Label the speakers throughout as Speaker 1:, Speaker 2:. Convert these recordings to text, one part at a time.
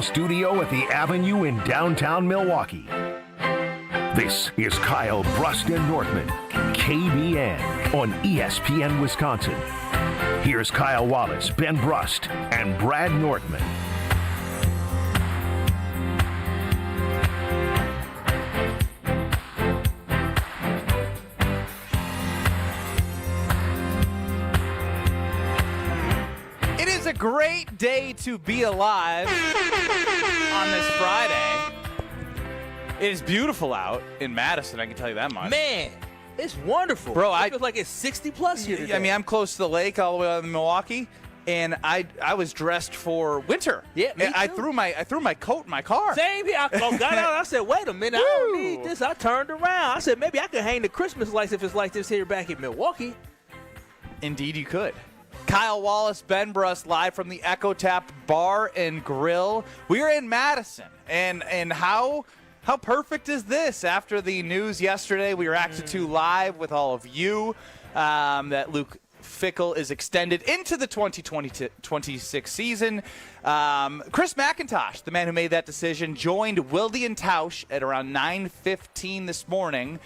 Speaker 1: Studio at the Avenue in downtown Milwaukee. This is Kyle Brust and Nortman, KBN on ESPN Wisconsin. Here's Kyle Wallace, Ben Brust, and Brad Nortman.
Speaker 2: It is a great day to be alive on this Friday. It is beautiful out in Madison, I can tell you that much.
Speaker 3: Man, it's wonderful.
Speaker 2: Bro,
Speaker 3: I feel like it's 60 plus here today.
Speaker 2: I mean, I'm close to the lake all the way out in Milwaukee, and I was dressed for winter.
Speaker 3: Yeah, me too.
Speaker 2: I threw my coat in my car.
Speaker 3: Same here. I got out. I said, wait a minute, I don't need this. I turned around. I said, maybe I could hang the Christmas lights if it's like this here back in Milwaukee.
Speaker 2: Indeed, you could. Kyle Wallace, Ben Brust, live from the Echo Tap Bar and Grill. We are in Madison, and how perfect is this? After the news yesterday, we reacted to live with all of you that Luke Fickell is extended into the 2026 season. Chris McIntosh, the man who made that decision, joined Wilde Tausch at around 9:15 this morning,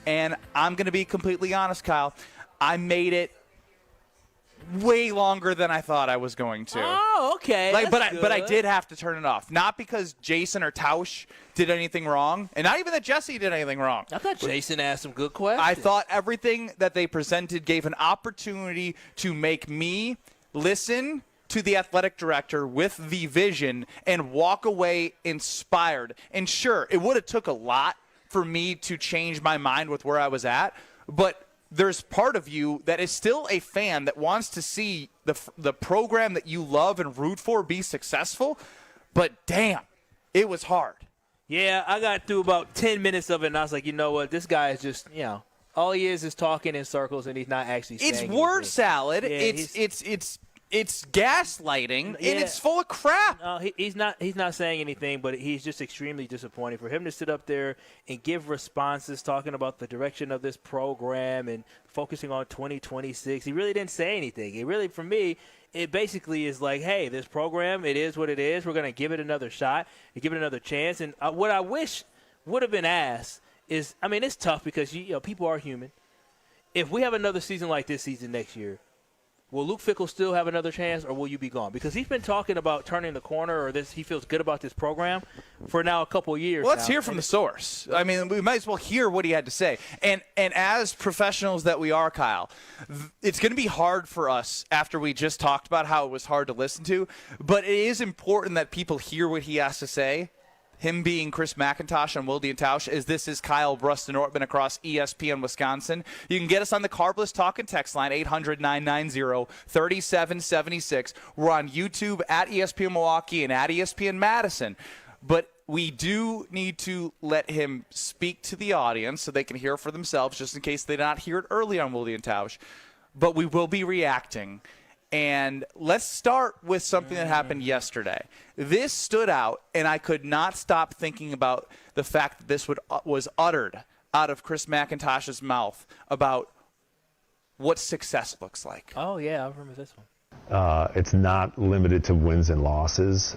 Speaker 2: and I'm going to be completely honest, Kyle. I made it way longer than I thought I was going to.
Speaker 3: Oh, okay.
Speaker 2: But I did have to turn it off. Not because Jason or Tausch did anything wrong, and not even that Jesse did anything wrong.
Speaker 3: I thought Jason asked some good questions.
Speaker 2: I thought everything that they presented gave an opportunity to make me listen to the athletic director with the vision and walk away inspired. And sure, it would have took a lot for me to change my mind with where I was at, but there's part of you that is still a fan that wants to see the program that you love and root for be successful, but damn, it was hard.
Speaker 3: Yeah, I got through about 10 minutes of it, and I was like, you know what, this guy is just, all he is talking in circles, and he's not actually saying anything.
Speaker 2: It's word salad.
Speaker 3: Yeah,
Speaker 2: it's gaslighting, and it's full of crap.
Speaker 3: No, he's not saying anything, but he's just extremely disappointing. For him to sit up there and give responses talking about the direction of this program and focusing on 2026, he really didn't say anything. It really, for me, it basically is like, hey, this program, it is what it is. We're going to give it another shot and give it another chance. And what I wish would have been asked is, I mean, it's tough because people are human. If we have another season like this season next year, will Luke Fickell still have another chance, or will you be gone? Because he's been talking about turning the corner, or he feels good about this program for now a couple of years.
Speaker 2: Well, let's hear from the source. I mean, we might as well hear what he had to say. And as professionals that we are, Kyle, it's going to be hard for us after we just talked about how it was hard to listen to. But it is important that people hear what he has to say. Him being Chris McIntosh on Wilde Tausch, this is Kyle Brust and Nortman across ESPN Wisconsin. You can get us on the Carbless Talk and Text line, 800-990-3776. We're on YouTube at ESPN Milwaukee and at ESPN Madison. But we do need to let him speak to the audience so they can hear for themselves, just in case they did not hear it early on Wilde Tausch. But we will be reacting. And let's start with something that happened yesterday. This stood out, and I could not stop thinking about the fact that this was uttered out of Chris McIntosh's mouth about what success looks like.
Speaker 3: Oh, yeah, I remember this one.
Speaker 4: It's not limited to wins and losses.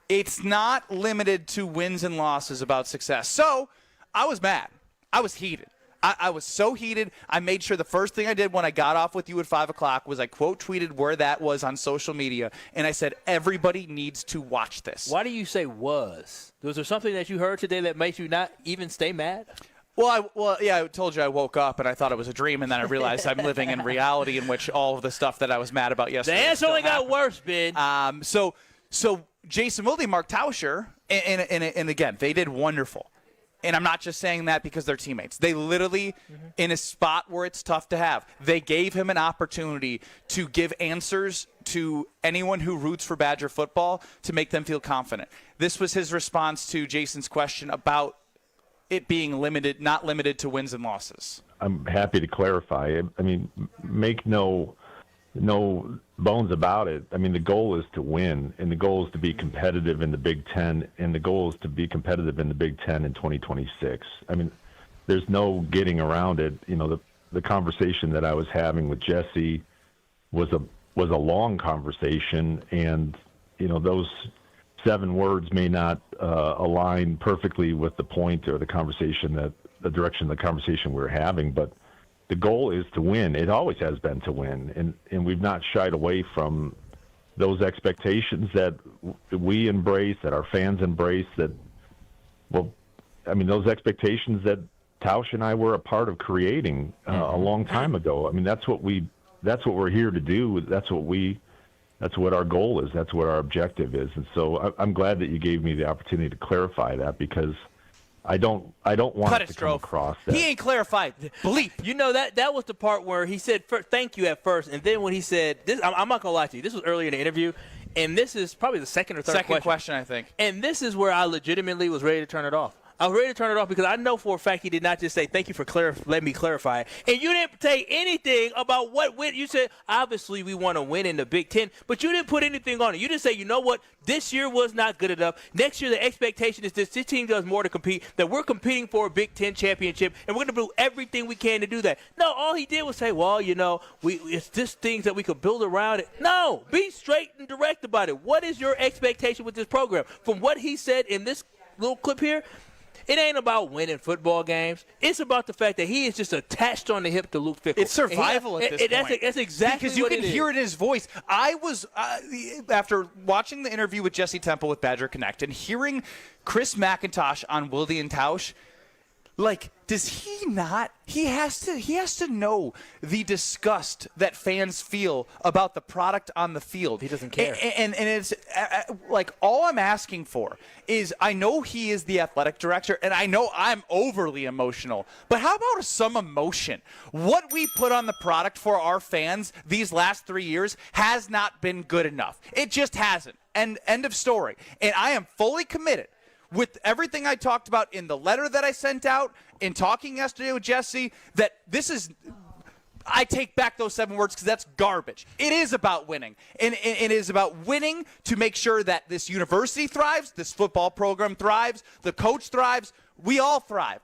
Speaker 2: It's not limited to wins and losses about success. So I was mad. I was heated. I was so heated, I made sure the first thing I did when I got off with you at 5 o'clock was I quote tweeted where that was on social media, and I said, everybody needs to watch this.
Speaker 3: Why do you say was? Was there something that you heard today that makes you not even stay mad?
Speaker 2: Well, I told you I woke up and I thought it was a dream, and then I realized I'm living in reality in which all of the stuff that I was mad about yesterday.
Speaker 3: The answer only got worse, Ben.
Speaker 2: So Jason Wilde, Mark Tauscher, and again, they did wonderful. And I'm not just saying that because they're teammates. They literally, in a spot where it's tough to have, they gave him an opportunity to give answers to anyone who roots for Badger football to make them feel confident. This was his response to Jason's question about it being not limited to wins and losses.
Speaker 4: I'm happy to clarify. I mean, make no bones about it. I mean, the goal is to win, and the goal is to be competitive in the Big Ten, and the goal is to be competitive in the Big Ten in 2026. I mean, there's no getting around it. You know, the conversation that I was having with Jesse was a long conversation, and you know, those 7 words may not align perfectly with the point or the direction of the conversation we're having, but the goal is to win. It always has been to win, and we've not shied away from those expectations that we embrace, that our fans embrace, those expectations that Tausch and I were a part of creating a long time ago. I mean, that's what we're here to do. That's what our goal is. That's what our objective is. And so I'm glad that you gave me the opportunity to clarify that, because I don't want it to come across that.
Speaker 2: He ain't clarified. Bleep.
Speaker 3: You know, that was the part where he said thank you at first, and then when he said this, I'm not gonna lie to you. This was earlier in the interview, and this is probably the second or third
Speaker 2: question, I think.
Speaker 3: And this is where I legitimately was ready to turn it off. I was ready to turn it off because I know for a fact he did not just say thank you for letting me clarify. And you didn't say anything about what win. You said obviously we want to win in the Big Ten, but you didn't put anything on it. You didn't say, you know what, this year was not good enough. Next year the expectation is this team does more to compete, that we're competing for a Big Ten championship, and we're going to do everything we can to do that. No, all he did was say, well, you know, it's just things that we could build around it. No, be straight and direct about it. What is your expectation with this program? From what he said in this little clip here, it ain't about winning football games. It's about the fact that he is just attached on the hip to Luke Fickell.
Speaker 2: It's survival at this point.
Speaker 3: That's exactly
Speaker 2: because you
Speaker 3: what
Speaker 2: can hear it in his voice. I was, after watching the interview with Jesse Temple with Badger Connect and hearing Chris McIntosh on Wilde Tausch, like, does he not? He has to know the disgust that fans feel about the product on the field.
Speaker 3: He doesn't care.
Speaker 2: And it's like, all I'm asking for is, I know he is the athletic director, and I know I'm overly emotional, but how about some emotion? What we put on the product for our fans these last 3 years has not been good enough. It just hasn't. And end of story. And I am fully committed with everything I talked about in the letter that I sent out, in talking yesterday with Jesse, that this is – I take back those 7 words because that's garbage. It is about winning. And it is about winning to make sure that this university thrives, this football program thrives, the coach thrives. We all thrive.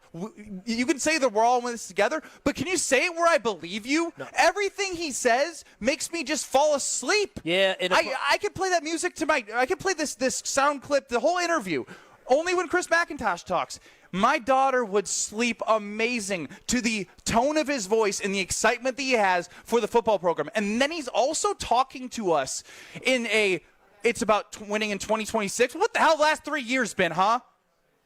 Speaker 2: You can say that we're all in this together, but can you say it where I believe you? No. Everything he says makes me just fall asleep.
Speaker 3: Yeah.
Speaker 2: I could play that music I could play this sound clip, the whole interview, only when Chris McIntosh talks. My daughter would sleep amazing to the tone of his voice and the excitement that he has for the football program. And then he's also talking to us it's about winning in 2026. What the hell last 3 years been, huh?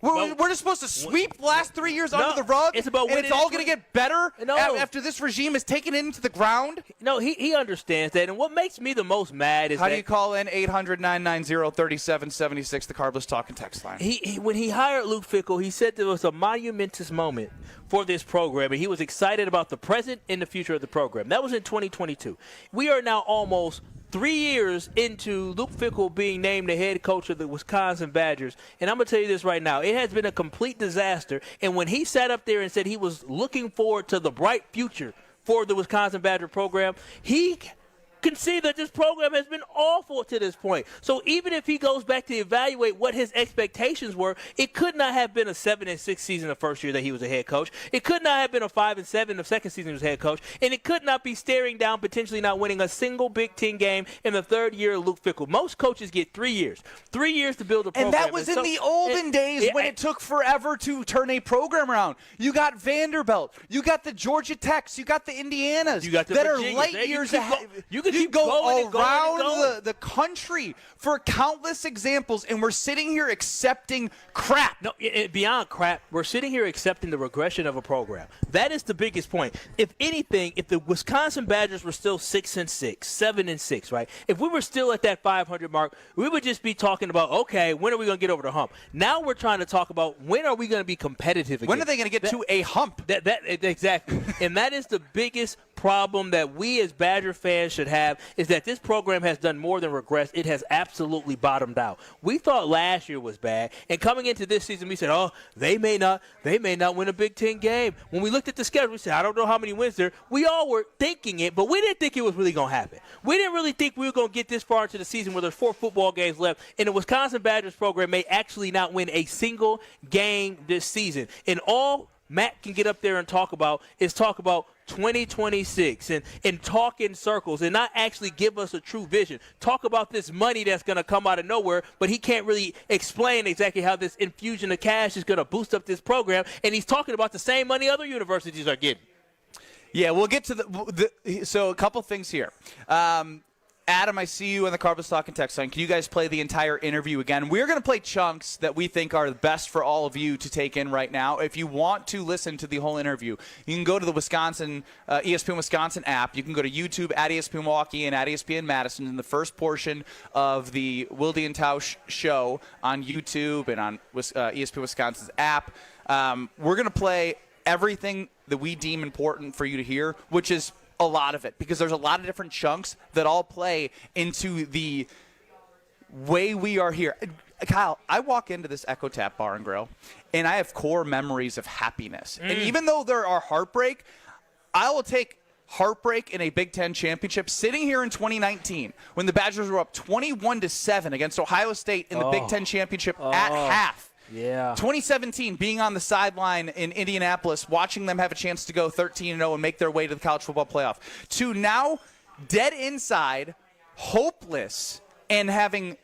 Speaker 2: We're just supposed to sweep the last 3 years under the rug,
Speaker 3: it's about
Speaker 2: and it's all going to get better after this regime is taken into the ground?
Speaker 3: No, he understands that. And what makes me the most mad is
Speaker 2: How do you call in 800-990-3776, the Carbless Talk and Text line?
Speaker 3: When he hired Luke Fickell, he said there was a monumentous moment for this program, and he was excited about the present and the future of the program. That was in 2022. We are now almost 3 years into Luke Fickell being named the head coach of the Wisconsin Badgers. And I'm going to tell you this right now. It has been a complete disaster. And when he sat up there and said he was looking forward to the bright future for the Wisconsin Badger program, he can see that this program has been awful to this point. So even if he goes back to evaluate what his expectations were, it could not have been a 7-6 season the first year that he was a head coach. It could not have been a 5-7 the second season he was head coach. And it could not be staring down potentially not winning a single Big Ten game in the third year of Luke Fickell. Most coaches get 3 years. 3 years to build a program.
Speaker 2: And that was in the olden days when it took forever to turn a program around. You got Vanderbilt. You got the Georgia Techs. You got the Indianas.
Speaker 3: You got the
Speaker 2: that
Speaker 3: Virginias.
Speaker 2: are light years ahead. You
Speaker 3: keep
Speaker 2: go
Speaker 3: going
Speaker 2: around the country for countless examples, and we're sitting here accepting crap.
Speaker 3: No, beyond crap, we're sitting here accepting the regression of a program. That is the biggest point. If anything, if the Wisconsin Badgers were still 6-6, 7-6, right? If we were still at that 500 mark, we would just be talking about, okay, when are we going to get over the hump? Now we're trying to talk about when are we going to be competitive again?
Speaker 2: When are they going to get to a hump?
Speaker 3: Exactly. And that is the biggest problem that we as Badger fans should have, is that this program has done more than regress. It has absolutely bottomed out. We thought last year was bad, and coming into this season we said, oh, they may not win a Big Ten game. When we looked at the schedule, we said, I don't know how many wins there. We all were thinking it, but we didn't think it was really going to happen. We didn't really think we were going to get this far into the season where there's 4 football games left, and the Wisconsin Badgers program may actually not win a single game this season. And all Matt can get up there and talk about 2026 and talk in circles and not actually give us a true vision. Talk about this money that's going to come out of nowhere, but he can't really explain exactly how this infusion of cash is going to boost up this program. And he's talking about the same money other universities are getting.
Speaker 2: Yeah, we'll get to so a couple things here. Adam, I see you in the Carbos Talking text line. Can you guys play the entire interview again? We're going to play chunks that we think are the best for all of you to take in right now. If you want to listen to the whole interview, you can go to the ESPN Wisconsin app. You can go to YouTube at ESPN Milwaukee and at ESPN Madison. In the first portion of the Wilde Tausch show on YouTube and on ESPN Wisconsin's app, we're going to play everything that we deem important for you to hear, which is a lot of it, because there's a lot of different chunks that all play into the way we are here. Kyle, I walk into this Echo Tap Bar and Grill, and I have core memories of happiness. And even though there are heartbreak, I will take heartbreak in a Big Ten championship. Sitting here in 2019, when the Badgers were up 21-7 against Ohio State in the Big Ten championship at half.
Speaker 3: Yeah.
Speaker 2: 2017, being on the sideline in Indianapolis, watching them have a chance to go 13-0 and make their way to the college football playoff. To now, dead inside, hopeless, and having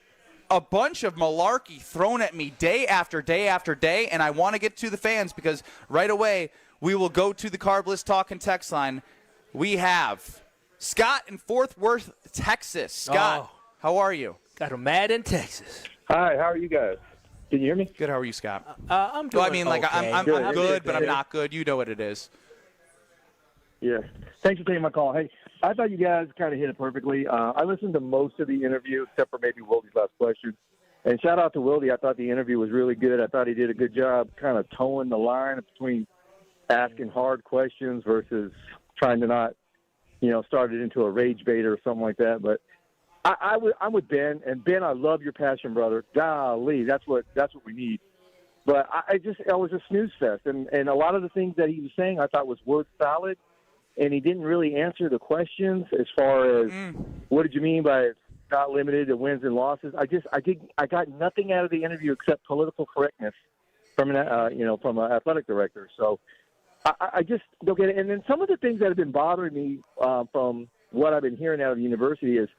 Speaker 2: a bunch of malarkey thrown at me day after day after day. And I want to get to the fans, because right away we will go to the Carbos Talking text line. We have Scott in Fort Worth, Texas. Scott, how are you?
Speaker 3: Got him mad in Texas.
Speaker 5: Hi, how are you guys? Can you hear me?
Speaker 2: Good. How are you, Scott?
Speaker 3: I'm doing
Speaker 2: well, I mean, like,
Speaker 3: okay.
Speaker 2: I'm good, but I'm not good. You know what it is.
Speaker 5: Yeah. Thanks for taking my call. Hey, I thought you guys kind of hit it perfectly. I listened to most of the interview, except for maybe Wilde's last question. And shout out to Wilde. I thought the interview was really good. I thought he did a good job kind of towing the line between asking hard questions versus trying to not, start it into a rage bait or something like that. But I'm with Ben, and Ben, I love your passion, brother. Golly, that's what we need. But I was a snooze fest, and a lot of the things that he was saying I thought was word salad, and he didn't really answer the questions as far as what did you mean by not limited to wins and losses. I got nothing out of the interview except political correctness from an athletic director. So I just don't get it. And then some of the things that have been bothering me from what I've been hearing out of the university is,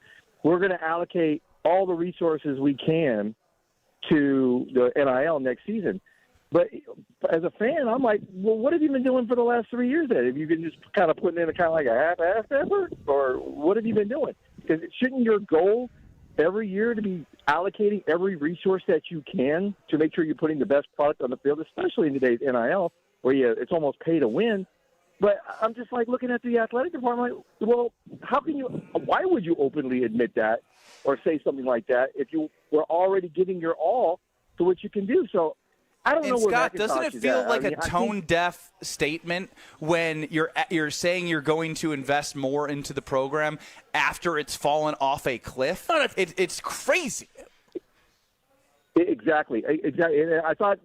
Speaker 5: we're going to allocate all the resources we can to the NIL next season. But as a fan, I'm like, well, what have you been doing for the last 3 years then? Have you been just kind of putting in a kind of like a half-ass effort? Or what have you been doing? Because shouldn't your goal every year to be allocating every resource that you can to make sure you're putting the best product on the field, especially in today's NIL, where it's almost pay to win? But I'm just like looking at the athletic department, like, well, why would you openly admit that or say something like that if you were already giving your all to what you can do? So I don't know where
Speaker 2: Scott,
Speaker 5: McIntosh
Speaker 2: doesn't it
Speaker 5: is
Speaker 2: feel
Speaker 5: at.
Speaker 2: like a tone-deaf statement when you're saying you're going to invest more into the program after it's fallen off a cliff? It's crazy.
Speaker 5: Exactly. And I thought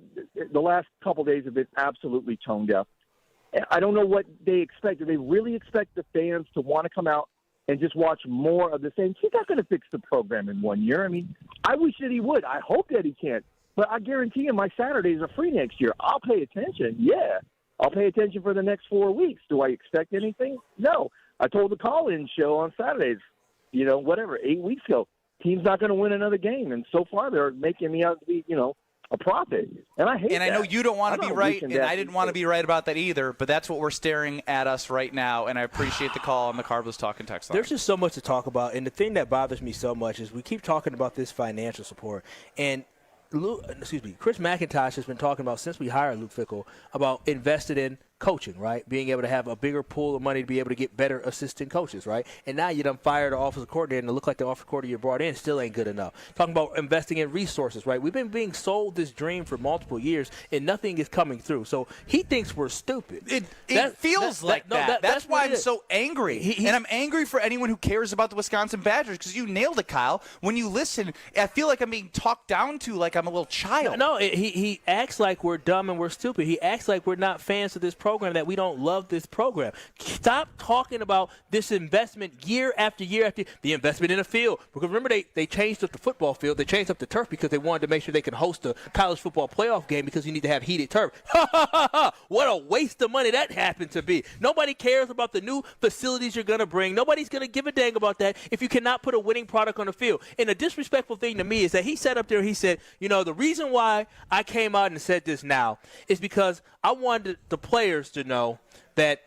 Speaker 5: the last couple of days have been absolutely tone-deaf. I don't know what they expect. Do they really expect the fans to want to come out and just watch more of the same? He's not going to fix the program in 1 year. I mean, I wish that he would. I hope that he can. But I guarantee you my Saturdays are free next year. I'll pay attention. Yeah. I'll pay attention for the next 4 weeks. Do I expect anything? No. I told the call-in show on Saturdays, 8 weeks ago, team's not going to win another game. And so far they're making me out to be, a profit. And I hate that.
Speaker 2: And I know you don't want to be right, and I didn't want to be right about that either, but that's what we're staring at us right now, and I appreciate the call on the Carbos Talking text line.
Speaker 3: There's just so much to talk about, and the thing that bothers me so much is we keep talking about this financial support, and Chris McIntosh has been talking about, since we hired Luke Fickell, about invested in coaching, right? Being able to have a bigger pool of money to be able to get better assistant coaches, right? And now you done fired the offensive coordinator, and it look like the offensive coordinator you brought in still ain't good enough. Talking about investing in resources, right? We've been being sold this dream for multiple years, and nothing is coming through. So he thinks we're stupid.
Speaker 2: It feels like that. That's why I'm so angry. And I'm angry for anyone who cares about the Wisconsin Badgers, because you nailed it, Kyle. When you listen, I feel like I'm being talked down to like I'm a little child.
Speaker 3: No, he acts like we're dumb and we're stupid. He acts like we're not fans of this program. program that we don't love this program. Stop talking about this investment year after year after year. The investment in the field. Because remember, they changed up the football field. They changed up the turf because they wanted to make sure they could host a college football playoff game because you need to have heated turf. What a waste of money that happened to be. Nobody cares about the new facilities you're going to bring. Nobody's going to give a dang about that if you cannot put a winning product on the field. And the disrespectful thing to me is that he sat up there and he said, the reason why I came out and said this now is because I wanted the players to know that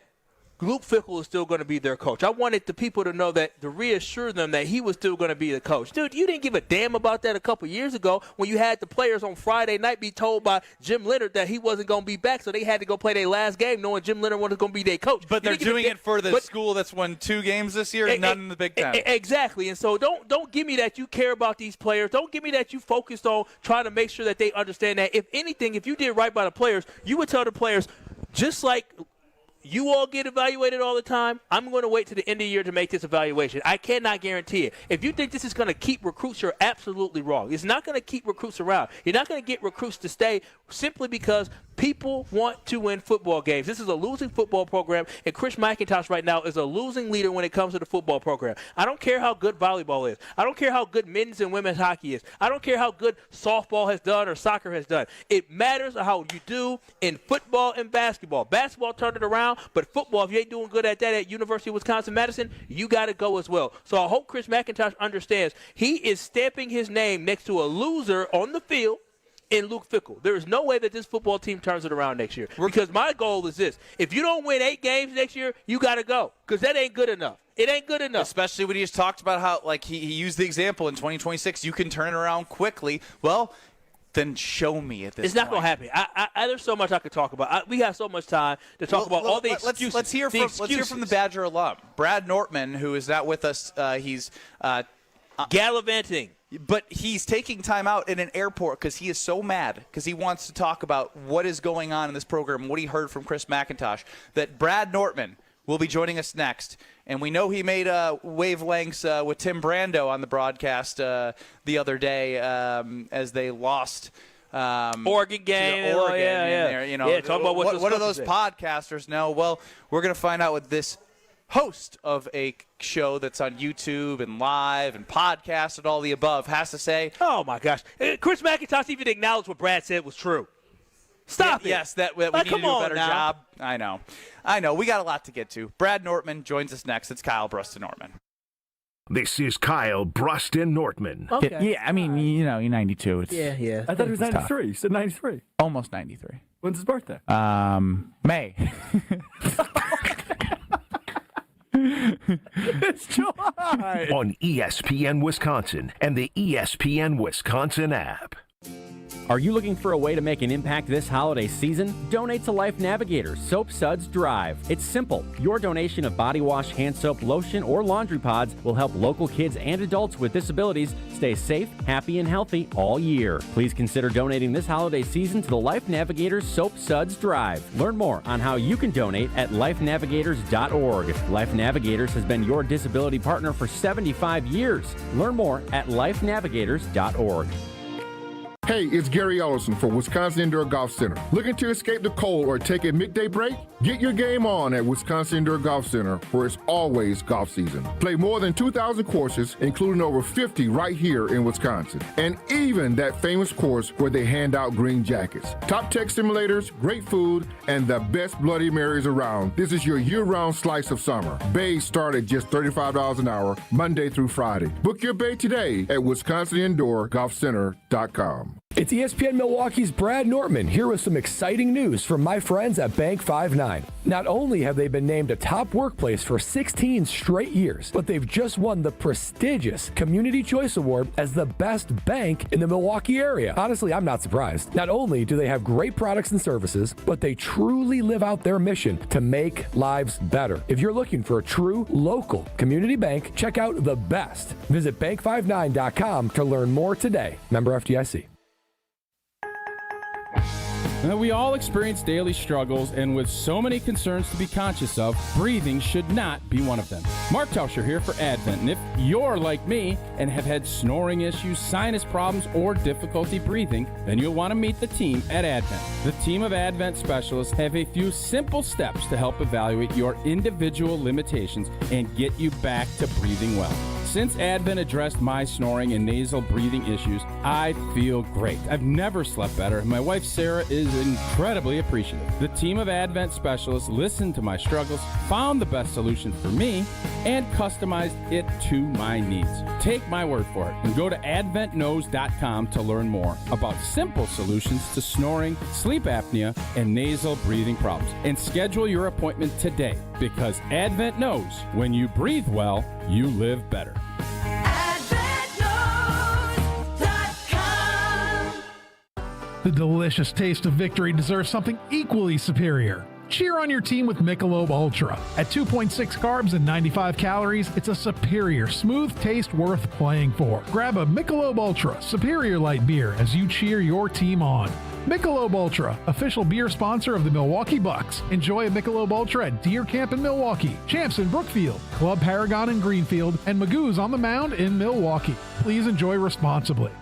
Speaker 3: Luke Fickell is still going to be their coach. I wanted the people to know that, to reassure them that he was still going to be the coach. Dude, you didn't give a damn about that a couple years ago when you had the players on Friday night be told by Jim Leonard that he wasn't going to be back, so they had to go play their last game knowing Jim Leonard wasn't going to be their coach.
Speaker 2: But they're doing it for the school that's won 2 games this year and none in the Big Ten.
Speaker 3: Exactly. And so don't give me that you care about these players. Don't give me that you focused on trying to make sure that they understand that. If anything, if you did right by the players, you would tell the players, just like you all get evaluated all the time, I'm going to wait to the end of the year to make this evaluation. I cannot guarantee it. If you think this is going to keep recruits, you're absolutely wrong. It's not going to keep recruits around. You're not going to get recruits to stay simply because people want to win football games. This is a losing football program, and Chris McIntosh right now is a losing leader when it comes to the football program. I don't care how good volleyball is. I don't care how good men's and women's hockey is. I don't care how good softball has done or soccer has done. It matters how you do in football and basketball. Basketball turned it around, but football, if you ain't doing good at that at University of Wisconsin-Madison, you got to go as well. So I hope Chris McIntosh understands he is stamping his name next to a loser on the field in Luke Fickell. There is no way that this football team turns it around next year. Because my goal is this. If you don't win 8 games next year, you got to go. Because that ain't good enough. It ain't good enough.
Speaker 2: Especially when he just talked about how, like, he used the example in 2026, you can turn it around quickly. Well, then show me at this point.
Speaker 3: It's not going to happen. There's so much I could talk about. We have so much time to talk about all the excuses.
Speaker 2: Let's hear from the Badger alum. Brad Nortman, who is not with us, he's
Speaker 3: gallivanting.
Speaker 2: But he's taking time out in an airport because he is so mad because he wants to talk about what is going on in this program, what he heard from Chris McIntosh, that Brad Nortman will be joining us next. And we know he made wavelengths with Tim Brando on the broadcast the other day as they lost
Speaker 3: Oregon game.
Speaker 2: Oregon.
Speaker 3: Yeah, talk about what
Speaker 2: do those podcasters know? Well, we're going to find out what this host of a show that's on YouTube and live and podcast and all the above has to say.
Speaker 3: Oh, my gosh. Chris McIntosh even acknowledged what Brad said was true. Stop it.
Speaker 2: Yes, that we need to do a better job. I know. We got a lot to get to. Brad Nortman joins us next. It's Kyle, Brust, and Nortman.
Speaker 1: This is Kyle, Brust, and Nortman.
Speaker 6: Okay. Yeah, I mean, you're 92. It's,
Speaker 3: yeah.
Speaker 7: I thought he was 93. You said 93.
Speaker 6: Almost 93.
Speaker 7: When's his birthday?
Speaker 6: May.
Speaker 7: It's July.
Speaker 1: On ESPN Wisconsin and the ESPN Wisconsin app.
Speaker 8: Are you looking for a way to make an impact this holiday season? Donate to Life Navigators Soap Suds Drive. It's simple. Your donation of body wash, hand soap, lotion, or laundry pods will help local kids and adults with disabilities stay safe, happy, and healthy all year. Please consider donating this holiday season to the Life Navigators Soap Suds Drive. Learn more on how you can donate at lifenavigators.org. Life Navigators has been your disability partner for 75 years. Learn more at lifenavigators.org.
Speaker 9: Hey, it's Gary Ellison for Wisconsin Indoor Golf Center. Looking to escape the cold or take a midday break? Get your game on at Wisconsin Indoor Golf Center, where it's always golf season. Play more than 2,000 courses, including over 50 right here in Wisconsin. And even that famous course where they hand out green jackets. Top tech simulators, great food, and the best Bloody Marys around. This is your year-round slice of summer. Bays start at just $35 an hour, Monday through Friday. Book your bay today at WisconsinIndoorGolfCenter.com.
Speaker 10: It's ESPN Milwaukee's Brad Nortman here with some exciting news from my friends at Bank 5-9. Not only have they been named a top workplace for 16 straight years, but they've just won the prestigious Community Choice Award as the best bank in the Milwaukee area. Honestly, I'm not surprised. Not only do they have great products and services, but they truly live out their mission to make lives better. If you're looking for a true local community bank, check out The Best. Visit bank59.com to learn more today. Member FDIC.
Speaker 11: Now, we all experience daily struggles, and with so many concerns to be conscious of, breathing should not be one of them. Mark Tauscher here for Advent, and if you're like me and have had snoring issues, sinus problems, or difficulty breathing, then you'll want to meet the team at Advent. The team of Advent specialists have a few simple steps to help evaluate your individual limitations and get you back to breathing well. Since Advent addressed my snoring and nasal breathing issues, I feel great. I've never slept better. My wife Sarah is incredibly appreciative. The team of Advent specialists listened to my struggles, found the best solution for me, and customized it to my needs. Take my word for it and go to adventknows.com to learn more about simple solutions to snoring, sleep apnea, and nasal breathing problems. And schedule your appointment today, because Advent knows when you breathe well, you live better.
Speaker 12: The delicious taste of victory deserves something equally superior. Cheer on your team with Michelob Ultra. At 2.6 carbs and 95 calories, it's a superior, smooth taste worth playing for. Grab a Michelob Ultra Superior Light beer as you cheer your team on. Michelob Ultra, official beer sponsor of the Milwaukee Bucks. Enjoy a Michelob Ultra at Deer Camp in Milwaukee, Champs in Brookfield, Club Paragon in Greenfield, and Magoo's on the Mound in Milwaukee. Please enjoy responsibly.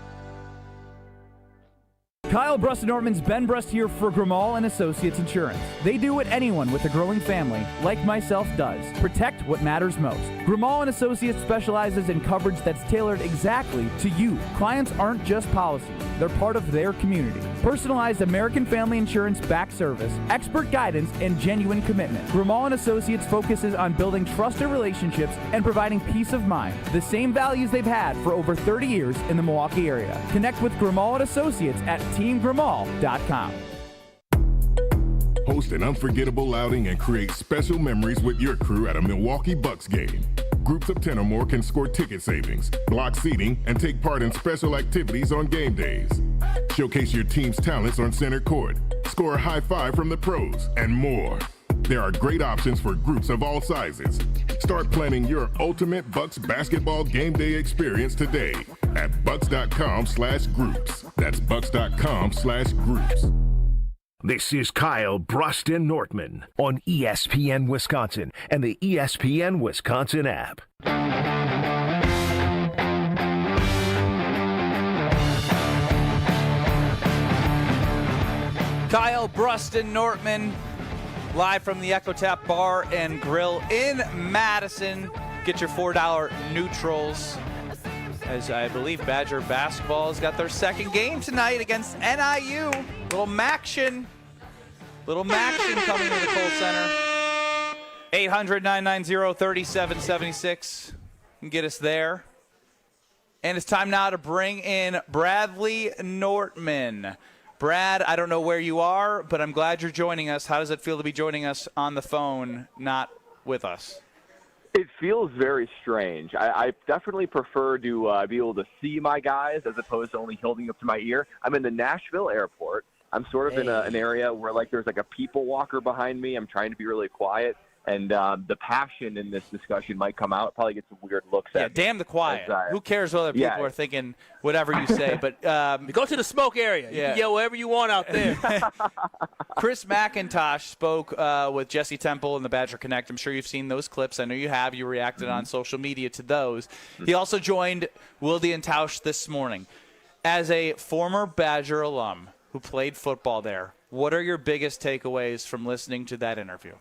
Speaker 13: Kyle Brust and Nortman's Ben Brust here for Grimal and Associates Insurance. They do what anyone with a growing family, like myself, does. Protect what matters most. Grimal and Associates specializes in coverage that's tailored exactly to you. Clients aren't just policies, they're part of their community. Personalized American Family Insurance back service, expert guidance, and genuine commitment. Grimal and Associates focuses on building trusted relationships and providing peace of mind. The same values they've had for over 30 years in the Milwaukee area. Connect with Grimal and Associates at teamgrimal.com.
Speaker 9: Host an unforgettable outing and create special memories with your crew at a Milwaukee Bucks game. Groups of 10 or more can score ticket savings, block seating, and take part in special activities on game days. Showcase your team's talents on center court, score a high five from the pros, and more. There are great options for groups of all sizes. Start planning your ultimate Bucks basketball game day experience today at bucks.com/groups. That's bucks.com/groups.
Speaker 1: This is Kyle Brust and Nortman on ESPN Wisconsin and the ESPN Wisconsin app.
Speaker 2: Kyle Brust and Nortman, live from the Echo Tap Bar and Grill in Madison. Get your $4 neutrals, as I believe Badger basketball has got their second game tonight against NIU. Little Maction coming to the Kohl Center. 800-990-3776 can get us there. And it's time now to bring in Bradley Nortman. Brad, I don't know where you are, but I'm glad you're joining us. How does it feel to be joining us on the phone, not with us?
Speaker 14: It feels very strange. I definitely prefer to be able to see my guys as opposed to only holding up to my ear. I'm in the Nashville airport. I'm sort of in an area where there's a people walker behind me. I'm trying to be really quiet, and the passion in this discussion might come out. Probably get some weird looks at me.
Speaker 2: Damn the quiet. Who cares what other people are thinking, whatever you say. But
Speaker 3: go to the smoke area. You can yell wherever you want out there.
Speaker 2: Chris McIntosh spoke with Jesse Temple in the Badger Connect. I'm sure you've seen those clips. I know you have. You reacted on social media to those. He also joined Wilde Tausch this morning. As a former Badger alum who played football there, what are your biggest takeaways from listening to that interview?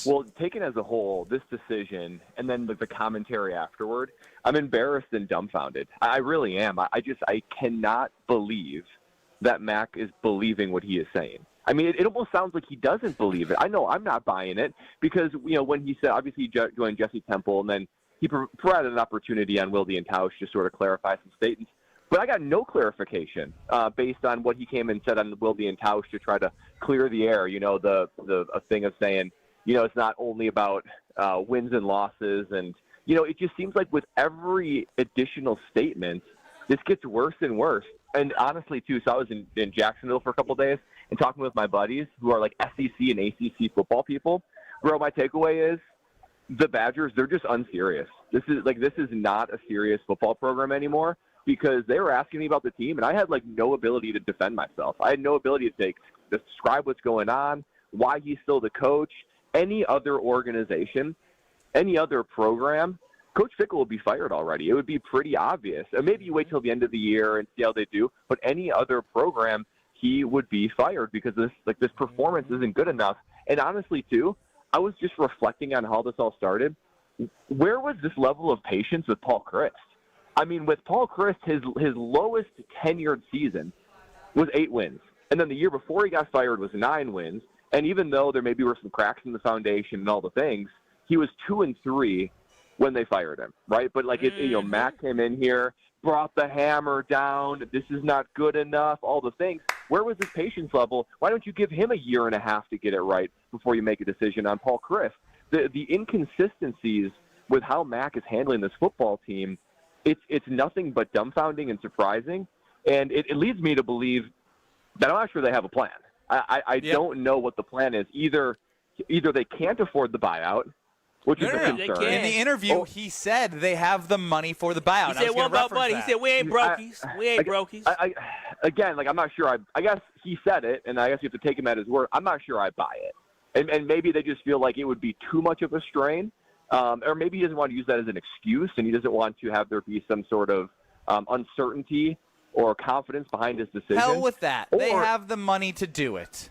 Speaker 14: Well, taken as a whole, this decision and then the commentary afterward, I'm embarrassed and dumbfounded. I really am. I cannot believe that Mac is believing what he is saying. I mean, it almost sounds like he doesn't believe it. I know I'm not buying it because, when he said, obviously he joined Jesse Temple, and then he provided an opportunity on Wilde Tausch to sort of clarify some statements. But I got no clarification based on what he came and said on Wilde Tausch to try to clear the air, a thing of saying, it's not only about wins and losses. And, it just seems like with every additional statement, this gets worse and worse. And honestly, too, so I was in Jacksonville for a couple of days and talking with my buddies who are like SEC and ACC football people. Bro, my takeaway is the Badgers, they're just unserious. This is not a serious football program anymore. because they were asking me about the team, and I had like no ability to defend myself. I had no ability to describe what's going on, why he's still the coach. Any other organization, any other program, Coach Fickell would be fired already. It would be pretty obvious. And maybe you wait till the end of the year and see how they do. But any other program, he would be fired because this performance isn't good enough. And honestly, too, I was just reflecting on how this all started. Where was this level of patience with Paul Chryst? I mean, with Paul Chryst, his lowest tenured season was 8 wins. And then the year before he got fired was 9 wins. And even though there maybe were some cracks in the foundation and all the things, he was 2-3 when they fired him, right? But Mac came in here, brought the hammer down. This is not good enough. All the things. Where was his patience level? Why don't you give him a year and a half to get it right before you make a decision on Paul Chryst? The inconsistencies with how Mac is handling this football team, it's nothing but dumbfounding and surprising, and it leads me to believe that I'm not sure they have a plan. I don't know what the plan is. Either they can't afford the buyout, which is a concern.
Speaker 2: In the interview, he said they have the money for the buyout.
Speaker 3: He said, what about money? He said, we ain't brokies. We ain't brokies.
Speaker 14: Again, I'm not sure. I guess he said it, and I guess you have to take him at his word. I'm not sure I buy it. And maybe they just feel like it would be too much of a strain. Or maybe he doesn't want to use that as an excuse, and he doesn't want to have there be some sort of uncertainty or confidence behind his decision.
Speaker 2: Hell with that. They have the money to do it.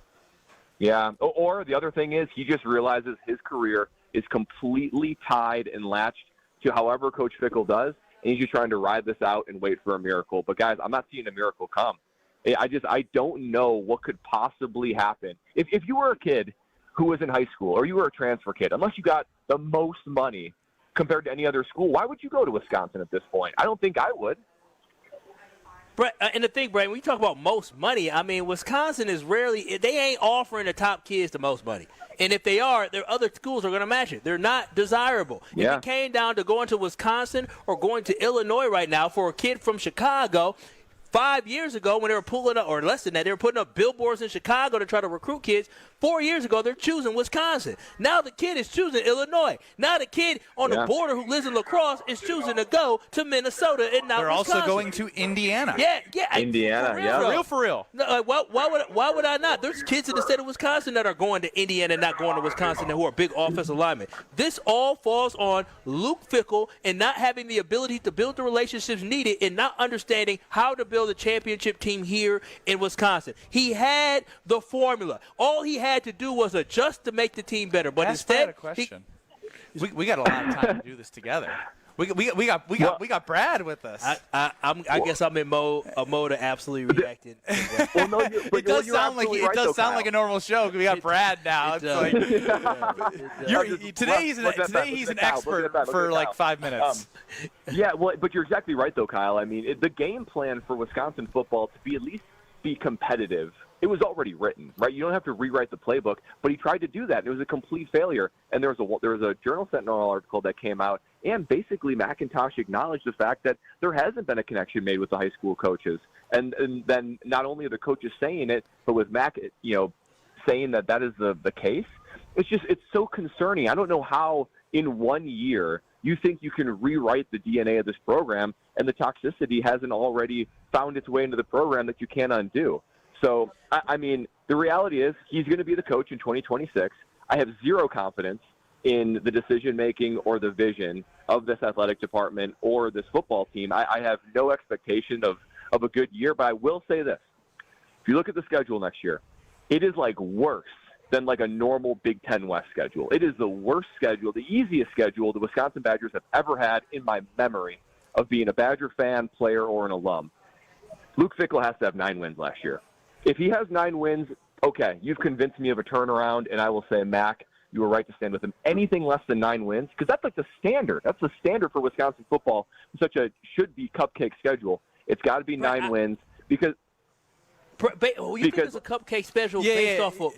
Speaker 14: Yeah. Or the other thing is he just realizes his career is completely tied and latched to however Coach Fickell does, and he's just trying to ride this out and wait for a miracle. But, guys, I'm not seeing a miracle come. I don't know what could possibly happen. If you were a kid who was in high school or you were a transfer kid, unless you got the most money compared to any other school, why would you go to Wisconsin at this point? I don't think I would.
Speaker 3: Brett, and the thing, Brett, when you talk about most money, I mean, Wisconsin is rarely – they ain't offering the top kids the most money. And if they are, their other schools are going to match it. They're not desirable.
Speaker 14: Yeah.
Speaker 3: If it came down to going to Wisconsin or going to Illinois right now for a kid from Chicago – 5 years ago when they were pulling up, or less than that, they were putting up billboards in Chicago to try to recruit kids. 4 years ago, they're choosing Wisconsin. Now the kid is choosing Illinois. Now the kid on the border who lives in La Crosse is choosing to go to Minnesota and not Wisconsin.
Speaker 2: They're also going to Indiana.
Speaker 3: Yeah.
Speaker 14: Indiana,
Speaker 2: For real.
Speaker 3: No, why would I not? There's kids in the state of Wisconsin that are going to Indiana and not going to Wisconsin who are big offensive linemen. This all falls on Luke Fickell and not having the ability to build the relationships needed and not understanding how to build a championship team here in Wisconsin. He had the formula. All he had to do was adjust to make the team better. But instead,
Speaker 2: a question. We got a lot of time to do this together. We got Brad with us.
Speaker 3: I guess I'm in mode of absolutely reacting.
Speaker 2: It does sound like a normal show. We got Brad now. Today he's an expert for like 5 minutes.
Speaker 14: But you're exactly right though, Kyle. I mean, the game plan for Wisconsin football to at least be competitive, it was already written, right? You don't have to rewrite the playbook, but he tried to do that, and it was a complete failure. And there was a Journal Sentinel article that came out, and basically McIntosh acknowledged the fact that there hasn't been a connection made with the high school coaches. And then not only are the coaches saying it, but with Mac, saying that is the case, it's so concerning. I don't know how in 1 year you think you can rewrite the DNA of this program, and the toxicity hasn't already found its way into the program that you can't undo. So, I mean, the reality is he's going to be the coach in 2026. I have zero confidence in the decision-making or the vision of this athletic department or this football team. I have no expectation of a good year, but I will say this. If you look at the schedule next year, it is like worse than like a normal Big Ten West schedule. It is the worst schedule, the easiest schedule the Wisconsin Badgers have ever had in my memory of being a Badger fan, player, or an alum. Luke Fickell has to have 9 wins last year. If he has 9 wins, okay, you've convinced me of a turnaround, and I will say, Mac, you were right to stand with him. Anything less than 9 wins, because that's like the standard. That's the standard for Wisconsin football, such a should-be cupcake schedule. It's got to be 9 wins because
Speaker 3: you think it's a cupcake schedule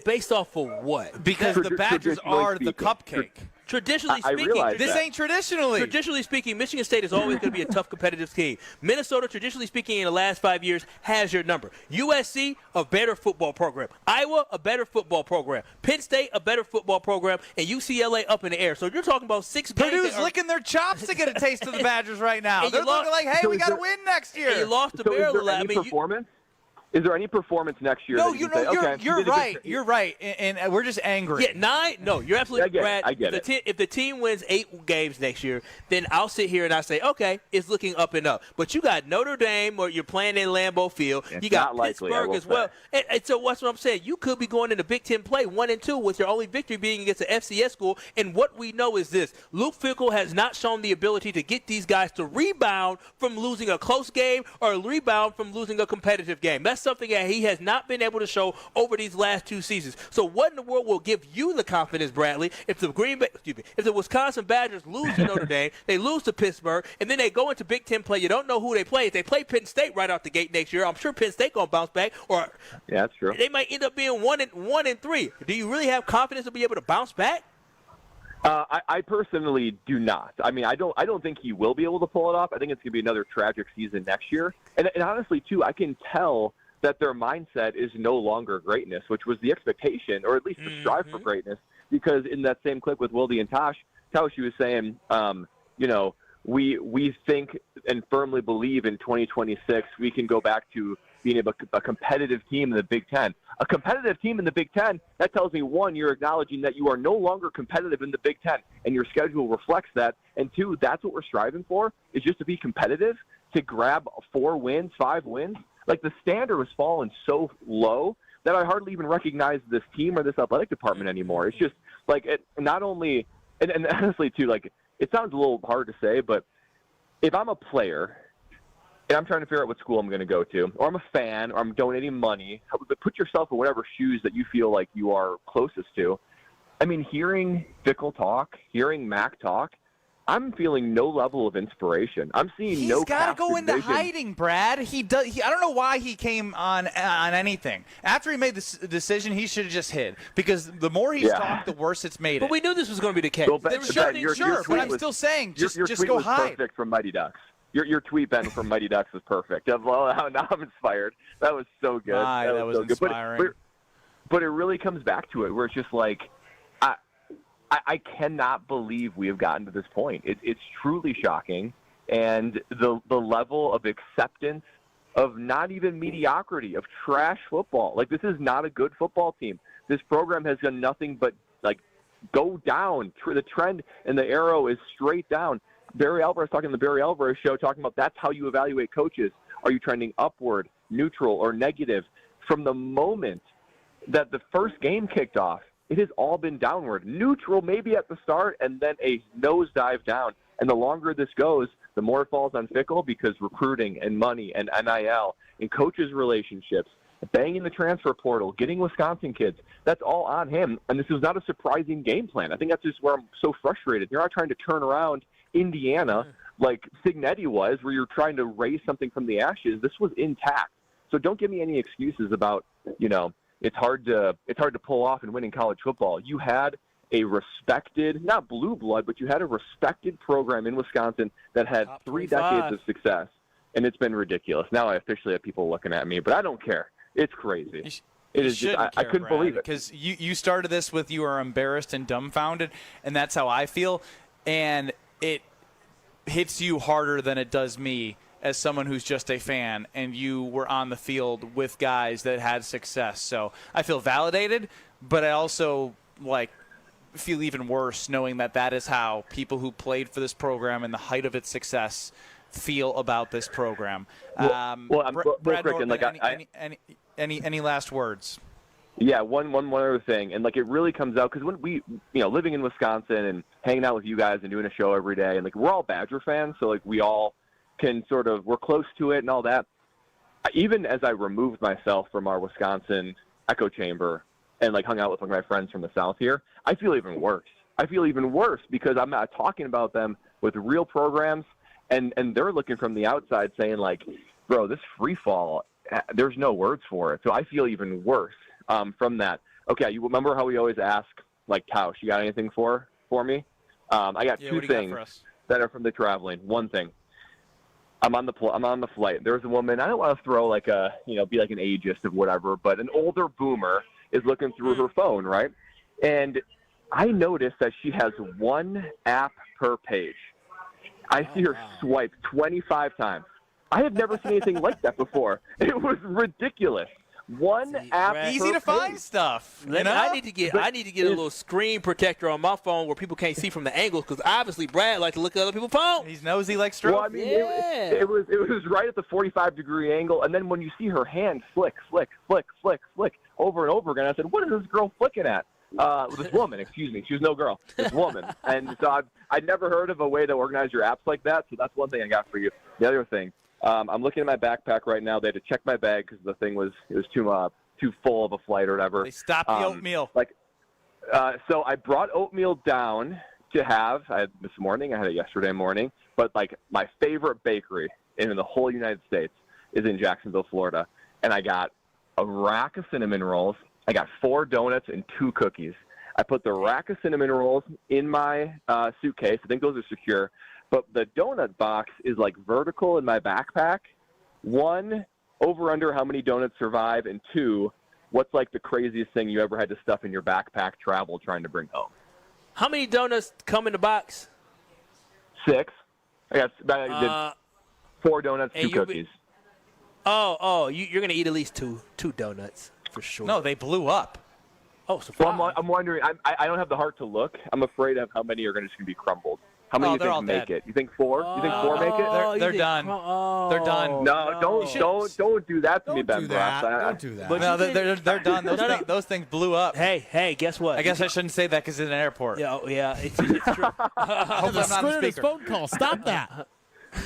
Speaker 3: based off of what?
Speaker 2: Because the Badgers are the cupcake.
Speaker 3: Traditionally
Speaker 14: I
Speaker 3: speaking,
Speaker 14: realize
Speaker 2: This
Speaker 14: that.
Speaker 2: ain't traditionally.
Speaker 3: Traditionally speaking, Michigan State is always going to be a tough competitive team. Minnesota, traditionally speaking, in the last 5 years, has your number. USC, a better football program. Iowa, a better football program. Penn State, a better football program. And UCLA up in the air. So you're talking about 6 games.
Speaker 2: Purdue's licking their chops to get a taste of the Badgers right now.
Speaker 3: And
Speaker 2: They're
Speaker 3: you lost-
Speaker 2: looking like, hey,
Speaker 14: So
Speaker 2: we
Speaker 14: is
Speaker 2: got to
Speaker 14: there-
Speaker 2: win next year.
Speaker 3: And you lost to
Speaker 14: So is
Speaker 3: Maryland.
Speaker 14: there any performance? Is there any performance next year?
Speaker 2: No,
Speaker 14: that
Speaker 2: you
Speaker 14: can
Speaker 2: know,
Speaker 14: say,
Speaker 2: you're,
Speaker 14: okay,
Speaker 2: you're
Speaker 14: you did a
Speaker 2: right.
Speaker 14: good-
Speaker 2: You're right. And we're just angry.
Speaker 3: Yeah, 9. No, you're absolutely right.
Speaker 14: I get it.
Speaker 3: If the team wins 8 games next year, then I'll sit here and I say, okay, it's looking up and up. But you got Notre Dame, or you're playing in Lambeau Field.
Speaker 14: It's
Speaker 3: You got
Speaker 14: not likely, I
Speaker 3: Pittsburgh
Speaker 14: will
Speaker 3: as well.
Speaker 14: say.
Speaker 3: And so what's what I'm saying? You could be going into Big Ten play 1-2 with your only victory being against the FCS school. And what we know is this: Luke Fickell has not shown the ability to get these guys to rebound from losing a close game or rebound from losing a competitive game. That's something that he has not been able to show over these last 2 seasons. So what in the world will give you the confidence, Bradley, if the Wisconsin Badgers lose to Notre Dame, they lose to Pittsburgh, and then they go into Big Ten play? You don't know who they play. If they play Penn State right out the gate next year, I'm sure Penn State gonna bounce back, or
Speaker 14: Yeah, that's true.
Speaker 3: they might end up being 1-3. Do you really have confidence to be able to bounce back?
Speaker 14: I personally do not. I mean, I don't think he will be able to pull it off. I think it's going to be another tragic season next year. And honestly, too, I can tell that their mindset is no longer greatness, which was the expectation, or at least the strive for greatness. Because in that same clip with Wilde Tausch, he was saying, we think and firmly believe in 2026 we can go back to being a competitive team in the Big Ten. A competitive team in the Big Ten, that tells me, one, you're acknowledging that you are no longer competitive in the Big Ten, and your schedule reflects that. And two, that's what we're striving for, is just to be competitive, to grab 4 wins, 5 wins. Like, the standard has fallen so low that I hardly even recognize this team or this athletic department anymore. It's just, like, it not only – and honestly, too, like, it sounds a little hard to say, but if I'm a player – and I'm trying to figure out what school I'm going to go to, or I'm a fan, or I'm donating money, but put yourself in whatever shoes that you feel like you are closest to. I mean, hearing Fickell talk, hearing Mac talk, I'm feeling no level of inspiration. I'm seeing no.
Speaker 2: He's got to go into
Speaker 14: vision.
Speaker 2: hiding, Brad. He does. I don't know why he came on anything. After he made this decision, he should have just hid, because the more he's talked, the worse it's made it.
Speaker 3: But we knew this was going to be the case.
Speaker 14: Well,
Speaker 2: Sure, but I'm still saying, just
Speaker 14: your tweet
Speaker 2: go
Speaker 14: was
Speaker 2: hide.
Speaker 14: perfect from Mighty Ducks. Your tweet, Ben, from Mighty Ducks was perfect. Now I'm inspired. That was so good.
Speaker 2: That was
Speaker 14: so
Speaker 2: inspiring.
Speaker 14: Good. But it really comes back to it, where it's just like, I cannot believe we have gotten to this point. It's truly shocking, and the level of acceptance of not even mediocrity, of trash football. Like, this is not a good football team. This program has done nothing but, like, go down. The trend and the arrow is straight down. Barry Alvarez talking on the Barry Alvarez show, talking about that's how you evaluate coaches. Are you trending upward, neutral, or negative? From the moment that the first game kicked off, it has all been downward. Neutral maybe at the start, and then a nosedive down. And the longer this goes, the more it falls on Fickell, because recruiting and money and NIL and coaches' relationships, banging the transfer portal, getting Wisconsin kids, that's all on him. And this is not a surprising game plan. I think that's just where I'm so frustrated. You're not trying to turn around Indiana like Signetti was, where you're trying to raise something from the ashes. This was intact. So don't give me any excuses about, it's hard to pull off and win in college football. You had a respected, not blue blood, but you had a respected program in Wisconsin that had 3 decades of success, and it's been ridiculous. Now I officially have people looking at me, but I don't care. It's crazy. It is just, I couldn't believe it.
Speaker 2: Because you started this with, you are embarrassed and dumbfounded, and that's how I feel. And it hits you harder than it does me as someone who's just a fan, and you were on the field with guys that had success. So I feel validated, but I also feel even worse knowing that is how people who played for this program in the height of its success feel about this program.
Speaker 14: I'm
Speaker 2: Brad
Speaker 14: quick,
Speaker 2: Nortman, any last words?
Speaker 14: Yeah, one other thing, and it really comes out, because when we, living in Wisconsin and hanging out with you guys and doing a show every day, and we're all Badger fans, so we all can we're close to it and all that. Even as I removed myself from our Wisconsin echo chamber and hung out with my friends from the South here, I feel even worse. I feel even worse because I'm not talking about them with real programs, and they're looking from the outside saying bro, this free fall, there's no words for it. So I feel even worse from that. Okay, you remember how we always ask Tausch, you got anything for me? I got two
Speaker 2: what do you got
Speaker 14: things
Speaker 2: for us?
Speaker 14: that are from the traveling. One thing. I'm on the flight. There's a woman. I don't want to throw like be like an ageist of whatever, but an older boomer is looking through her phone, right? And I noticed that she has one app per page. I see her swipe 25 times. I have never seen anything like that before. It was ridiculous. One app
Speaker 2: easy to find stuff.
Speaker 3: I need to get a little screen protector on my phone where people can't see from the angles, because obviously Brad likes to look at other people's phones.
Speaker 2: He's nosy like Stroke.
Speaker 14: Well, I mean, it was right at the 45-degree angle, and then when you see her hand flick over and over again, I said, "What is this girl flicking at?" This woman, excuse me, she was no girl. This woman, and so I'd never heard of a way to organize your apps like that. So that's one thing I got for you. The other thing. I'm looking at my backpack right now. They had to check my bag because the thing was too full of a flight or whatever.
Speaker 2: They stopped the oatmeal.
Speaker 14: So I brought oatmeal down to have. I had this morning. I had it yesterday morning. But my favorite bakery in the whole United States is in Jacksonville, Florida, and I got a rack of cinnamon rolls. I got 4 donuts and 2 cookies. I put the rack of cinnamon rolls in my suitcase. I think those are secure. But the donut box is vertical in my backpack. 1, over under how many donuts survive, and 2, what's the craziest thing you ever had to stuff in your backpack travel trying to bring home?
Speaker 3: How many donuts come in the box?
Speaker 14: 6. I did 4 donuts, 2 cookies.
Speaker 3: You're gonna eat at least two donuts for sure.
Speaker 2: No, they blew up.
Speaker 3: Oh, so
Speaker 14: well, I'm wondering. I don't have the heart to look. I'm afraid of how many are just gonna be crumbled. How many do you think make it? You think 4? You think 4 make it?
Speaker 2: They're done. They're done.
Speaker 14: No, don't do that to me, Ben Brust.
Speaker 15: Don't do that.
Speaker 2: But no, they're done. Those things blew up.
Speaker 3: Hey, guess what?
Speaker 2: I guess I shouldn't say that because it's an airport.
Speaker 3: Yeah, it's true.
Speaker 2: Hopefully I'm not a speaker.
Speaker 15: Phone call. Stop that.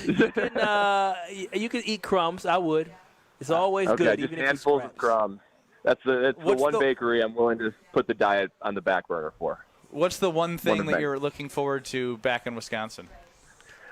Speaker 3: You can eat crumbs. I would. It's always
Speaker 14: okay,
Speaker 3: good.
Speaker 14: just
Speaker 3: even
Speaker 14: handfuls
Speaker 3: if
Speaker 14: of crumbs. That's the one bakery I'm willing to put the diet on the back burner for.
Speaker 2: What's the one thing that you're looking forward to back in Wisconsin?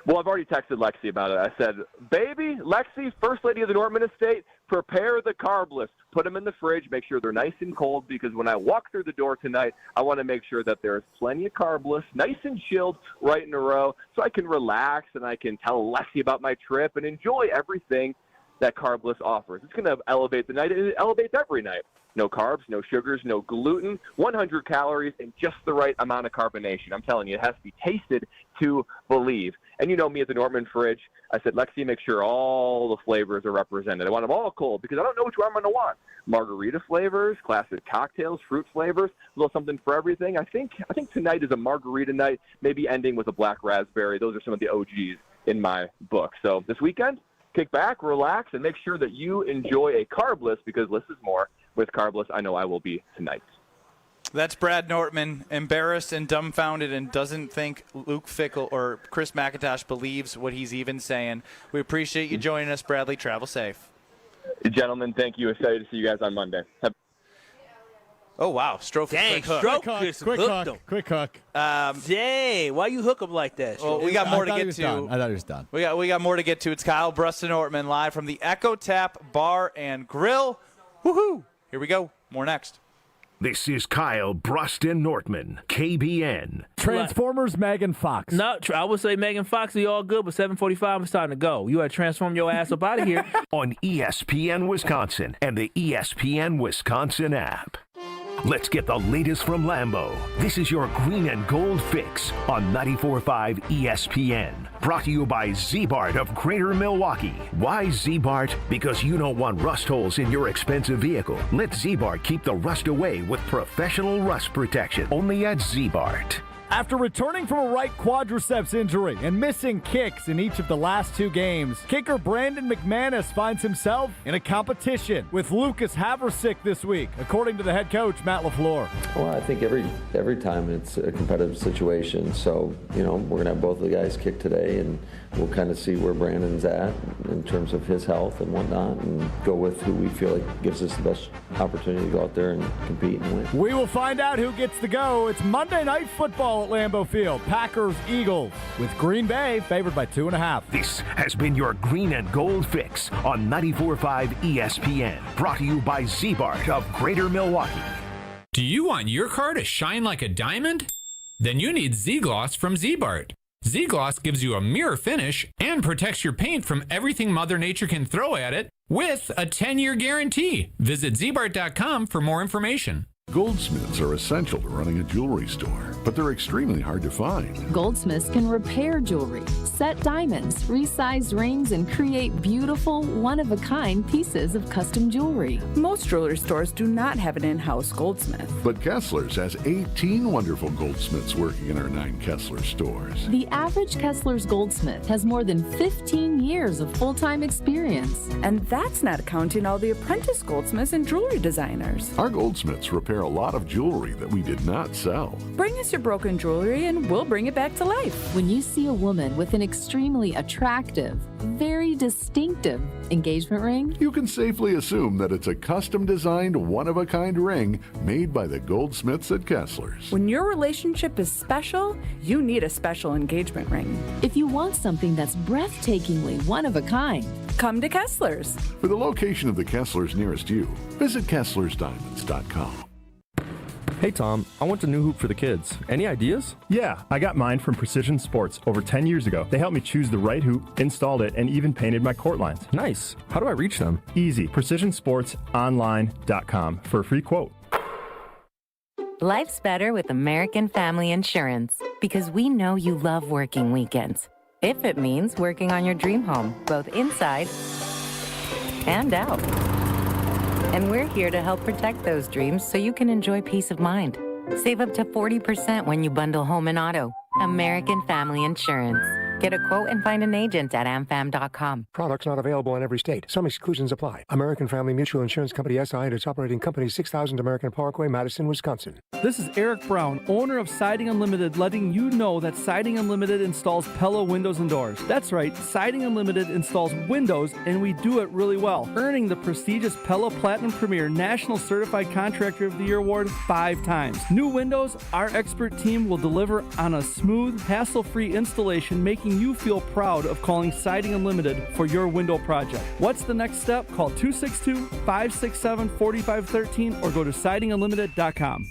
Speaker 14: Well, I've already texted Lexi about it. I said, baby, Lexi, First Lady of the Nortman Estate, prepare the carb list. Put them in the fridge. Make sure they're nice and cold, because when I walk through the door tonight, I want to make sure that there's plenty of carb lists, nice and chilled, right in a row, so I can relax and I can tell Lexi about my trip and enjoy everything that carb list offers. It's going to elevate the night, and it elevates every night. No carbs, no sugars, no gluten, 100 calories, and just the right amount of carbonation. I'm telling you, it has to be tasted to believe. And you know me at the Nortman fridge, I said, Lexi, make sure all the flavors are represented. I want them all cold because I don't know which one I'm going to want. Margarita flavors, classic cocktails, fruit flavors, a little something for everything. I think tonight is a margarita night, maybe ending with a black raspberry. Those are some of the OGs in my book. So this weekend, kick back, relax, and make sure that you enjoy a carb list, because less is more. With carbless, I know I will be tonight.
Speaker 2: That's Brad Nortman, embarrassed and dumbfounded, and doesn't think Luke Fickell or Chris McIntosh believes what he's even saying. We appreciate you joining us, Bradley. Travel safe.
Speaker 14: Gentlemen, thank you. Excited to see you guys on Monday.
Speaker 2: Oh, wow. Stroke
Speaker 3: Dang,
Speaker 15: Quick hook.
Speaker 3: Dang, why you hook him like that?
Speaker 2: Well, we got more to get to.
Speaker 15: I thought he was done.
Speaker 2: We got more to get to. It's Kyle, Brust, and Nortman live from the Echo Tap Bar and Grill. Woohoo! Here we go. More next.
Speaker 1: This is Kyle, Brust, and Nortman, KBN.
Speaker 13: Transformers, Megan Fox.
Speaker 3: No, I would say Megan Fox, we all good, but 7:45 is starting to go. You got to transform your ass up out of here.
Speaker 1: On ESPN Wisconsin and the ESPN Wisconsin app. Let's get the latest from Lambeau. This is your green and gold fix on 94.5 ESPN. Brought to you by Z-Bart of Greater Milwaukee. Why Z-Bart? Because you don't want rust holes in your expensive vehicle. Let Z-Bart keep the rust away with professional rust protection. Only at Z-Bart.
Speaker 16: After returning from a right quadriceps injury and missing kicks in each of the last 2 games, kicker Brandon McManus finds himself in a competition with Lucas Haversick this week, according to the head coach, Matt LaFleur.
Speaker 17: Well, I think every time it's a competitive situation. So, we're going to have both of the guys kick today, and we'll kind of see where Brandon's at in terms of his health and whatnot, and go with who we feel like gives us the best opportunity to go out there and compete and win.
Speaker 16: We will find out who gets to go. It's Monday Night Football at Lambeau Field. Packers, Eagles, with Green Bay favored by 2.5.
Speaker 1: This has been your green and gold fix on 94.5 ESPN. Brought to you by Z-Bart of Greater Milwaukee.
Speaker 18: Do you want your car to shine like a diamond? Then you need Z-Gloss from Z-Bart. Z-Gloss gives you a mirror finish and protects your paint from everything Mother Nature can throw at it with a 10-year guarantee. Visit zbart.com for more information.
Speaker 19: Goldsmiths are essential to running a jewelry store, but they're extremely hard to find.
Speaker 20: Goldsmiths can repair jewelry, set diamonds, resize rings, and create beautiful, one-of-a-kind pieces of custom jewelry.
Speaker 21: Most jewelry stores do not have an in-house goldsmith.
Speaker 19: But Kessler's has 18 wonderful goldsmiths working in our 9 Kessler stores.
Speaker 20: The average Kessler's goldsmith has more than 15 years of full-time experience.
Speaker 21: And that's not counting all the apprentice goldsmiths and jewelry designers.
Speaker 19: Our goldsmiths repair a lot of jewelry that we did not sell.
Speaker 21: Bring us your broken jewelry and we'll bring it back to life.
Speaker 20: When you see a woman with an extremely attractive, very distinctive engagement ring,
Speaker 19: you can safely assume that it's a custom-designed, one-of-a-kind ring made by the goldsmiths at Kessler's.
Speaker 21: When your relationship is special, you need a special engagement ring.
Speaker 20: If you want something that's breathtakingly one of a kind,
Speaker 21: come to Kessler's.
Speaker 19: For the location of the Kessler's nearest you, visit KesslersDiamonds.com.
Speaker 22: Hey Tom, I want a new hoop for the kids. Any ideas?
Speaker 23: Yeah, I got mine from Precision Sports over 10 years ago. They helped me choose the right hoop, installed it, and even painted my court lines.
Speaker 22: Nice. How do I reach them?
Speaker 23: Easy. PrecisionSportsOnline.com for a free quote.
Speaker 24: Life's better with American Family Insurance because we know you love working weekends. If it means working on your dream home, both inside and out. And we're here to help protect those dreams so you can enjoy peace of mind. Save up to 40% when you bundle home and auto. American Family Insurance. Get a quote and find an agent at amfam.com.
Speaker 25: Products not available in every state. Some exclusions apply. American Family Mutual Insurance Company SI and its operating company 6000 American Parkway, Madison, Wisconsin.
Speaker 26: This is Eric Brown, owner of Siding Unlimited, letting you know that Siding Unlimited installs Pella windows and doors. That's right, Siding Unlimited installs windows, and we do it really well, earning the prestigious Pella Platinum Premier National Certified Contractor of the Year award 5 times. New windows, our expert team will deliver on a smooth, hassle-free installation, making you feel proud of calling Siding Unlimited for your window project. What's the next step? Call 262-567-4513 or go to sidingunlimited.com.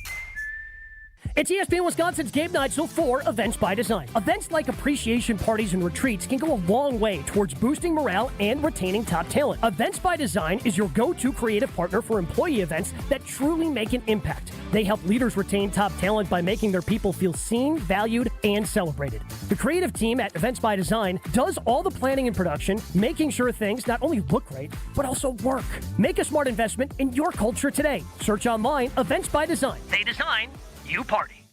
Speaker 27: It's ESPN Wisconsin's Game Night, so for Events by Design. Events like appreciation parties and retreats can go a long way towards boosting morale and retaining top talent. Events by Design is your go-to creative partner for employee events that truly make an impact. They help leaders retain top talent by making their people feel seen, valued, and celebrated. The creative team at Events by Design does all the planning and production, making sure things not only look great, but also work. Make a smart investment in your culture today. Search online, Events by Design. They design, you party.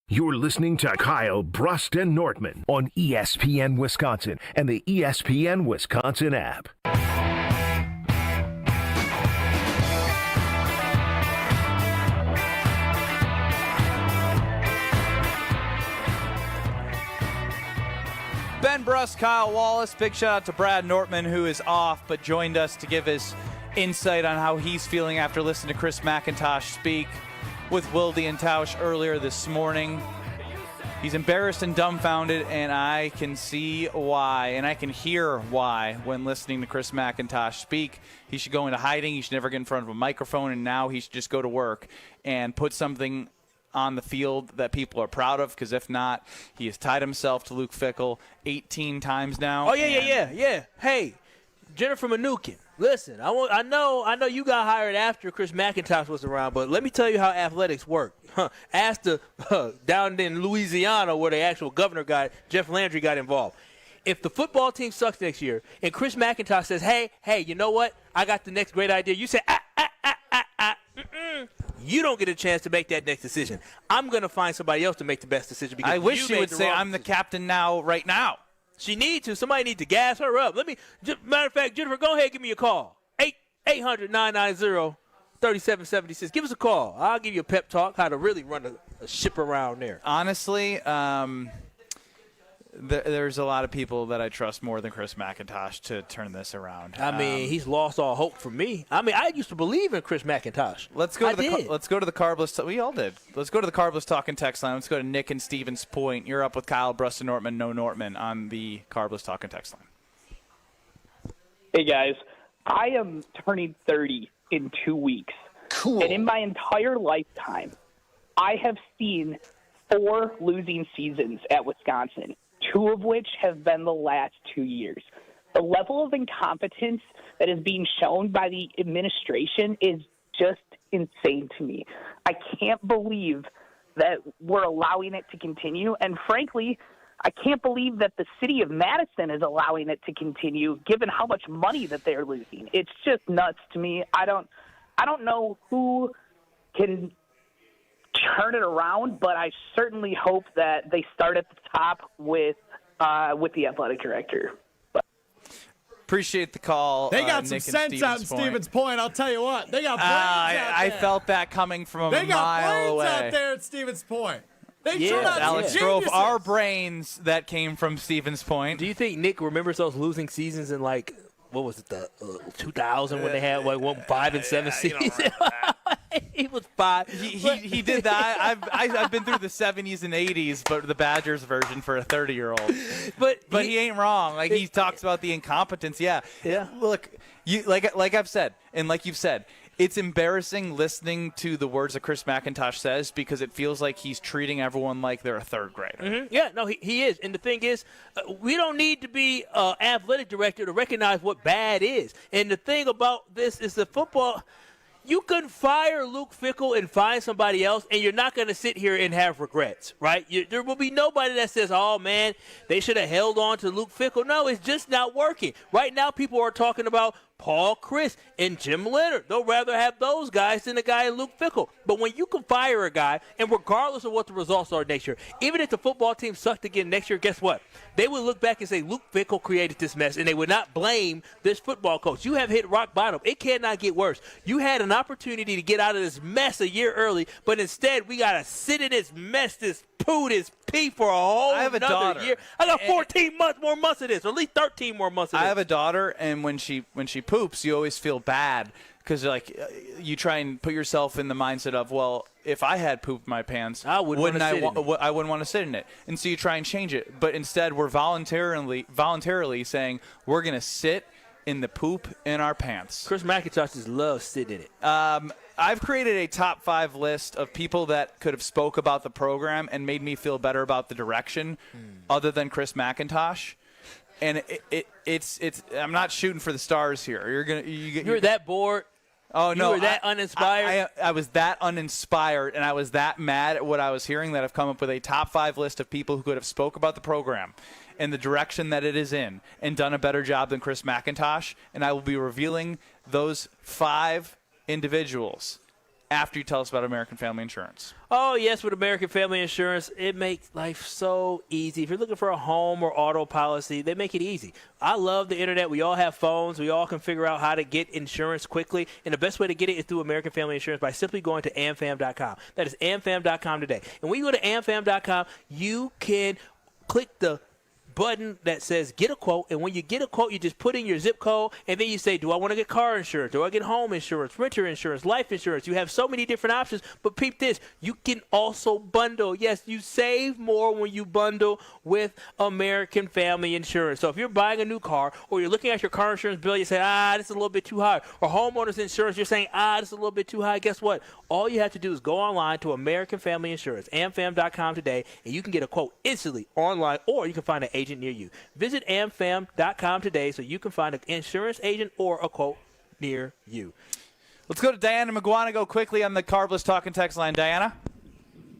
Speaker 1: You're listening to Kyle, Brust, and Nortman on ESPN Wisconsin and the ESPN Wisconsin app.
Speaker 2: Ben Brust, Kyle Wallace. Big shout out to Brad Nortman, who is off but joined us to give his insight on how he's feeling after listening to Chris McIntosh speak with Wilde Tausch earlier this morning. He's embarrassed and dumbfounded, and I can see why, and I can hear why when listening to Chris McIntosh speak. He should go into hiding. He should never get in front of a microphone, and now he should just go to work and put something on the field that people are proud of, because if not, he has tied himself to Luke Fickell 18 times now.
Speaker 3: Oh, yeah. Hey, Jennifer Mnuchin. Listen, I know you got hired after Chris McIntosh was around, but let me tell you how athletics work. Ask the down in Louisiana where the actual governor Jeff Landry got involved. If the football team sucks next year and Chris McIntosh says, hey, you know what? I got the next great idea. You say, you don't get a chance to make that next decision. I'm going to find somebody else to make the best decision. Because
Speaker 2: I wish she would say, I'm the captain now, right now.
Speaker 3: She needs to. Somebody needs to gas her up. Matter of fact, Jennifer, go ahead and give me a call. 800-990-3776. Give us a call. I'll give you a pep talk, how to really run a ship around there.
Speaker 2: Honestly, there's a lot of people that I trust more than Chris McIntosh to turn this around.
Speaker 3: I mean, he's lost all hope for me. I mean, I used to believe in Chris McIntosh.
Speaker 2: Let's go to the Carbless. We all did. Let's go to the Carbless Talking text line. Let's go to Nick and Stevens Point. You're up with Kyle, Brust, and Nortman. No Nortman on the Carbless Talking text line.
Speaker 28: Hey guys, I am turning 30 in 2 weeks. Cool. And in my entire lifetime, I have seen 4 losing seasons at Wisconsin, 2 of which have been the last 2 years. The level of incompetence that is being shown by the administration is just insane to me. I can't believe that we're allowing it to continue. And frankly, I can't believe that the city of Madison is allowing it to continue, given how much money that they're losing. It's just nuts to me. I don't know who can turn it around, but I certainly hope that they start at the top with the athletic director.
Speaker 2: Appreciate the call.
Speaker 15: They got
Speaker 2: Nick
Speaker 15: some sense out in Stevens Point. I'll tell you what. They got brains out there.
Speaker 2: I felt that coming from a mile away.
Speaker 15: They got brains out there at Stevens Point. They turned out
Speaker 2: Alex
Speaker 15: some
Speaker 2: drove
Speaker 15: geniuses.
Speaker 2: our brains that came from Stevens Point.
Speaker 3: Do you think Nick remembers those losing seasons in what was it, the 2000 when they had 5 and 7 seasons? He was 5.
Speaker 2: He did that. I've been through the 70s and 80s, but the Badgers version for a 30-year-old. But he ain't wrong. Like he talks about the incompetence. Yeah. Look, you like I've said, and like you've said, it's embarrassing listening to the words that Chris McIntosh says because it feels like he's treating everyone like they're a third grader.
Speaker 3: Mm-hmm. Yeah, no, he is. And the thing is, we don't need to be an athletic director to recognize what bad is. And the thing about this is the football – you can fire Luke Fickell and find somebody else, and you're not going to sit here and have regrets, right? There will be nobody that says, oh, man, they should have held on to Luke Fickell. No, it's just not working. Right now people are talking about Paul Chris and Jim Leonard. They'll rather have those guys than the guy in Luke Fickell. But when you can fire a guy, and regardless of what the results are next year, even if the football team sucked again next year, guess what? They would look back and say, Luke Fickell created this mess, and they would not blame this football coach. You have hit rock bottom. It cannot get worse. You had an opportunity to get out of this mess a year early, but instead we got to sit in this mess, this poo, this pee for a whole another year. I got 14 more months of this, or at least 13 more months of this.
Speaker 2: I have a daughter, and when she poops, you always feel bad because you try and put yourself in the mindset of, well, if I had pooped my pants, I wouldn't want to sit in it. And so you try and change it. But instead, we're voluntarily saying we're going to sit in the poop in our pants.
Speaker 3: Chris McIntosh just loves sitting in it.
Speaker 2: I've created a top 5 list of people that could have spoke about the program and made me feel better about the direction other than Chris McIntosh. And it's I'm not shooting for the stars here. You're
Speaker 3: that bored.
Speaker 2: Oh, no.
Speaker 3: You were that uninspired?
Speaker 2: I was that uninspired, and I was that mad at what I was hearing that I've come up with a top 5 list of people who could have spoke about the program and the direction that it is in and done a better job than Chris McIntosh. And I will be revealing those 5 individuals after you tell us about American Family Insurance.
Speaker 3: Oh, yes, with American Family Insurance, it makes life so easy. If you're looking for a home or auto policy, they make it easy. I love the internet. We all have phones. We all can figure out how to get insurance quickly. And the best way to get it is through American Family Insurance by simply going to amfam.com. That is amfam.com today. And when you go to amfam.com, you can click the button that says get a quote, and when you get a quote, you just put in your zip code, and then you say, do I want to get car insurance? Do I get home insurance, renter insurance, life insurance? You have so many different options, but peep this, you can also bundle. Yes, you save more when you bundle with American Family Insurance. So if you're buying a new car, or you're looking at your car insurance bill, you say, this is a little bit too high, or homeowners insurance, you're saying, this is a little bit too high. Guess what? All you have to do is go online to American Family Insurance, amfam.com today, and you can get a quote instantly online, or you can find an agent near you. Visit amfam.com today so you can find an insurance agent or a quote near you.
Speaker 2: Let's go to Diana McGuanago quickly on the Carbless Talking text line. Diana?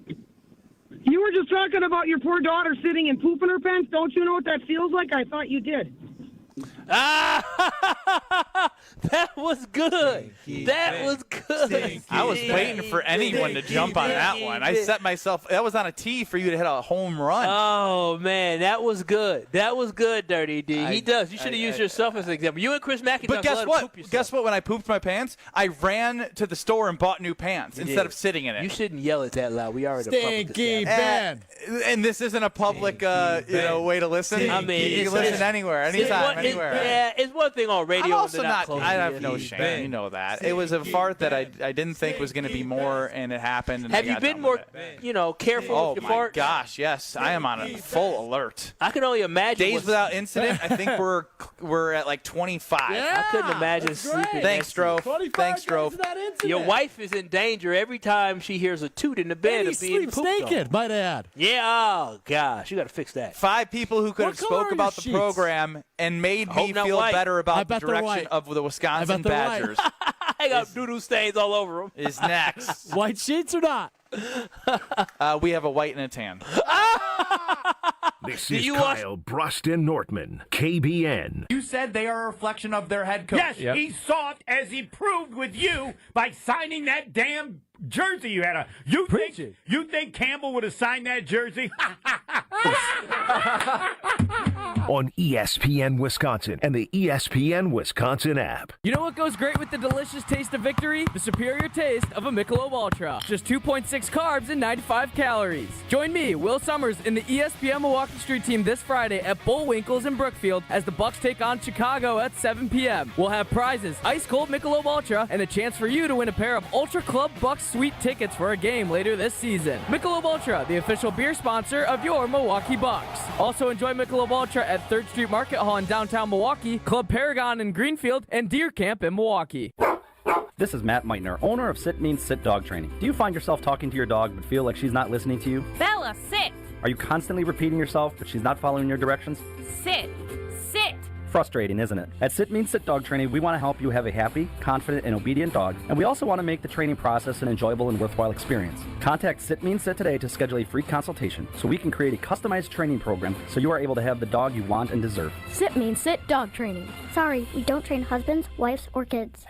Speaker 4: You were just talking about your poor daughter sitting and pooping her pants. Don't you know what that feels like? I thought you did.
Speaker 3: That was good. That was good.
Speaker 2: I was waiting for anyone to jump on that one. I set myself – that was on a tee for you to hit a home run.
Speaker 3: Oh, man, that was good. That was good, Dirty D. He does. You should have used yourself as an example. You and Chris McIntosh.
Speaker 2: But guess what? Guess what? When I pooped my pants, I ran to the store and bought new pants instead of sitting in it.
Speaker 3: You shouldn't yell it that loud. We are in a public
Speaker 15: Stinky Ben.
Speaker 2: And this isn't a public way to listen.
Speaker 3: I mean,
Speaker 2: you can listen anywhere, anytime, anywhere.
Speaker 3: Yeah, it's one thing on radio.
Speaker 2: I'm also
Speaker 3: not.
Speaker 2: I have no shame. You know that. It was a fart that I didn't think was going to be more, and it happened. And
Speaker 3: have you been more, careful with your fart?
Speaker 2: Oh, my gosh, yes. I am on a full alert.
Speaker 3: I can only imagine.
Speaker 2: Days without incident, I think we're at like 25.
Speaker 3: I couldn't imagine sleeping.
Speaker 2: Thanks, Drove. Thanks, Drove.
Speaker 3: Your wife is in danger every time she hears a toot in the bed of being pooped
Speaker 15: naked, might add.
Speaker 3: Yeah, oh, gosh. You got to fix that.
Speaker 2: 5 people who could have spoke about the program and made me feel better about the direction of the Wisconsin Badgers.
Speaker 3: I got doo-doo stains all over them.
Speaker 2: Is next.
Speaker 15: White sheets or not?
Speaker 2: We have a white and a tan.
Speaker 1: This is Kyle, Brust, and Nortman, KBN.
Speaker 5: You said they are a reflection of their head coach.
Speaker 6: Yes, he saw it as he proved with you by signing that damn jersey you had. You think Campbell would have signed that jersey?
Speaker 1: On ESPN Wisconsin and the ESPN Wisconsin app.
Speaker 13: You know what goes great with the delicious taste of victory? The superior taste of a Michelob Ultra. Just 2.6 carbs and 95 calories. Join me, Will Summers, in the ESPN Milwaukee Street Team this Friday at Bullwinkle's in Brookfield as the Bucks take on Chicago at 7 p.m. We'll have prizes, ice-cold Michelob Ultra, and a chance for you to win a pair of Ultra Club Bucks Suite tickets for a game later this season. Michelob Ultra, the official beer sponsor of your Milwaukee Bucks. Also enjoy Michelob Ultra at 3rd Street Market Hall in downtown Milwaukee, Club Paragon in Greenfield, and Deer Camp in Milwaukee.
Speaker 7: This is Matt Meitner, owner of Sit Means Sit Dog Training. Do you find yourself talking to your dog but feel like she's not listening to you?
Speaker 8: Bella, sit!
Speaker 7: Are you constantly repeating yourself but she's not following your directions?
Speaker 8: Sit! Sit!
Speaker 7: Frustrating, isn't it? At Sit Means Sit Dog Training, we want to help you have a happy, confident, and obedient dog, and we also want to make the training process an enjoyable and worthwhile experience. Contact Sit Means Sit today to schedule a free consultation so we can create a customized training program so you are able to have the dog you want and deserve.
Speaker 9: Sit Means Sit Dog Training. Sorry, we don't train husbands, wives, or kids.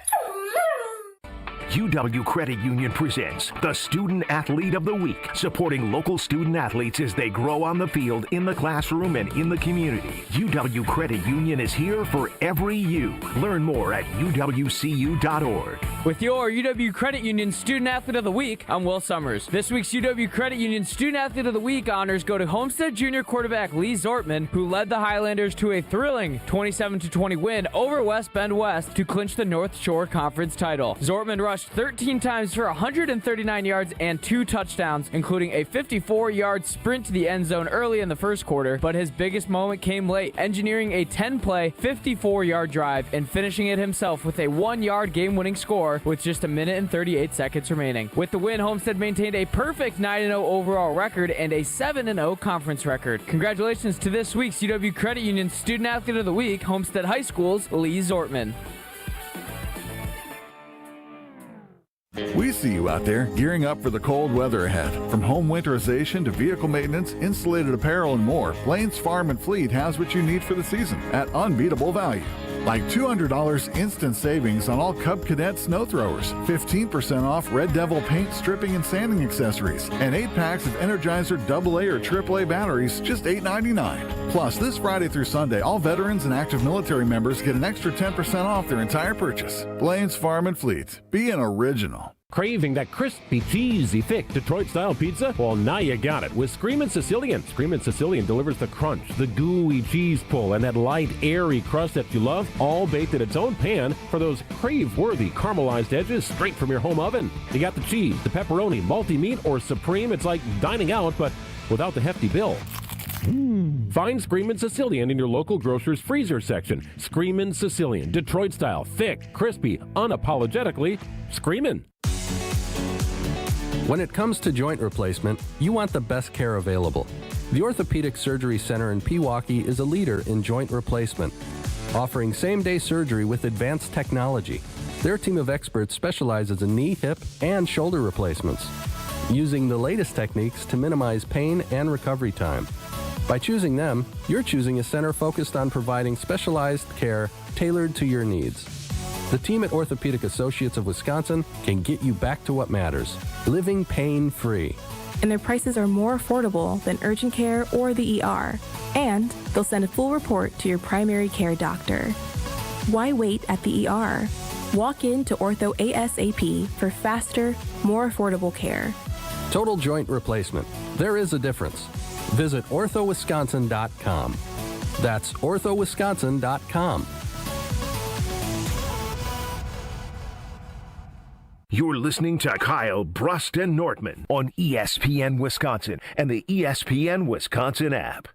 Speaker 1: UW Credit Union presents the Student Athlete of the Week, supporting local student athletes as they grow on the field, in the classroom, and in the community. UW Credit Union is here for every you. Learn more at uwcu.org.
Speaker 13: With your UW Credit Union Student Athlete of the Week, I'm Will Summers. This week's UW Credit Union Student Athlete of the Week honors go to Homestead Junior quarterback Lee Zortman, who led the Highlanders to a thrilling 27-20 win over West Bend West to clinch the North Shore Conference title. Zortman rushed 13 times for 139 yards and 2 touchdowns, including a 54-yard sprint to the end zone early in the first quarter, but his biggest moment came late, engineering a 10-play, 54-yard drive and finishing it himself with a 1-yard game-winning score with just a minute and 38 seconds remaining. With the win, Homestead maintained a perfect 9-0 overall record and a 7-0 conference record. Congratulations to this week's UW Credit Union Student Athlete of the Week, Homestead High School's Lee Zortman.
Speaker 19: We see you out there gearing up for the cold weather ahead. From home winterization to vehicle maintenance, insulated apparel, and more, Blaine's Farm and Fleet has what you need for the season at unbeatable value. Like $200 instant savings on all Cub Cadet snow throwers, 15% off Red Devil paint, stripping, and sanding accessories, and 8 packs of Energizer AA or AAA batteries, just $8.99. Plus, this Friday through Sunday, all veterans and active military members get an extra 10% off their entire purchase. Blaine's Farm and Fleet. Be an original.
Speaker 10: Craving that crispy, cheesy, thick Detroit-style pizza? Well, now you got it with Screamin' Sicilian. Screamin' Sicilian delivers the crunch, the gooey cheese pull, and that light, airy crust that you love, all baked in its own pan for those crave-worthy caramelized edges straight from your home oven. You got the cheese, the pepperoni, multi-meat, or supreme. It's like dining out, but without the hefty bill. Find Screamin' Sicilian in your local grocer's freezer section. Screamin' Sicilian, Detroit-style, thick, crispy, unapologetically screamin'.
Speaker 22: When it comes to joint replacement, you want the best care available. The Orthopedic Surgery Center in Pewaukee is a leader in joint replacement, offering same-day surgery with advanced technology. Their team of experts specializes in knee, hip, and shoulder replacements, using the latest techniques to minimize pain and recovery time. By choosing them, you're choosing a center focused on providing specialized care tailored to your needs. The team at Orthopedic Associates of Wisconsin can get you back to what matters, living pain-free.
Speaker 11: And their prices are more affordable than urgent care or the ER. And they'll send a full report to your primary care doctor. Why wait at the ER? Walk in to Ortho ASAP for faster, more affordable care.
Speaker 22: Total joint replacement. There is a difference. Visit orthowisconsin.com. That's orthowisconsin.com.
Speaker 1: You're listening to Kyle, Brust, and Nortman on ESPN Wisconsin and the ESPN Wisconsin app.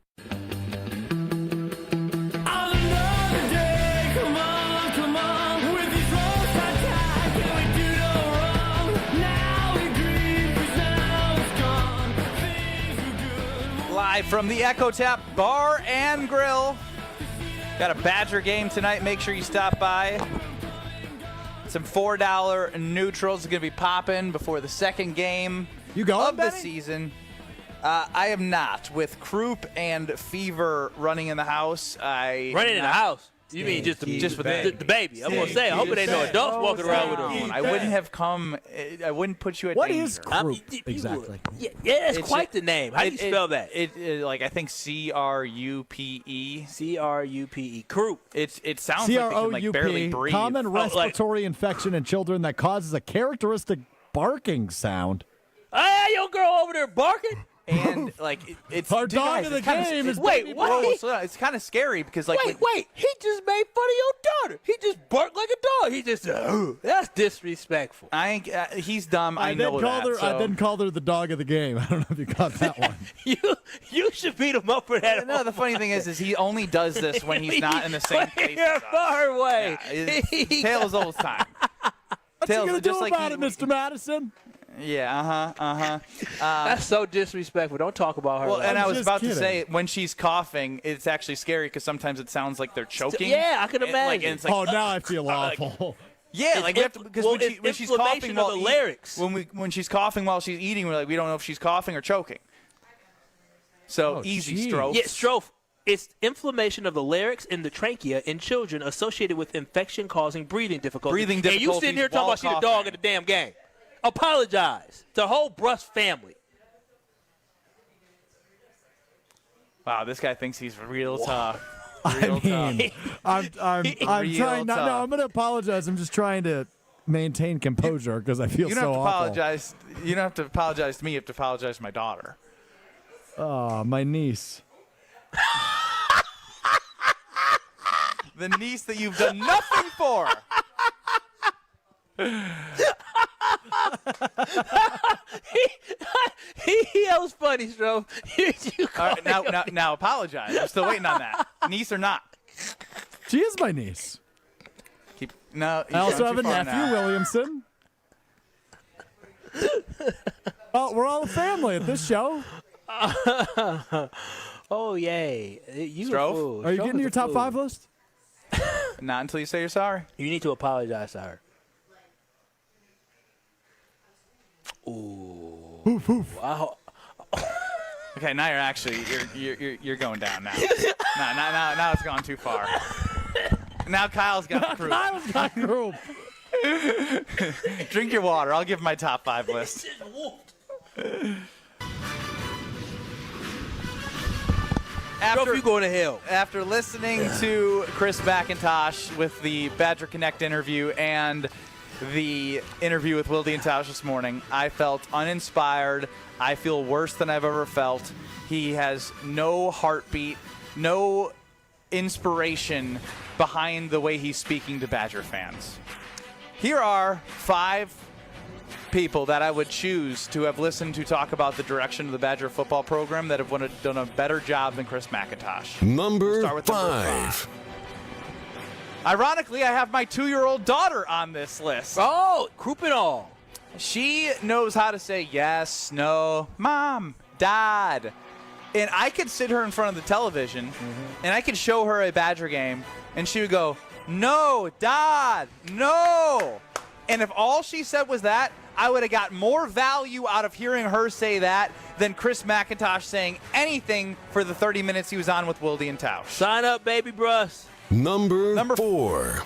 Speaker 2: Live from the Echo Tap Bar and Grill. Got a Badger game tonight. Make sure you stop by. Some $4 neutrals are going to be popping before the second game of the season. I am not. With croup and fever running in the house.
Speaker 3: Running in the house? You mean just with the baby? I'm going to say, I hope it ain't no adults walking around with them.
Speaker 2: I wouldn't have come. I wouldn't put you at danger.
Speaker 12: What is croup exactly?
Speaker 3: Yeah, it's quite the name. How do you spell that?
Speaker 2: Like I think C-R-U-P-E.
Speaker 3: C-R-U-P-E. Croup.
Speaker 2: It sounds like they can like barely breathe.
Speaker 12: Common respiratory infection in children that causes a characteristic barking sound.
Speaker 3: Hey, your girl over there barking?
Speaker 2: And it's
Speaker 12: our dog of the game is
Speaker 3: wait, what?
Speaker 2: It's kind of scary because
Speaker 3: wait, he just made fun of your daughter. He just barked like a dog. He just that's disrespectful.
Speaker 2: He's dumb. I know that.
Speaker 12: I then called her the dog of the game. I don't know if you caught that one.
Speaker 3: you should beat him up for that.
Speaker 2: No, the funny thing is he only does this when he's not in the same place.
Speaker 3: You're far away.
Speaker 2: Yeah, Tails all the time.
Speaker 12: What's he gonna do about it, Mr. Madison?
Speaker 2: Yeah,
Speaker 3: that's so disrespectful. Don't talk about her.
Speaker 2: Well, and I was about to say, when she's coughing, it's actually scary because sometimes it sounds like they're choking.
Speaker 3: Yeah, I can imagine.
Speaker 12: Now I feel awful.
Speaker 2: Yeah, we have to, because when she's coughing while
Speaker 3: the larynx.
Speaker 2: When she's coughing while she's eating, we're like, we don't know if she's coughing or choking. So easy, Strofe.
Speaker 3: Yeah, Strofe. It's inflammation of the larynx and the trachea in children associated with infection-causing breathing difficulties. And you sitting here talking about she's the dog at the damn game. Apologize to the whole Brust family.
Speaker 2: Wow, this guy thinks he's real tough.
Speaker 12: I'm trying not. No, I'm going to apologize. I'm just trying to maintain composure because I feel so awful.
Speaker 2: You don't have to apologize to me. You have to apologize to my daughter.
Speaker 12: Oh, my niece.
Speaker 2: The niece that you've done nothing for.
Speaker 3: That was funny, Stro.
Speaker 2: Now apologize. I'm still waiting on that. Niece or not?
Speaker 12: She is my niece.
Speaker 2: I
Speaker 12: also have a nephew, Williamson. Oh, we're all a family at this show.
Speaker 3: Oh, yay.
Speaker 2: Strofe?
Speaker 12: Are you getting your top 5 list?
Speaker 2: Not until you say you're sorry.
Speaker 3: You need to apologize to her. Ooh.
Speaker 12: Oof, oof.
Speaker 3: Wow.
Speaker 2: Okay, now you're going down now. Now it's gone too far. Now Kyle's got croup.
Speaker 12: Kyle's got croup.
Speaker 2: Drink your water. I'll give my top 5 list.
Speaker 3: After you going to hell.
Speaker 2: After listening to Chris McIntosh with the Badger Connect interview and the interview with Wilde Tausch this morning, I felt uninspired. I feel worse than I've ever felt. He has no heartbeat, no inspiration behind the way he's speaking to Badger fans. Here are 5 people that I would choose to have listened to talk about the direction of the Badger football program that have done a better job than Chris McIntosh.
Speaker 14: Number
Speaker 2: Start with
Speaker 14: 5.
Speaker 2: Ironically, I have my 2-year-old daughter on this list.
Speaker 3: Oh, croup and all.
Speaker 2: She knows how to say yes, no, mom, dad. And I could sit her in front of the television, and I could show her a Badger game, and she would go, no, dad, no. And if all she said was that, I would have got more value out of hearing her say that than Chris McIntosh saying anything for the 30 minutes he was on with Wilde Tausch.
Speaker 3: Sign up, baby Brust.
Speaker 14: Number 4.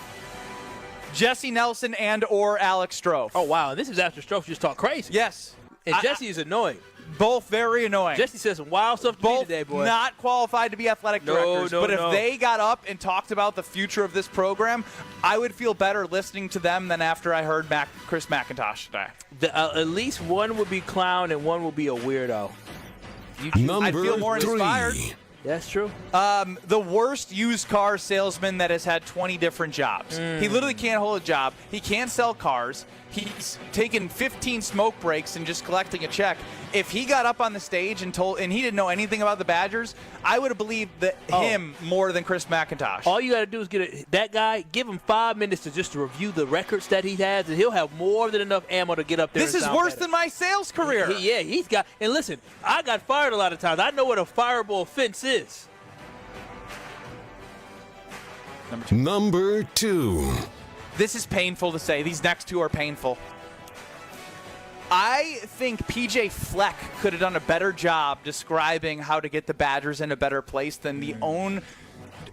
Speaker 2: Jesse Nelson and or Alex Strofe.
Speaker 3: Oh, wow. This is after Strofe just talked crazy.
Speaker 2: Yes.
Speaker 3: And Jesse is annoying.
Speaker 2: Both very annoying.
Speaker 3: Jesse said some wild stuff to me today, boy.
Speaker 2: Not qualified to be athletic directors. But if they got up and talked about the future of this program, I would feel better listening to them than after I heard Chris McIntosh today.
Speaker 3: At least one would be clown and one would be a weirdo.
Speaker 14: Number
Speaker 2: I feel more
Speaker 14: 3.
Speaker 2: inspired.
Speaker 3: That's true.
Speaker 2: The worst used car salesman that has had 20 different jobs. He literally can't hold a job. He can't sell cars. He's taken 15 smoke breaks and just collecting a check. If he got up on the stage and he didn't know anything about the Badgers, I would have believed him more than Chris McIntosh.
Speaker 3: All you got to do is that guy, give him 5 minutes to review the records that he has, and he'll have more than enough ammo to get up there.
Speaker 2: This is worse than my sales career.
Speaker 3: He's got. And listen, I got fired a lot of times. I know what a fireable offense is.
Speaker 14: Number 2.
Speaker 2: This is painful to say. These next two are painful. I think PJ Fleck could have done a better job describing how to get the Badgers in a better place than the own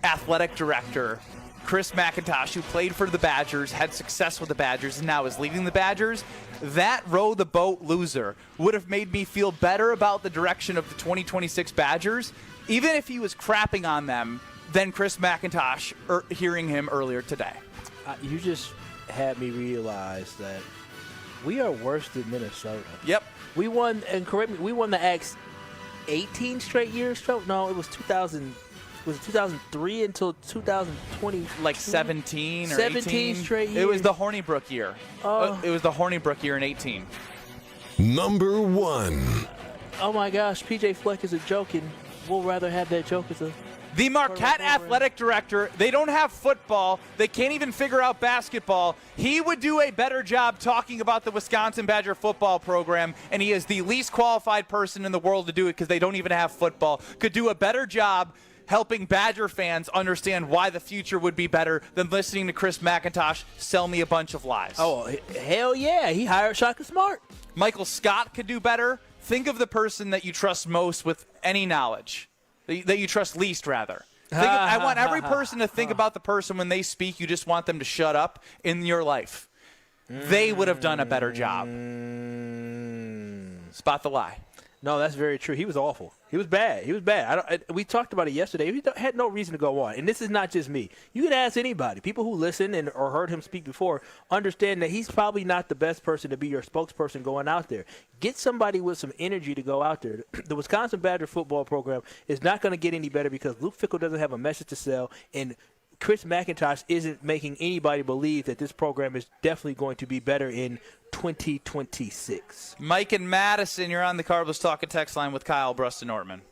Speaker 2: athletic director, Chris McIntosh, who played for the Badgers, had success with the Badgers, and now is leading the Badgers. That row the boat loser would have made me feel better about the direction of the 2026 Badgers, even if he was crapping on them, than Chris McIntosh hearing him earlier today.
Speaker 3: You just had me realize that we are worse than Minnesota.
Speaker 2: Yep.
Speaker 3: We won, and correct me, we won the X 18 straight years. No, it was 2000. Was it 2003 until 2020?
Speaker 2: Like 17 or
Speaker 3: 17
Speaker 2: 18?
Speaker 3: Straight years.
Speaker 2: It was the Hornibrook year. It was the Hornibrook year in 18.
Speaker 14: Number 1.
Speaker 3: Oh my gosh, PJ Fleck is a joke, and we'll rather have that joke as a.
Speaker 2: The Marquette athletic director, they don't have football. They can't even figure out basketball. He would do a better job talking about the Wisconsin Badger football program, and he is the least qualified person in the world to do it because they don't even have football. Could do a better job helping Badger fans understand why the future would be better than listening to Chris McIntosh sell me a bunch of lies.
Speaker 3: Oh, hell yeah. He hired Shaka Smart.
Speaker 2: Michael Scott could do better. Think of the person that you trust most with any knowledge. That you trust least, rather. I want every person to think about the person when they speak. You just want them to shut up in your life. They would have done a better job. Spot the lie.
Speaker 3: No, that's very true. He was awful. He was bad. He was bad. We talked about it yesterday. He had no reason to go on. And this is not just me. You can ask anybody. People who listen or heard him speak before understand that he's probably not the best person to be your spokesperson going out there. Get somebody with some energy to go out there. The Wisconsin Badger football program is not going to get any better because Luke Fickell doesn't have a message to sell, and Chris McIntosh isn't making anybody believe that this program is definitely going to be better in 2026.
Speaker 2: Mike and Madison, you're on the Carlos Talk and Text line with Kyle, Brust, and Nortman.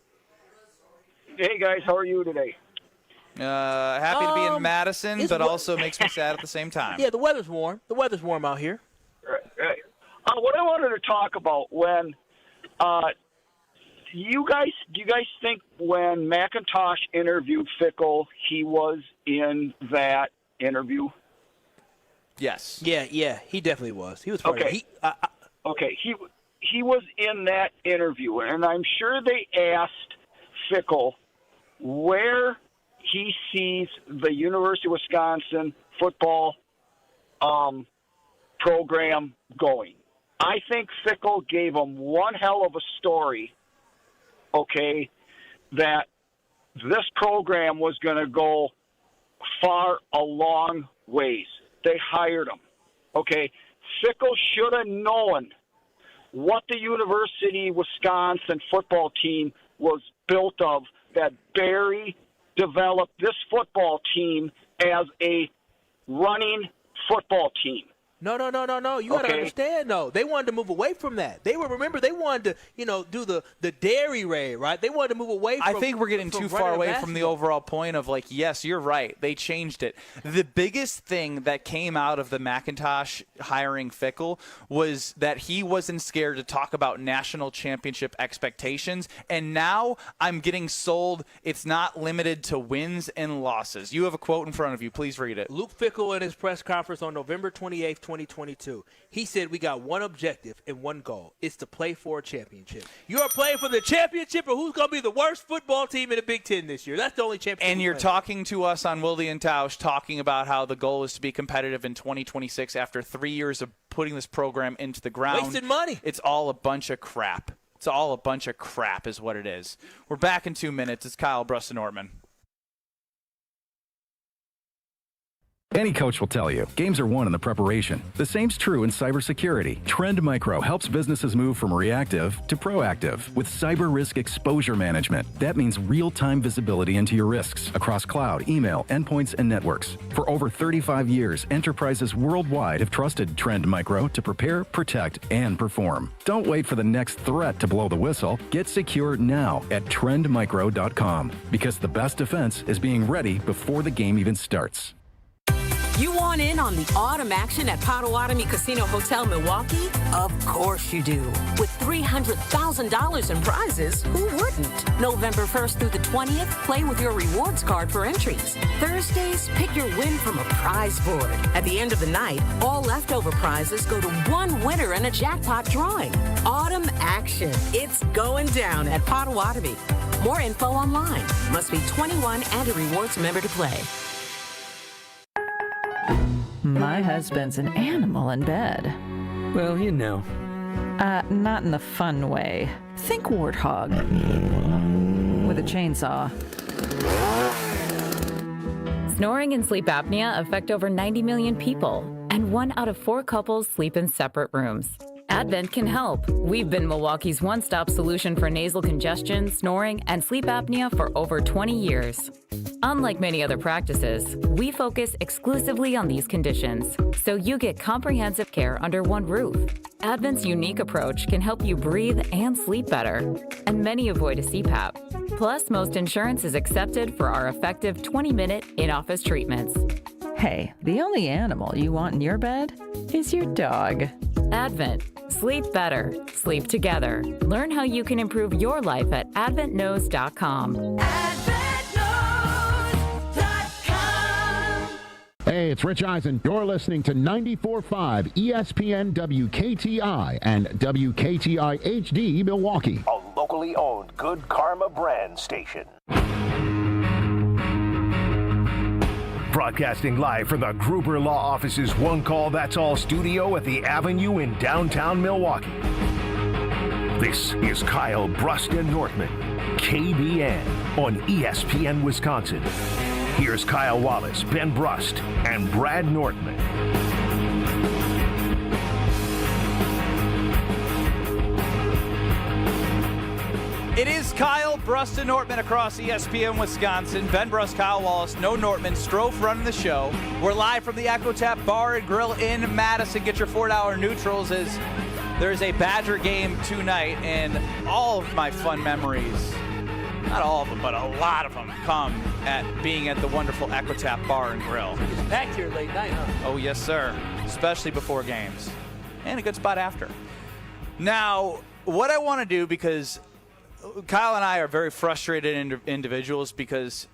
Speaker 16: Hey, guys. How are you today?
Speaker 2: Happy to be in Madison, but also makes me sad at the same time.
Speaker 3: Yeah, the weather's warm. The weather's warm out here.
Speaker 16: Right. What I wanted to talk about when do you guys think when McIntosh interviewed Fickell, he was in that interview?
Speaker 2: Yes.
Speaker 3: Yeah, he definitely was. He was part of it.
Speaker 16: He was in that interview, and I'm sure they asked Fickell where he sees the University of Wisconsin football program going. I think Fickell gave him one hell of a story, that this program was going to go far a long ways. They hired him. Fickell should have known what the University of Wisconsin football team was built of, that Barry developed this football team as a running football team.
Speaker 3: No. You got to understand, though. They wanted to move away from that. They wanted to, do the dairy raid, right? They wanted to move away from
Speaker 2: I think we're getting too far away from the overall point of, yes, you're right. They changed it. The biggest thing that came out of the McIntosh hiring Fickell was that he wasn't scared to talk about national championship expectations. And now I'm getting sold it's not limited to wins and losses. You have a quote in front of you. Please read it.
Speaker 3: Luke Fickell in his press conference on November 28th, 2022. He said, we got one objective and one goal. It's to play for a championship. You're playing for the championship, or who's going to be the worst football team in the Big Ten this year? That's the only championship.
Speaker 2: And you're talking to us on Wilde Tausch, talking about how the goal is to be competitive in 2026 after 3 years of putting this program into the ground.
Speaker 3: Wasted money.
Speaker 2: It's all a bunch of crap. It's all a bunch of crap is what it is. We're back in 2 minutes. It's Kyle, Brust, and Nortman.
Speaker 17: Any coach will tell you, games are won in the preparation. The same's true in cybersecurity. Trend Micro helps businesses move from reactive to proactive with cyber risk exposure management. That means real-time visibility into your risks across cloud, email, endpoints, and networks. For over 35 years, enterprises worldwide have trusted Trend Micro to prepare, protect, and perform. Don't wait for the next threat to blow the whistle. Get secure now at trendmicro.com, because the best defense is being ready before the game even starts.
Speaker 18: You want in on the autumn action at Potawatomi Casino Hotel Milwaukee? Of course you do. With $300,000 in prizes, who wouldn't? November 1st through the 20th, play with your rewards card for entries. Thursdays, pick your win from a prize board. At the end of the night, all leftover prizes go to one winner in a jackpot drawing. Autumn action. It's going down at Potawatomi. More info online. Must be 21 and a rewards member to play.
Speaker 20: My husband's an animal in bed.
Speaker 21: Well, you know.
Speaker 20: Not in the fun way. Think warthog. With a chainsaw.
Speaker 23: Snoring and sleep apnea affect over 90 million people, and 1 out of 4 couples sleep in separate rooms. Advent can help. We've been Milwaukee's one-stop solution for nasal congestion, snoring, and sleep apnea for over 20 years. Unlike many other practices, we focus exclusively on these conditions, so you get comprehensive care under one roof. Advent's unique approach can help you breathe and sleep better, and many avoid a CPAP. Plus, most insurance is accepted for our effective 20-minute in-office treatments.
Speaker 20: Hey, the only animal you want in your bed is your dog.
Speaker 23: Advent. Sleep better. Sleep together. Learn how you can improve your life at adventknows.com.
Speaker 24: Hey, it's Rich Eisen. You're listening to 94.5 ESPN WKTI and WKTI HD Milwaukee.
Speaker 1: A locally owned Good Karma brand station. Broadcasting live from the Gruber Law Office's One Call That's All studio at the Avenue in downtown Milwaukee. This is Kyle Brust and Nortman, KBN on ESPN Wisconsin. Here's Kyle Wallace, Ben Brust, and Brad Nortman.
Speaker 2: It is Kyle Brust and Nortman across ESPN Wisconsin. Ben Brust, Kyle Wallace, no Nortman, Strofe running the show. We're live from the Echo Tap Bar and Grill in Madison. Get your $4 neutrals as there's a Badger game tonight, and all of my fun memories, not all of them, but a lot of them come at being at the wonderful Echo Tap Bar and Grill.
Speaker 3: It's packed here late night, huh?
Speaker 2: Oh, yes, sir. Especially before games. And a good spot after. Now, what I want to do, because Kyle and I are very frustrated individuals because,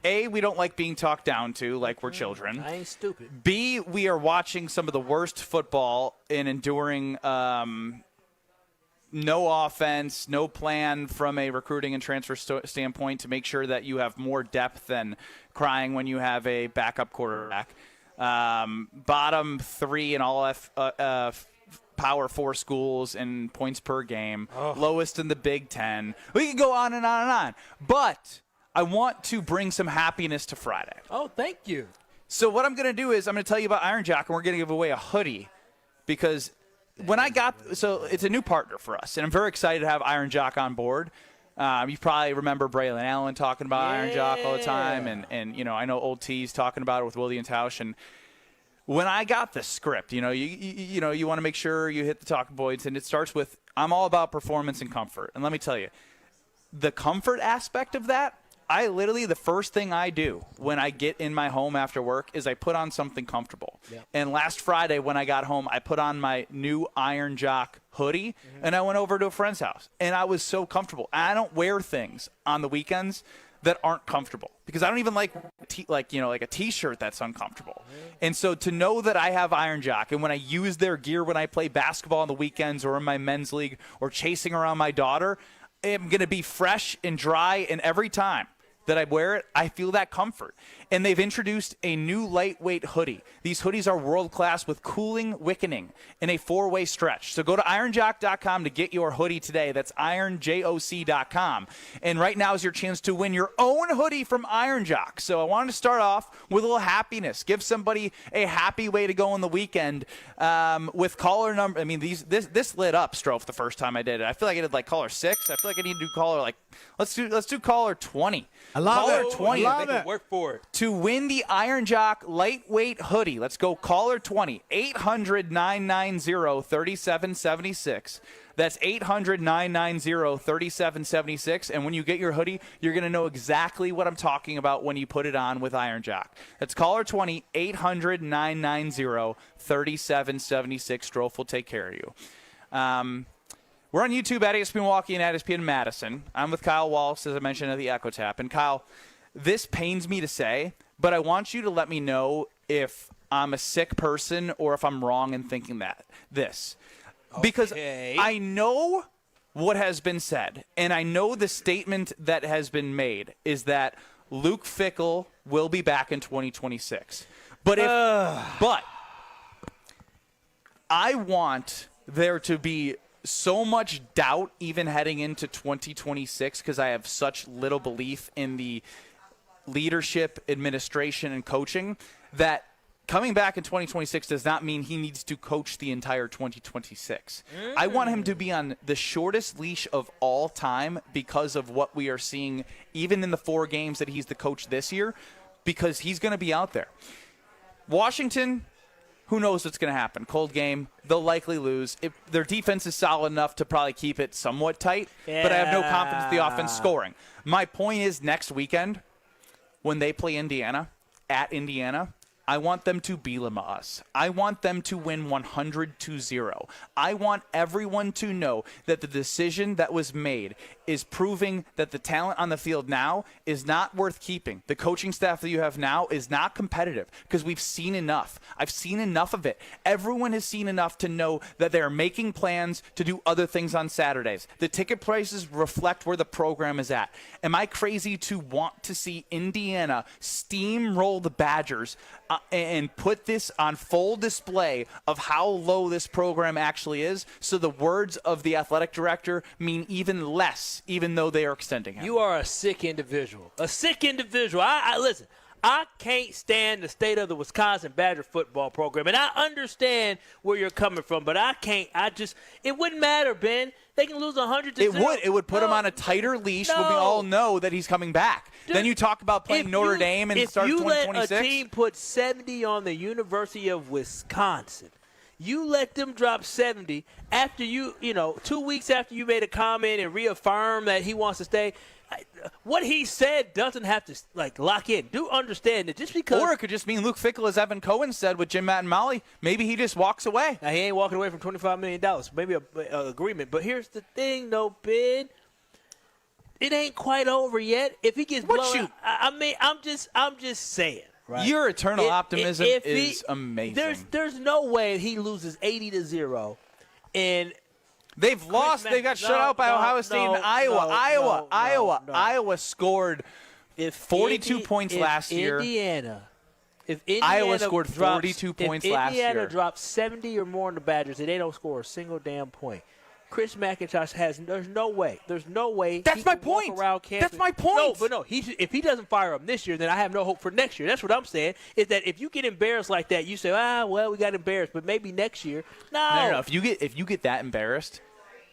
Speaker 2: A, we don't like being talked down to like we're children.
Speaker 3: I ain't stupid.
Speaker 2: B, we are watching some of the worst football and enduring no offense, no plan from a recruiting and transfer standpoint to make sure that you have more depth than crying when you have a backup quarterback. Bottom 3 in all Power 4 schools in points per game, lowest in the Big Ten. We can go on and on and on. But I want to bring some happiness to Friday.
Speaker 3: Oh, thank you.
Speaker 2: So what I'm going to do is I'm going to tell you about Iron Jock, and we're going to give away a hoodie because when I got – so it's a new partner for us, and I'm very excited to have Iron Jock on board. You probably remember Braylon Allen talking about Iron Jock all the time, and you know, I know Old T's talking about it with Wilde Tausch, and when I got the script, you want to make sure you hit the talking points, and it starts with, I'm all about performance and comfort. And let me tell you, the comfort aspect of that, the first thing I do when I get in my home after work is I put on something comfortable. Yeah. And last Friday when I got home, I put on my new Iron Jock hoodie, and I went over to a friend's house, and I was so comfortable. I don't wear things on the weekends that aren't comfortable because I don't even like a t-shirt that's uncomfortable. And so to know that I have Iron Jock, and when I use their gear when I play basketball on the weekends or in my men's league or chasing around my daughter, I'm going to be fresh and dry, and every time that I wear it, I feel that comfort. And they've introduced a new lightweight hoodie. These hoodies are world-class with cooling wickening in a 4-way stretch. So go to ironjock.com to get your hoodie today. That's ironjoc.com. And right now is your chance to win your own hoodie from Iron Jock. So I wanted to start off with a little happiness. Give somebody a happy way to go on the weekend with caller number. I mean, this lit up, Strofe, the first time I did it. I feel like I did like caller 6. I feel like I need to do caller let's do caller 20.
Speaker 12: I love
Speaker 2: caller
Speaker 12: it.
Speaker 2: 20.
Speaker 12: I love it.
Speaker 3: Work for it.
Speaker 2: To win the Iron Jock lightweight hoodie, let's go caller 20, 800-990-3776. That's 800-990-3776. And when you get your hoodie, you're going to know exactly what I'm talking about when you put it on with Iron Jock. That's caller 20, 800-990-3776. Strofe will take care of you. We're on YouTube at ESPN Milwaukee and at ESPN Madison. I'm with Kyle Wallace, as I mentioned, at the Echo Tap. And Kyle, this pains me to say, but I want you to let me know if I'm a sick person or if I'm wrong in thinking this. Because I know what has been said, and I know the statement that has been made is that Luke Fickell will be back in 2026. But I want there to be so much doubt even heading into 2026 because I have such little belief in the leadership, administration, and coaching that coming back in 2026 does not mean he needs to coach the entire 2026. I want him to be on the shortest leash of all time because of what we are seeing even in the 4 games that he's the coach this year, because he's going to be out there. Washington, who knows what's going to happen? Cold game. They'll likely lose. Their defense is solid enough to probably keep it somewhat tight, but I have no confidence in the offense scoring. My point is next weekend when they play Indiana, at Indiana, I want them to Bielema us. I want them to win 100-0. I want everyone to know that the decision that was made is proving that the talent on the field now is not worth keeping. The coaching staff that you have now is not competitive because we've seen enough. I've seen enough of it. Everyone has seen enough to know that they're making plans to do other things on Saturdays. The ticket prices reflect where the program is at. Am I crazy to want to see Indiana steamroll the Badgers and put this on full display of how low this program actually is, so the words of the athletic director mean even less, even though they are extending him?
Speaker 3: You are a sick individual. A sick individual. Listen, I can't stand the state of the Wisconsin Badger football program, and I understand where you're coming from, but I can't. It wouldn't matter, Ben. They can lose 100-0.
Speaker 2: It would put him on a tighter leash when we all know that he's coming back. Then you talk about playing Notre Dame and start 2026.
Speaker 3: If you let a team put 70 on the University of Wisconsin, you let them drop 70 after 2 weeks after you made a comment and reaffirm that he wants to stay. What he said doesn't have to lock in. Do understand that just because.
Speaker 2: Or it could just mean Luke Fickell, as Evan Cohen said with Jim Matt and Molly. Maybe he just walks away.
Speaker 3: Now he ain't walking away from $25 million. Maybe an agreement. But here's the thing, though, Ben. It ain't quite over yet. If he gets blown, I'm just saying. Right?
Speaker 2: Your eternal optimism is amazing.
Speaker 3: There's no way he loses 80-0, and.
Speaker 2: They've lost. They got shut out by Ohio State and Iowa. Iowa scored 42 points last year.
Speaker 3: If Indiana
Speaker 2: Iowa scored 42 points last year.
Speaker 3: If Indiana drops 70 or more in the Badgers, and they don't score a single damn point. Chris McIntosh there's no way.
Speaker 2: That's my point. That's my point.
Speaker 3: No, if he doesn't fire up this year, then I have no hope for next year. That's what I'm saying, is that if you get embarrassed like that, you say, we got embarrassed, but maybe next year. No.
Speaker 2: If you get that embarrassed,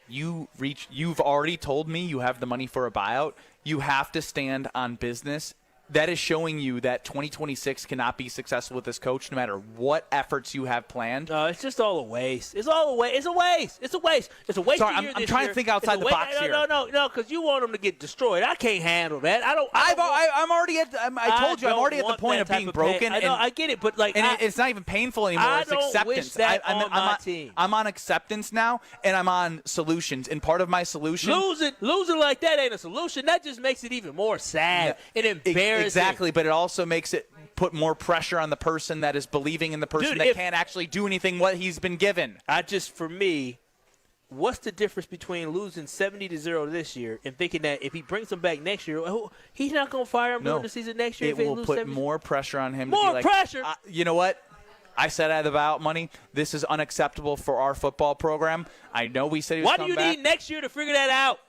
Speaker 2: you've already told me you have the money for a buyout. You have to stand on business. That is showing you that 2026 cannot be successful with this coach no matter what efforts you have planned.
Speaker 3: No, it's just all a waste. It's all a waste. It's a waste. It's a waste. It's a waste.
Speaker 2: Sorry,
Speaker 3: of year
Speaker 2: I'm trying to think outside the box here.
Speaker 3: No, because you want them to get destroyed. I can't handle that.
Speaker 2: I'm already at the point of being broken.
Speaker 3: I get it, but
Speaker 2: it's not even painful anymore. It's acceptance.
Speaker 3: Wish that on my team.
Speaker 2: I'm on acceptance now, and I'm on solutions. And part of my solution,
Speaker 3: losing like that ain't a solution. That just makes it even more sad and embarrassing.
Speaker 2: Exactly, but it also makes it put more pressure on the person that is believing in the person that can't actually do anything what he's been given.
Speaker 3: For me, what's the difference between losing 70-0 this year and thinking that if he brings them back next year, he's not going to fire him during the season next year?
Speaker 2: It will put more pressure on him.
Speaker 3: More pressure?
Speaker 2: You know what? I said I had the buyout money. This is unacceptable for our football program. I know we said he was
Speaker 3: Why do you need next year to figure that out?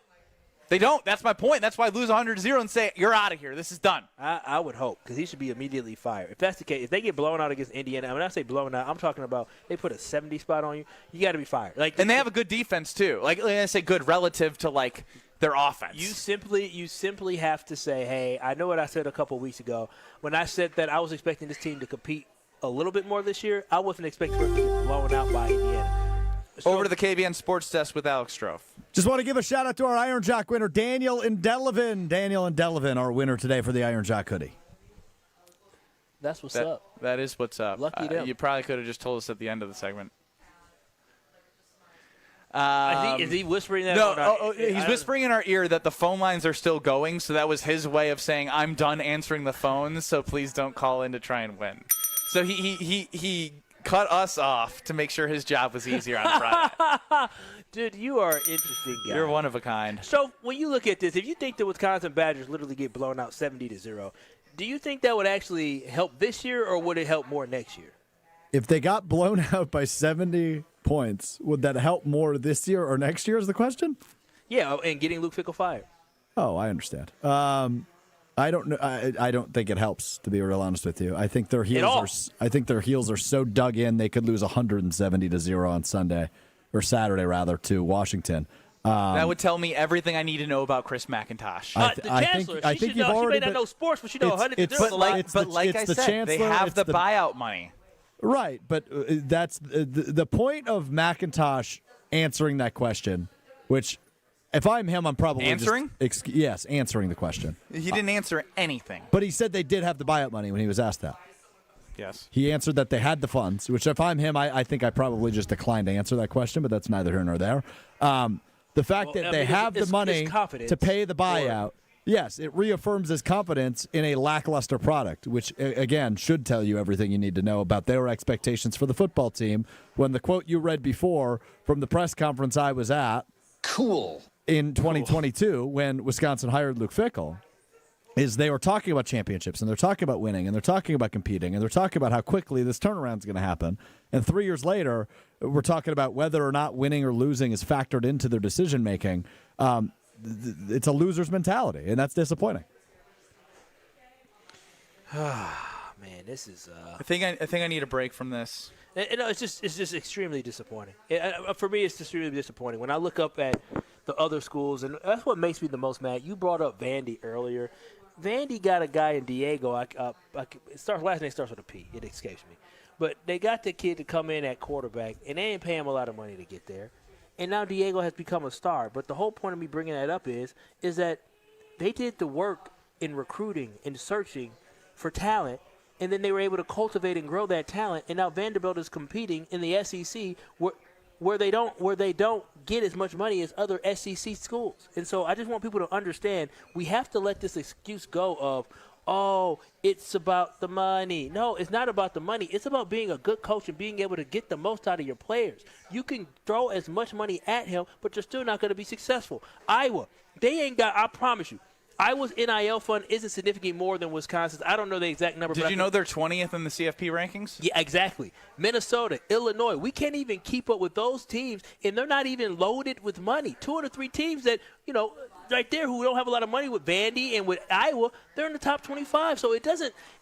Speaker 2: They don't. That's my point. That's why I lose 100-0 and say, you're out of here. This is done.
Speaker 3: I would hope, because he should be immediately fired. If that's the case, if they get blown out against Indiana, when I say blown out, I'm talking about they put a 70 spot on you, you got to be fired.
Speaker 2: And they have a good defense, too. Like I say good relative to, their offense.
Speaker 3: You simply have to say, hey, I know what I said a couple weeks ago. When I said that I was expecting this team to compete a little bit more this year, I wasn't expecting them to get blown out by Indiana.
Speaker 2: Over to the KBN Sports Desk with Alex Strofe.
Speaker 12: Just want to give a shout-out to our Iron Jock winner, Daniel in Delavan. Daniel in Delavan, our winner today for the Iron Jock hoodie.
Speaker 3: That's what's up.
Speaker 2: That is what's up.
Speaker 3: Lucky them.
Speaker 2: You probably could have just told us at the end of the segment.
Speaker 3: Is he whispering that?
Speaker 2: No, he's whispering in our ear that the phone lines are still going, so that was his way of saying, I'm done answering the phones, so please don't call in to try and win. So he cut us off to make sure his job was easier on Friday.
Speaker 3: Dude, you are an interesting guy.
Speaker 2: You're one of a kind.
Speaker 3: So when you look at this, if you think the Wisconsin Badgers literally get blown out 70-0, do you think that would actually help this year, or would it help more next year?
Speaker 12: If they got blown out by 70 points, would that help more this year or next year is the question?
Speaker 3: Yeah, and getting Luke Fickell fired.
Speaker 12: Oh, I understand. I don't know. I don't think it helps, to be real honest with you. I think their heels are so dug in they could lose 170-0 on Sunday or Saturday rather to Washington.
Speaker 2: That would tell me everything I need to know about Chris McIntosh.
Speaker 3: The Chancellor. She may not know sports, but she knows 100-0.
Speaker 2: But like I said, they have the buyout money.
Speaker 12: Right, but that's the point of McIntosh answering that question, which. If I'm him, I'm probably
Speaker 2: answering.
Speaker 12: Answering the question.
Speaker 2: He didn't answer anything.
Speaker 12: But he said they did have the buyout money when he was asked that.
Speaker 2: Yes.
Speaker 12: He answered that they had the funds, which if I'm him, I think I probably just declined to answer that question, but that's neither here nor there. The fact that they have the money to pay the buyout, yes, it reaffirms his confidence in a lackluster product, which, again, should tell you everything you need to know about their expectations for the football team when the quote you read before from the press conference I was at.
Speaker 4: Cool.
Speaker 12: In 2022, when Wisconsin hired Luke Fickell, is they were talking about championships, and they're talking about winning, and they're talking about competing, and they're talking about how quickly this turnaround is going to happen. And 3 years later, we're talking about whether or not winning or losing is factored into their decision-making. It's a loser's mentality, and that's disappointing.
Speaker 3: Man, this is.
Speaker 2: I think I need a break from this.
Speaker 3: It's just extremely disappointing. For me, it's extremely disappointing. When I look up at the other schools, and that's what makes me the most mad. You brought up Vandy earlier. Vandy got a guy in Diego. Last name starts with a P. It escapes me. But they got the kid to come in at quarterback, and they ain't pay him a lot of money to get there. And now Diego has become a star. But the whole point of me bringing that up is that they did the work in recruiting and searching for talent, and then they were able to cultivate and grow that talent. And now Vanderbilt is competing in the SEC where they don't get as much money as other SEC schools. And so I just want people to understand we have to let this excuse go of, oh, it's about the money. No, it's not about the money. It's about being a good coach and being able to get the most out of your players. You can throw as much money at him, but you're still not going to be successful. Iowa, they ain't got, I promise you, Iowa's NIL fund isn't significantly more than Wisconsin's. I don't know the exact number.
Speaker 2: Did you know they're 20th in the CFP rankings?
Speaker 3: Yeah, exactly. Minnesota, Illinois. We can't even keep up with those teams, and they're not even loaded with money. 2 or 3 teams that, right there who don't have a lot of money with Vandy and with Iowa, they're in the top 25. So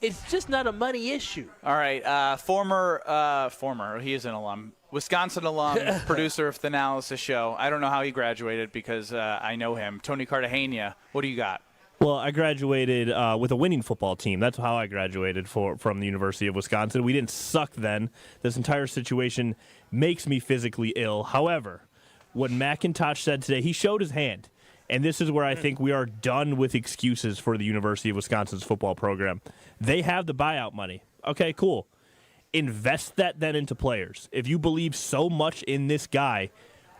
Speaker 3: it's just not a money issue.
Speaker 2: All right. Former, he is an alum. Wisconsin alum, producer of the Analysis Show. I don't know how he graduated because I know him. Tony Cartagena, what do you got?
Speaker 5: Well, I graduated with a winning football team. That's how I graduated from the University of Wisconsin. We didn't suck then. This entire situation makes me physically ill. However, what McIntosh said today, he showed his hand. And this is where I think we are done with excuses for the University of Wisconsin's football program. They have the buyout money. Okay, cool. Invest that then into players. If you believe so much in this guy,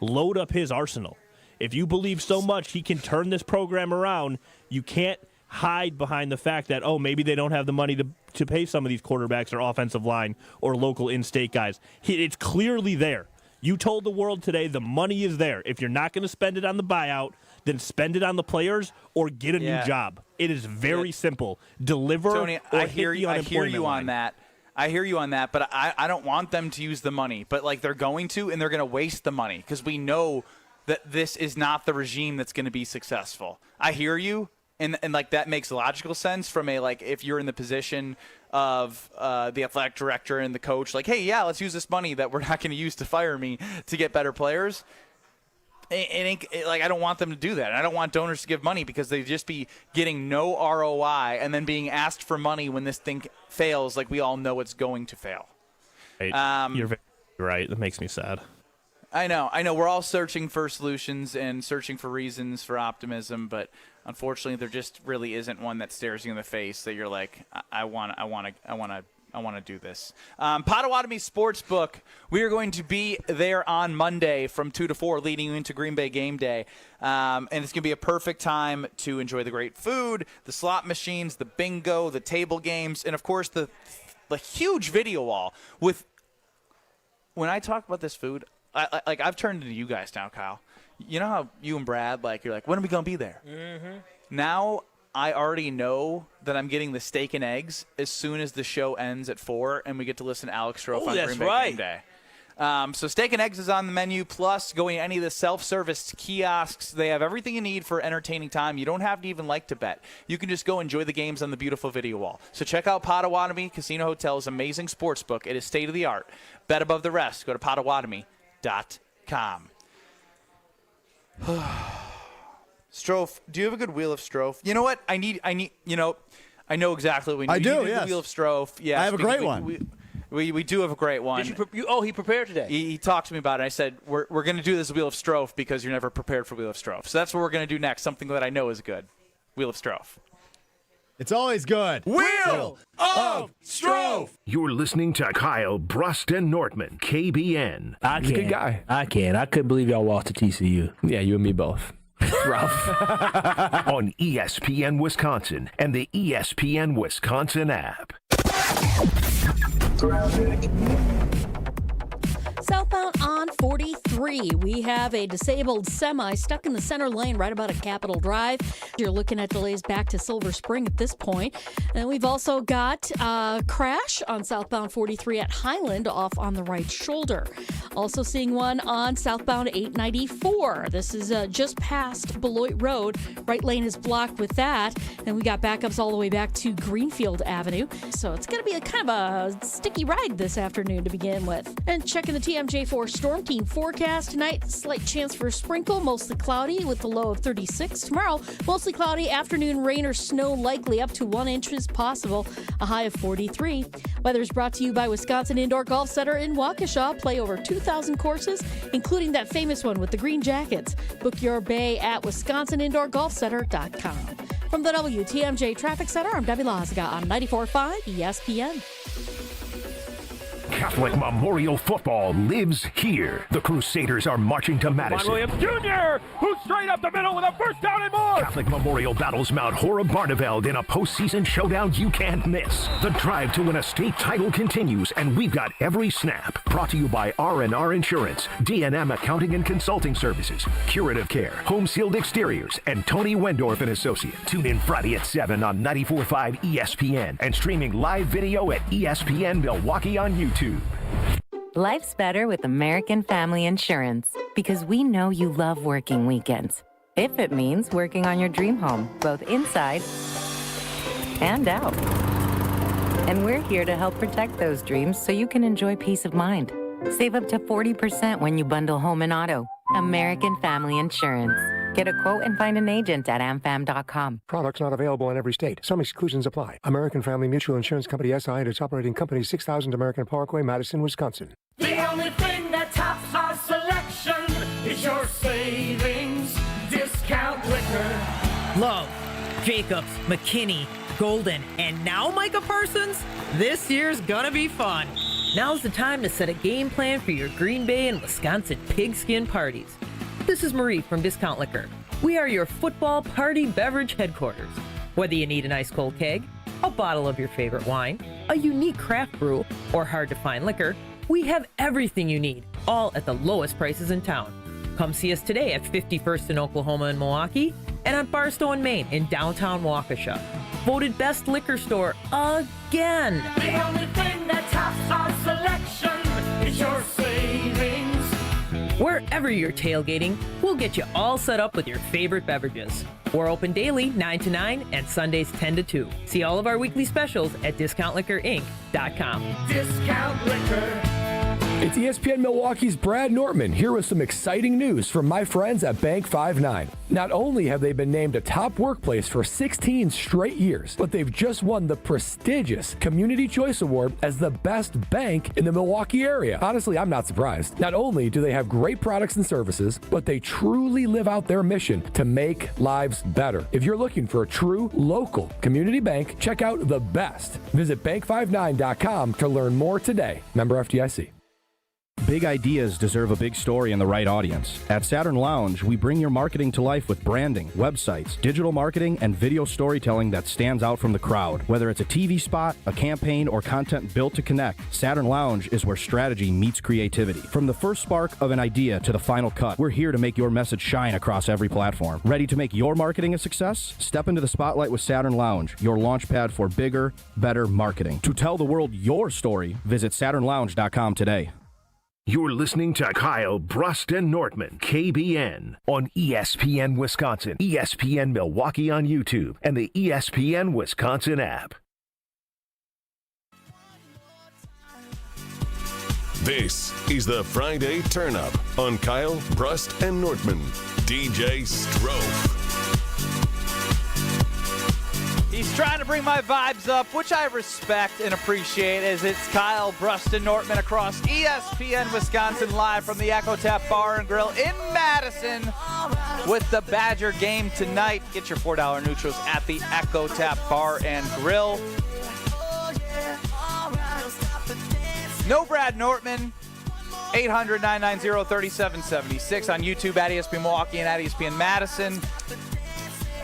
Speaker 5: load up his arsenal. If you believe so much he can turn this program around, you can't hide behind the fact that, maybe they don't have the money to pay some of these quarterbacks or offensive line or local in-state guys. It's clearly there. You told the world today the money is there. If you're not going to spend it on the buyout, then spend it on the players or get a new job. It is very simple. Deliver
Speaker 2: Tony,
Speaker 5: or
Speaker 2: I hear
Speaker 5: hit the
Speaker 2: you. I
Speaker 5: unemployment
Speaker 2: hear you
Speaker 5: line.
Speaker 2: on that. I hear you on that, but I don't want them to use the money. But, like, they're going to, and they're going to waste the money because we know that this is not the regime that's going to be successful. I hear you, and like, that makes logical sense from a, like, if you're in the position of the athletic director and the coach, like, hey, yeah, let's use this money that we're not going to use to fire me to get better players. Like, I don't want them to do that. I don't want donors to give money because they'd just be getting no ROI and then being asked for money when this thing fails, like we all know it's going to fail.
Speaker 5: Right. You're very right. That makes me sad.
Speaker 2: I know. We're all searching for solutions and searching for reasons for optimism, but unfortunately, there just really isn't one that stares you in the face that you're like, I want to do this. Potawatomi Sportsbook, we are going to be there on Monday from 2 to 4, leading you into Green Bay game day. And it's going to be a perfect time to enjoy the great food, the slot machines, the bingo, the table games, and, of course, the huge video wall. When I talk about this food, I've turned into you guys now, Kyle. You know how you and Brad, you're like, when are we going to be there? Mm-hmm. Now I already know that I'm getting the steak and eggs as soon as the show ends at 4, and we get to listen to Alex Strofe on Green Bay game day. So steak and eggs is on the menu, plus going to any of the self-service kiosks. They have everything you need for entertaining time. You don't have to even like to bet. You can just go enjoy the games on the beautiful video wall. So check out Potawatomi Casino Hotel's amazing sportsbook. It is state-of-the-art. Bet above the rest. Go to Potawatomi.com. Strofe, do you have a good Wheel of Strofe? You know what? I know exactly what we need.
Speaker 12: I do,
Speaker 2: yes. The Wheel of Strofe. Yes,
Speaker 12: I have a great one.
Speaker 2: We do have a great one.
Speaker 3: He prepared today.
Speaker 2: He talked to me about it. I said, we're going to do this Wheel of Strofe because you're never prepared for Wheel of Strofe. So that's what we're going to do next, something that I know is good. Wheel of Strofe.
Speaker 12: It's always good.
Speaker 1: Wheel of Strofe. You're listening to Kyle, Brust, and Nortman, KBN.
Speaker 4: He's a good guy. I couldn't believe y'all lost to TCU. Yeah, you and me both. Rough.
Speaker 1: On ESPN Wisconsin and the ESPN Wisconsin app.
Speaker 6: Southbound on 43, we have a disabled semi stuck in the center lane right about at Capitol Drive. You're looking at delays back to Silver Spring at this point. And we've also got a crash on southbound 43 at Highland off on the right shoulder. Also seeing one on southbound 894. This is just past Beloit Road. Right lane is blocked with that. And we got backups all the way back to Greenfield Avenue. So it's going to be a kind of a sticky ride this afternoon to begin with. And checking the TMJ4 Storm Team forecast tonight, slight chance for a sprinkle, mostly cloudy with the low of 36. Tomorrow, mostly cloudy, afternoon rain or snow likely up to 1 inch is possible, a high of 43. Weather is brought to you by Wisconsin Indoor Golf Center in Waukesha. Play over 2,000 courses, including that famous one with the green jackets. Book your bay at wisconsinindorgolfcenter.com. From the WTMJ Traffic Center, I'm Debbie Lazaga on 94.5 ESPN.
Speaker 1: Catholic Memorial Football lives here. The Crusaders are marching to Madison.
Speaker 10: Williams Jr., who's straight up the middle with a first down and more.
Speaker 1: Catholic Memorial battles Mount Horeb-Barneveld in a postseason showdown you can't miss. The drive to win a state title continues, and we've got every snap. Brought to you by R&R Insurance, D&M Accounting and Consulting Services, Curative Care, Home Sealed Exteriors, and Tony Wendorf and Associates. Tune in Friday at 7 on 94.5 ESPN and streaming live video at ESPN Milwaukee on YouTube.
Speaker 15: Life's better with American Family Insurance because we know you love working weekends. If it means working on your dream home, both inside and out. And we're here to help protect those dreams so you can enjoy peace of mind. Save up to 40% when you bundle home and auto. American Family Insurance. Get a quote and find an agent at amfam.com.
Speaker 21: Products not available in every state. Some exclusions apply. American Family Mutual Insurance Company, SI, and its operating company, 6000 American Parkway, Madison, Wisconsin.
Speaker 25: The only thing that tops our selection is your savings discount liquor.
Speaker 26: Love, Jacobs, McKinney, Golden, and now Micah Parsons? This year's gonna be fun. Now's the time to set a game plan for your Green Bay and Wisconsin pigskin parties. This is Marie from Discount Liquor. We are your football party beverage headquarters. Whether you need an ice cold keg, a bottle of your favorite wine, a unique craft brew, or hard to find liquor, we have everything you need all at the lowest prices in town. Come see us today at 51st in Oklahoma and Milwaukee, and on Barstow and Main in downtown Waukesha. Voted best liquor store again.
Speaker 25: The only thing that tops our selection is your savings.
Speaker 26: Wherever you're tailgating, we'll get you all set up with your favorite beverages. We're open daily 9 to 9 and Sundays 10 to 2. See all of our weekly specials at DiscountLiquorInc.com.
Speaker 25: Discount Liquor.
Speaker 7: It's ESPN Milwaukee's Brad Nortman here with some exciting news from my friends at Bank 5-9. Not only have they been named a top workplace for 16 straight years, but they've just won the prestigious Community Choice Award as the best bank in the Milwaukee area. Honestly, I'm not surprised. Not only do they have great products and services, but they truly live out their mission to make lives better. If you're looking for a true local community bank, check out the best. Visit bank59.com to learn more today. Member FDIC.
Speaker 8: Big ideas deserve a big story and the right audience. At Saturn Lounge, we bring your marketing to life with branding, websites, digital marketing, and video storytelling that stands out from the crowd. Whether it's a TV spot, a campaign, or content built to connect, Saturn Lounge is where strategy meets creativity. From the first spark of an idea to the final cut, we're here to make your message shine across every platform. Ready to make your marketing a success? Step into the spotlight with Saturn Lounge, your launch pad for bigger, better marketing. To tell the world your story, visit SaturnLounge.com today.
Speaker 1: You're listening to Kyle, Brust, and Nortman, KBN, on ESPN Wisconsin, ESPN Milwaukee on YouTube, and the ESPN Wisconsin app.
Speaker 14: This is the Friday Turn-Up on Kyle, Brust, and Nortman. DJ Strofe.
Speaker 2: He's trying to bring my vibes up, which I respect and appreciate, as it's Kyle, Brust, and Nortman across ESPN Wisconsin, live from the Echo Tap Bar and Grill in Madison with the Badger game tonight. Get your $4 neutrals at the Echo Tap Bar and Grill. No Brad Nortman. 800-990-3776 on YouTube at ESPN Milwaukee and at ESPN Madison.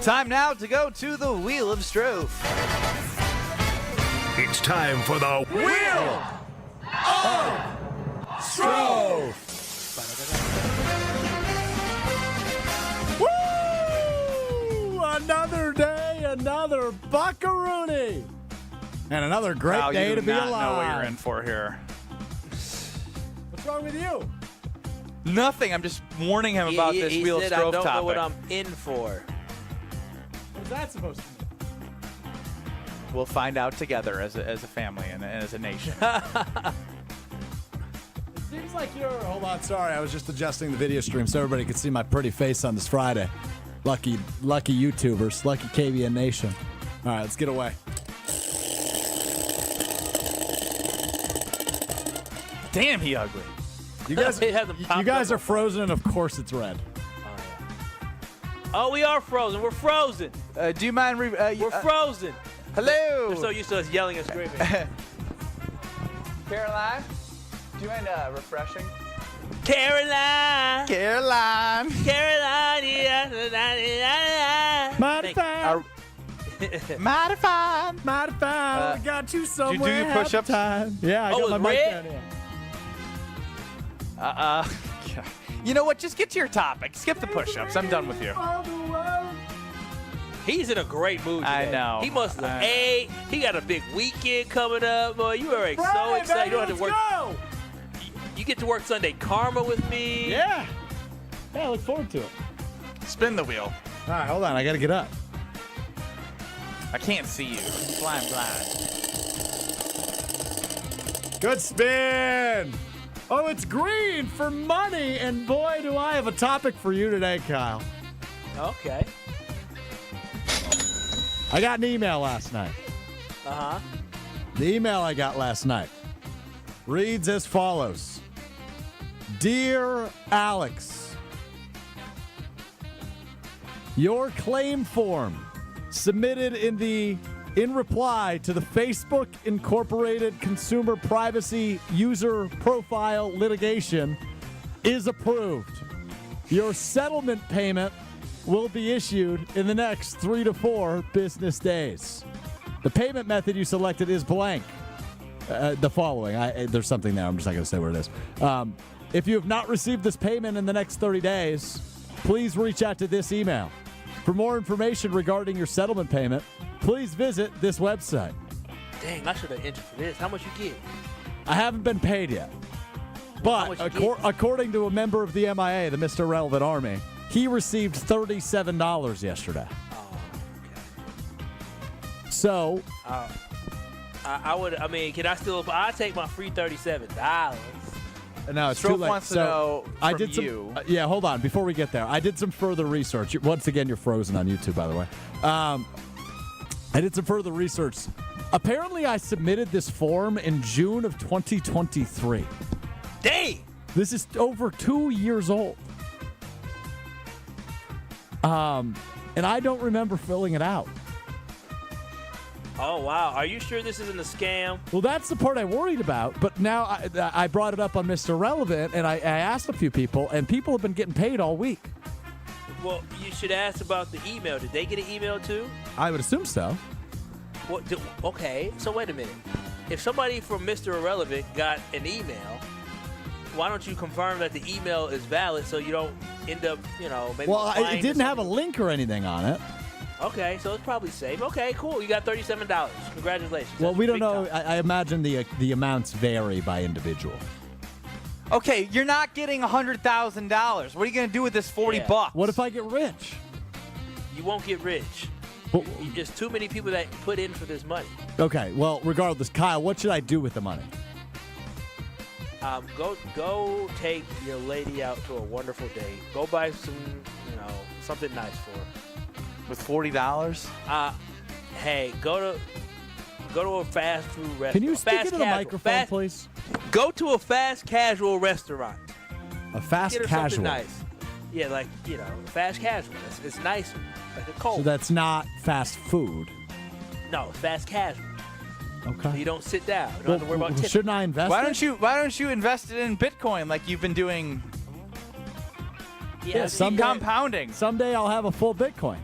Speaker 2: Time now to go to the Wheel of Strofe.
Speaker 1: It's time for the
Speaker 25: Wheel of Strofe.
Speaker 12: Woo! Another day, another buckaroonie. And another great day to be alive.
Speaker 2: You do not know what you're in for here.
Speaker 12: What's wrong with you?
Speaker 2: Nothing. I'm just warning him about this Wheel of Strofe topic.
Speaker 3: I don't know what I'm in for.
Speaker 12: What's that supposed to mean?
Speaker 2: We'll find out together as a family and as a nation.
Speaker 12: It seems like you're... Hold on, sorry. I was just adjusting the video stream so everybody could see my pretty face on this Friday. Lucky YouTubers. Lucky KBN Nation. All right, let's get away.
Speaker 2: Damn, he ugly.
Speaker 12: You guys are frozen, and of course it's red.
Speaker 3: Oh, we are frozen. We're frozen.
Speaker 2: Do you mind?
Speaker 3: We're frozen.
Speaker 2: Hello.
Speaker 3: They're so used to us yelling and screaming.
Speaker 2: Caroline, do you mind refreshing?
Speaker 3: Caroline.
Speaker 2: Caroline.
Speaker 12: Mighty fine.
Speaker 2: Mighty fine.
Speaker 12: Mighty fine. We got you somewhere.
Speaker 2: Did you do your push-ups?
Speaker 12: Yeah, I got my mic down here.
Speaker 2: You know what? Just get to your topic. Skip the push-ups. I'm done with you.
Speaker 3: He's in a great mood today.
Speaker 2: I know.
Speaker 3: He must have ate. He got a big weekend coming up. Boy, you are so excited.
Speaker 12: Baby,
Speaker 3: you don't have to work.
Speaker 12: Go.
Speaker 3: You get to work Sunday Karma with me.
Speaker 12: Yeah. Yeah, I look forward to it.
Speaker 2: Spin the wheel.
Speaker 12: All right, hold on. I got to get up.
Speaker 2: I can't see you. I'm blind.
Speaker 12: Good spin. Oh, it's green for money, and boy, do I have a topic for you today, Kyle.
Speaker 3: Okay.
Speaker 12: I got an email last night.
Speaker 3: Uh-huh.
Speaker 12: The email I got last night reads as follows. Dear Alex, your claim form submitted in reply to the Facebook Incorporated Consumer Privacy User Profile litigation is approved. Your settlement payment will be issued in the next 3 to 4 business days. The payment method you selected is blank. The following. There's something there. I'm just not going to say what it is. If you have not received this payment in the next 30 days, please reach out to this email. For more information regarding your settlement payment, please visit this website.
Speaker 3: Dang, I should have entered for this. How much you get?
Speaker 12: I haven't been paid yet. But according to a member of the MIA, the Mr. Relevant Army, he received $37 yesterday.
Speaker 3: Oh, okay.
Speaker 12: So,
Speaker 3: can I still? I take my free $37.
Speaker 12: No, it's
Speaker 2: Stroke
Speaker 12: too late.
Speaker 2: wants to know
Speaker 12: I
Speaker 2: from
Speaker 12: did some,
Speaker 2: you.
Speaker 12: Yeah, hold on. Before we get there, I did some further research. Once again, you're frozen on YouTube, by the way. I did some further research. Apparently, I submitted this form in June of 2023.
Speaker 3: Dang!
Speaker 12: This is over 2 years old. And I don't remember filling it out.
Speaker 3: Oh, wow. Are you sure this isn't a scam?
Speaker 12: Well, that's the part I worried about. But now I brought it up on Mr. Relevant, and I asked a few people, and people have been getting paid all week.
Speaker 3: Well, you should ask about the email. Did they get an email too?
Speaker 12: I would assume so.
Speaker 3: Well, okay, so wait a minute. If somebody from Mr. Irrelevant got an email, why don't you confirm that the email is valid so you don't end up, maybe.
Speaker 12: Well, it didn't have a link or anything on it.
Speaker 3: Okay, so it's probably safe. Okay, cool. You got $37. Congratulations.
Speaker 12: Well,
Speaker 3: That's
Speaker 12: we don't
Speaker 3: big
Speaker 12: know.
Speaker 3: time.
Speaker 12: I imagine the amounts vary by individual.
Speaker 2: Okay, you're not getting $100,000. What are you going to do with this $40?
Speaker 12: What if I get rich?
Speaker 3: You won't get rich. There's too many people that put in for this money.
Speaker 12: Okay, well, regardless, Kyle, what should I do with the money?
Speaker 3: Go take your lady out to a wonderful date. Go buy some, something nice for her.
Speaker 2: With $40?
Speaker 3: Hey, go to a fast food restaurant.
Speaker 12: Can you speak into the microphone, please?
Speaker 3: Go to a fast casual restaurant.
Speaker 12: A fast
Speaker 3: Get her
Speaker 12: casual.
Speaker 3: something nice. Yeah, like fast casual. It's nicer, like a cold.
Speaker 12: So that's not fast food.
Speaker 3: No, fast casual.
Speaker 12: Okay.
Speaker 3: You don't sit down. You don't have to worry about tipping.
Speaker 12: Shouldn't I invest?
Speaker 2: Why don't you invest it in Bitcoin like you've been doing?
Speaker 3: Yeah,
Speaker 2: compounding.
Speaker 12: Someday I'll have a full Bitcoin.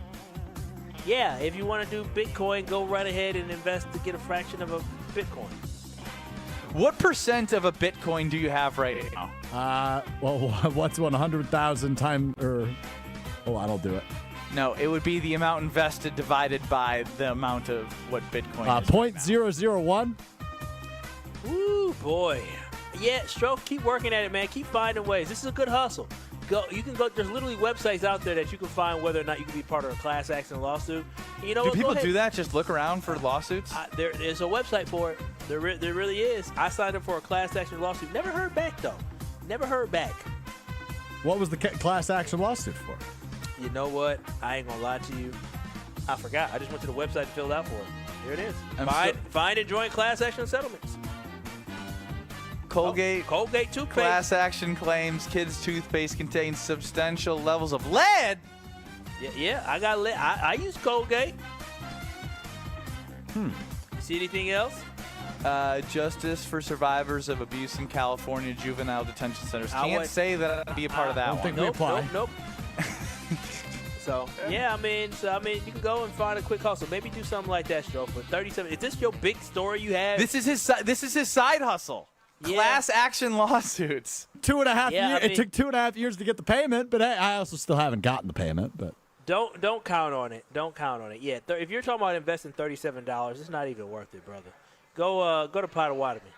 Speaker 3: Yeah, if you want to do Bitcoin, go right ahead and invest to get a fraction of a Bitcoin.
Speaker 2: What percent of a Bitcoin do you have right now?
Speaker 12: Well, what's 100,000 times I don't do it.
Speaker 2: No, it would be the amount invested divided by the amount of what Bitcoin is.
Speaker 12: 0.001.
Speaker 3: Ooh, boy. Yeah, Stroke, keep working at it, man. Keep finding ways. This is a good hustle. You can go. There's literally websites out there that you can find whether or not you can be part of a class action lawsuit. You know,
Speaker 2: do people do that? Just look around for lawsuits?
Speaker 3: There's a website for it. There really is. I signed up for a class action lawsuit. Never heard back though. Never heard back.
Speaker 12: What was the class action lawsuit for?
Speaker 3: You know what? I ain't gonna lie to you. I forgot. I just went to the website and filled out for it. Here it is. Find and join class action settlements.
Speaker 2: Colgate
Speaker 3: toothpaste.
Speaker 2: Class action claims kids' toothpaste contains substantial levels of lead.
Speaker 3: Yeah, I got lead. I use Colgate. See anything else?
Speaker 2: Justice for survivors of abuse in California juvenile detention centers. Can't say that I'd be a part of that one.
Speaker 12: I don't think we apply.
Speaker 3: Nope. So yeah, I mean, you can go and find a quick hustle. Maybe do something like that, Stroke. For 37, is this your big story you have?
Speaker 2: This is his side hustle.
Speaker 3: Yeah.
Speaker 2: Class action lawsuits.
Speaker 12: 2.5 years. It took 2.5 years to get the payment, but hey, I also still haven't gotten the payment. But
Speaker 3: don't count on it. Don't count on it. Yeah, if you're talking about investing $37, it's not even worth it, brother. Go to Potawatomi.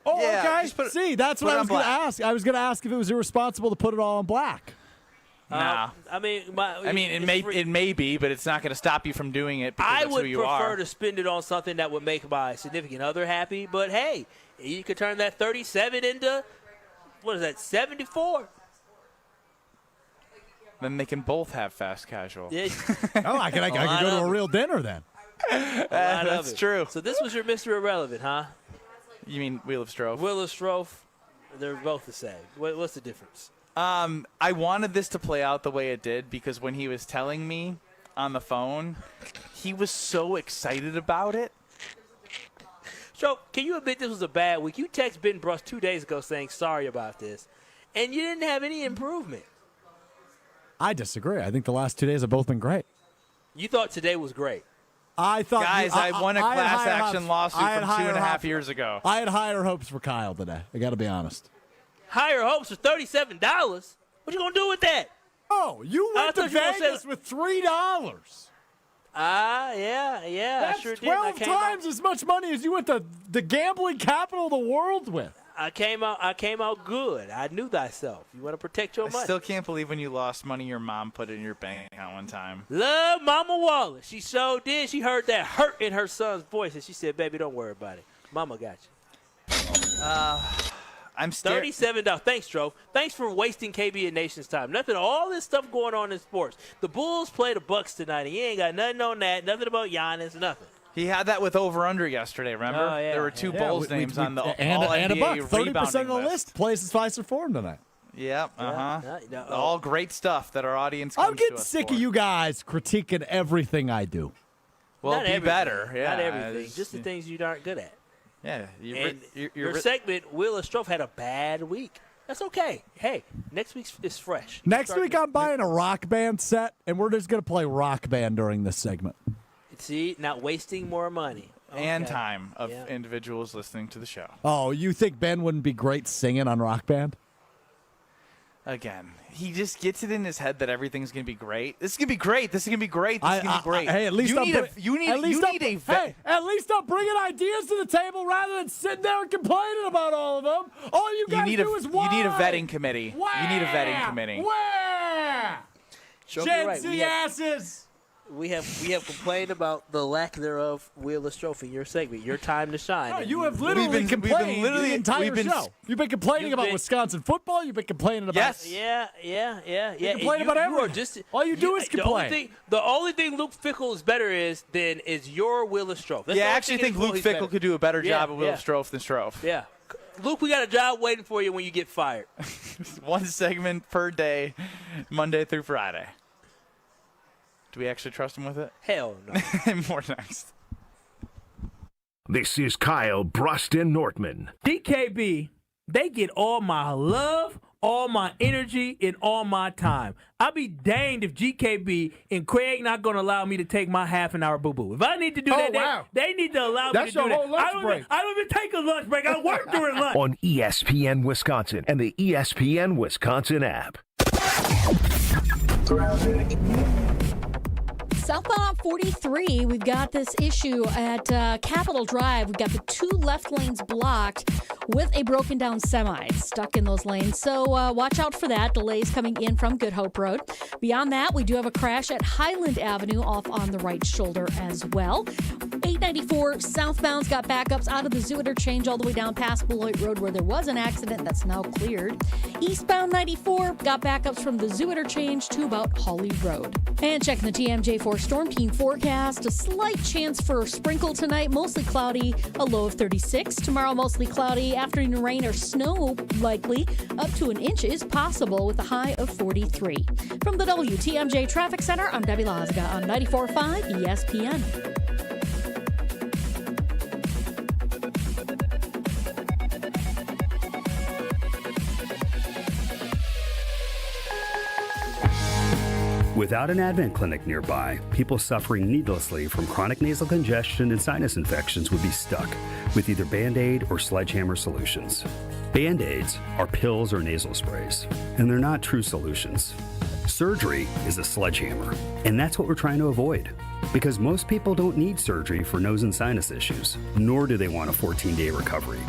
Speaker 12: Oh,
Speaker 2: Yeah,
Speaker 12: okay. See, that's what I was going to ask. I was going to ask if it was irresponsible to put it all on black.
Speaker 2: Nah.
Speaker 3: I mean,
Speaker 2: it may be, but it's not going to stop you from doing it because that's who you are.
Speaker 3: I would prefer to spend it on something that would make my significant other happy. But hey, you could turn that 37 into, what is that, 74?
Speaker 2: Then they can both have fast casual.
Speaker 3: Yeah.
Speaker 12: I can go to a real dinner then.
Speaker 2: That's true.
Speaker 3: So this was your Mr. Irrelevant, huh?
Speaker 2: You mean Wheel of Strofe?
Speaker 3: Wheel of Strofe. They're both the same. What's the difference?
Speaker 2: I wanted this to play out the way it did because when he was telling me on the phone, he was so excited about it.
Speaker 3: So, can you admit this was a bad week? You text Ben Brust 2 days ago saying sorry about this, and you didn't have any improvement.
Speaker 12: I disagree. I think the last 2 days have both been great.
Speaker 3: You thought today was great.
Speaker 12: I thought,
Speaker 2: guys, I won a class action lawsuit from 2.5 years ago.
Speaker 12: I had higher hopes for Kyle today. I got to be honest.
Speaker 3: higher hopes for $37. What you gonna do with that?
Speaker 12: Oh, you went to Vegas with $3.
Speaker 3: Yeah.
Speaker 12: That's
Speaker 3: I sure
Speaker 12: 12
Speaker 3: did.
Speaker 12: times as much money as you went to the gambling capital of the world with.
Speaker 3: I came out good. I knew thyself. You want to protect your money.
Speaker 2: I still can't believe when you lost money your mom put in your bank account one time.
Speaker 3: Love Mama Wallace. She so did. She heard that hurt in her son's voice, and she said, "Baby, don't worry about it. Mama got you."
Speaker 2: I'm
Speaker 3: $37. Thanks, Dro. Thanks for wasting KB and Nation's time. Nothing. All this stuff going on in sports. The Bulls play the Bucks tonight. He ain't got nothing on that. Nothing about Giannis. Nothing.
Speaker 2: He had that with over/under yesterday. Remember?
Speaker 3: Oh, yeah,
Speaker 2: there were two Bulls names on the
Speaker 12: and a buck. 30% of the list plays his Fiserv Forum tonight.
Speaker 2: Yep. All great stuff that our audience comes
Speaker 12: I'm getting
Speaker 2: to us
Speaker 12: sick
Speaker 2: for.
Speaker 12: of you guys critiquing everything I do.
Speaker 2: Well,
Speaker 3: Not
Speaker 2: be
Speaker 3: everything.
Speaker 2: better. Yeah.
Speaker 3: Not everything. Just the things you aren't good at.
Speaker 2: Yeah.
Speaker 3: Your segment, Will and Strofe, had a bad week. That's okay. Hey, next week is fresh.
Speaker 12: Next week I'm buying a rock band set, and we're just going to play rock band during this segment.
Speaker 3: See, not wasting more money.
Speaker 2: And time of individuals listening to the show.
Speaker 12: Oh, you think Ben wouldn't be great singing on Rock Band?
Speaker 2: Again, he just gets it in his head that everything's going to be great. This is going to be great. This is going to be great. This is going to be great.
Speaker 12: Hey, at least
Speaker 2: you need a
Speaker 12: Hey, at least I'm bringing ideas to the table rather than sitting there and complaining about all of them. All you guys do is why.
Speaker 2: You need a vetting committee. You need a vetting committee.
Speaker 12: Where? Gen Z asses.
Speaker 3: We have complained about the lack thereof, Will and Strofe, in your segment. Your time to shine.
Speaker 12: No, you have literally complained the entire show. You've been complaining about Wisconsin football. You've been complaining about
Speaker 3: Yeah.
Speaker 12: You complain about everything. All you do is complain.
Speaker 3: The only thing Luke Fickell is better is your Will and Strofe.
Speaker 2: I actually think Luke Fickell could do a better job of Will Strofe than Strofe.
Speaker 3: Yeah. Luke, we got a job waiting for you when you get fired.
Speaker 2: One segment per day, Monday through Friday. Do we actually trust him with it?
Speaker 3: Hell no.
Speaker 2: More next.
Speaker 1: This is Kyle, Brust, and Nortman.
Speaker 3: DKB, they get all my love, all my energy, and all my time. I'll be danged if GKB and Craig not going to allow me to take my half-an-hour boo-boo. If I need to do that, they need to allow me to do that.
Speaker 10: That's your whole lunch break.
Speaker 3: I don't even take a lunch break. I work during lunch.
Speaker 1: On ESPN Wisconsin and the ESPN Wisconsin app.
Speaker 6: Southbound on 43, we've got this issue at Capitol Drive. We've got the two left lanes blocked with a broken down semi stuck in those lanes. So watch out for that. Delays coming in from Good Hope Road. Beyond that, we do have a crash at Highland Avenue off on the right shoulder as well. 894 southbound's got backups out of the Zoo interchange all the way down past Beloit Road where there was an accident that's now cleared. Eastbound 94 got backups from the Zoo interchange to about Holly Road. And checking the TMJ4 Storm Team forecast, a slight chance for a sprinkle tonight, mostly cloudy, a low of 36. Tomorrow, mostly cloudy, afternoon rain or snow likely, up to an inch is possible with a high of 43. From the WTMJ Traffic Center, I'm Debbie Lazga on 94.5 ESPN.
Speaker 9: Without an Advent clinic nearby, people suffering needlessly from chronic nasal congestion and sinus infections would be stuck with either Band-Aid or sledgehammer solutions. Band-Aids are pills or nasal sprays, and they're not true solutions. Surgery is a sledgehammer, and that's what we're trying to avoid. Because most people don't need surgery for nose and sinus issues, nor do they want a 14-day recovery.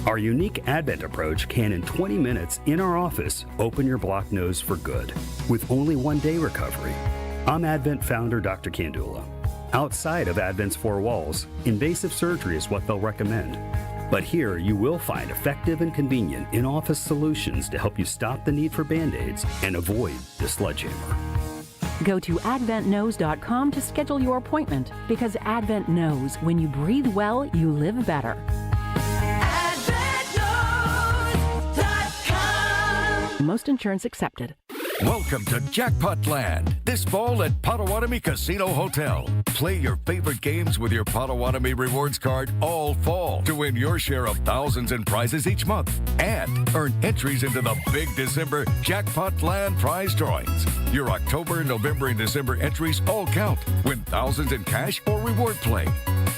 Speaker 9: Our unique Advent approach can, in 20 minutes in our office, open your blocked nose for good, with only 1 day recovery. I'm Advent founder Dr. Kandula. Outside of Advent's four walls, invasive surgery is what they'll recommend. But here you will find effective and convenient in-office solutions to help you stop the need for Band-Aids and avoid the sledgehammer.
Speaker 11: Go to adventknows.com to schedule your appointment, because Advent knows when you breathe well, you live better. Most insurance accepted.
Speaker 13: Welcome to Jackpot Land, this fall at Potawatomi Casino Hotel. Play your favorite games with your Potawatomi Rewards card all fall to win your share of thousands in prizes each month and earn entries into the big December Jackpot Land prize drawings. Your October, November, and December entries all count. Win thousands in cash or reward play.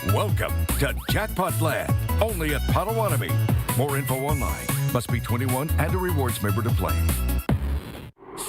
Speaker 13: Welcome to Jackpot Land, only at Potawatomi. More info online. Must be 21 and a rewards member to play.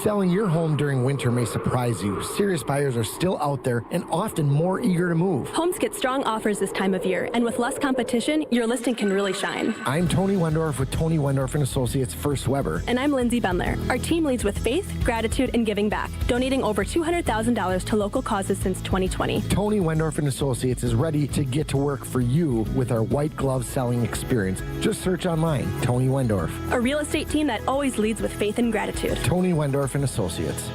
Speaker 16: Selling your home during winter may surprise you. Serious buyers are still out there and often more eager to move.
Speaker 17: Homes get strong offers this time of year, and with less competition, your listing can really shine.
Speaker 16: I'm Tony Wendorf with Tony Wendorf & Associates First Weber.
Speaker 17: And I'm Lindsay Bendler. Our team leads with faith, gratitude, and giving back, donating over $200,000 to local causes since 2020.
Speaker 16: Tony Wendorf & Associates is ready to get to work for you with our white glove selling experience. Just search online, Tony Wendorf.
Speaker 17: A real estate team that always leads with faith and gratitude.
Speaker 16: Tony Wendorf & Associates.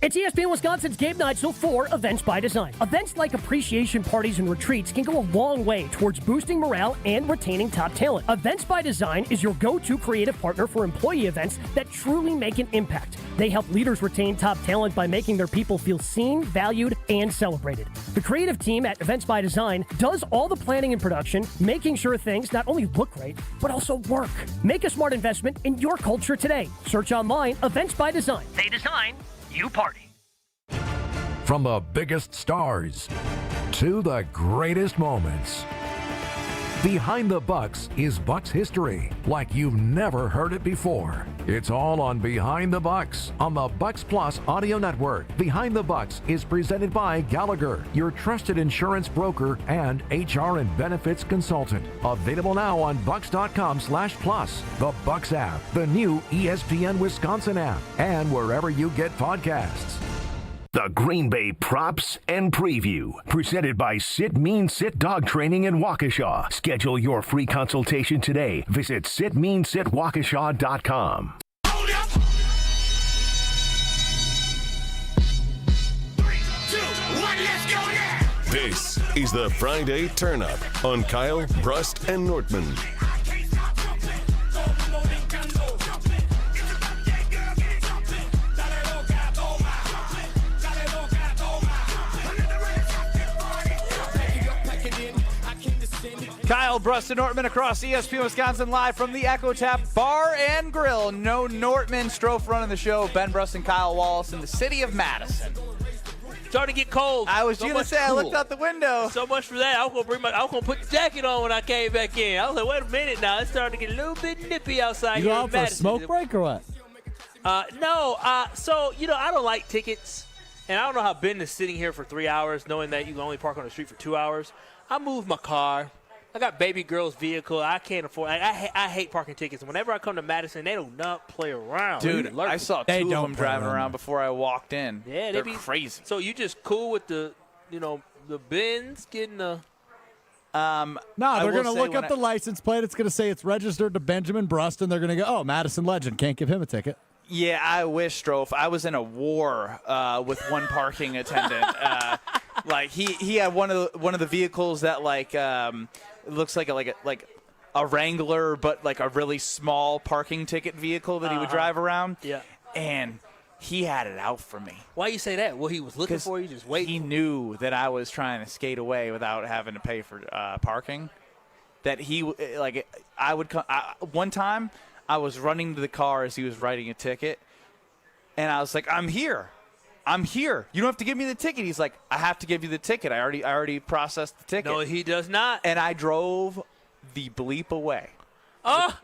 Speaker 18: It's ESPN Wisconsin's Game Night Show for Events by Design. Events like appreciation parties and retreats can go a long way towards boosting morale and retaining top talent. Events by Design is your go-to creative partner for employee events that truly make an impact. They help leaders retain top talent by making their people feel seen, valued, and celebrated. The creative team at Events by Design does all the planning and production, making sure things not only look great, but also work. Make a smart investment in your culture today. Search online, Events by Design. They design, you party.
Speaker 19: From the biggest stars to the greatest moments. Behind the Bucks is Bucks history like you've never heard it before. It's all on Behind the Bucks on the Bucks Plus audio network. Behind the Bucks is presented by Gallagher, your trusted insurance broker and HR and benefits consultant. Available now on bucks.com/plus, the Bucks app, the new ESPN Wisconsin app, and wherever you get podcasts.
Speaker 1: The Green Bay Props and Preview, presented by Sit Mean Sit Dog Training in Waukesha. Schedule your free consultation today. Visit sitmeansitwaukesha.com.
Speaker 14: This is the Friday Turn-Up on Kyle, Brust, and Nortman.
Speaker 2: Kyle, Brust, and Nortman across ESPN Wisconsin live from the Echo Tap Bar and Grill. No Nortman, Strofe running the show. Ben Brust and Kyle Wallace in the city of Madison.
Speaker 3: Starting to get cold.
Speaker 2: I was going to say, cool. I looked out the window.
Speaker 3: So much for that. I was going to put the jacket on when I came back in. I was like, wait a minute now. It's starting to get a little bit nippy outside
Speaker 12: you
Speaker 3: here
Speaker 12: go
Speaker 3: in
Speaker 12: out for a smoke break or what?
Speaker 3: No. So, I don't like tickets. And I don't know how Ben is sitting here for 3 hours knowing that you can only park on the street for 2 hours. I moved my car. I got baby girl's vehicle. I can't afford. I hate parking tickets. Whenever I come to Madison, they do not play around.
Speaker 2: Dude, I saw two of them driving around before I walked in.
Speaker 3: Yeah,
Speaker 2: they're crazy.
Speaker 3: So you just cool with the Benz getting the.
Speaker 12: No, they're going to look up the license plate. It's going to say it's registered to Benjamin Brust, and they're going to go, oh, Madison legend. Can't give him a ticket.
Speaker 2: Yeah, I wish, Strofe. I was in a war with one parking attendant. Like he had one of the vehicles that it looks like a Wrangler, but like a really small parking ticket vehicle that he would drive around.
Speaker 3: Yeah.
Speaker 2: And he had it out for me.
Speaker 3: Why you say that? Well, he was looking for you, just waiting.
Speaker 2: He knew that I was trying to skate away without having to pay for parking. That I would come. One time, I was running to the car as he was writing a ticket, and I was like, "I'm here. I'm here. You don't have to give me the ticket." He's like, "I have to give you the ticket. I already processed the ticket."
Speaker 3: No, he does not.
Speaker 2: And I drove the bleep away.
Speaker 3: Oh,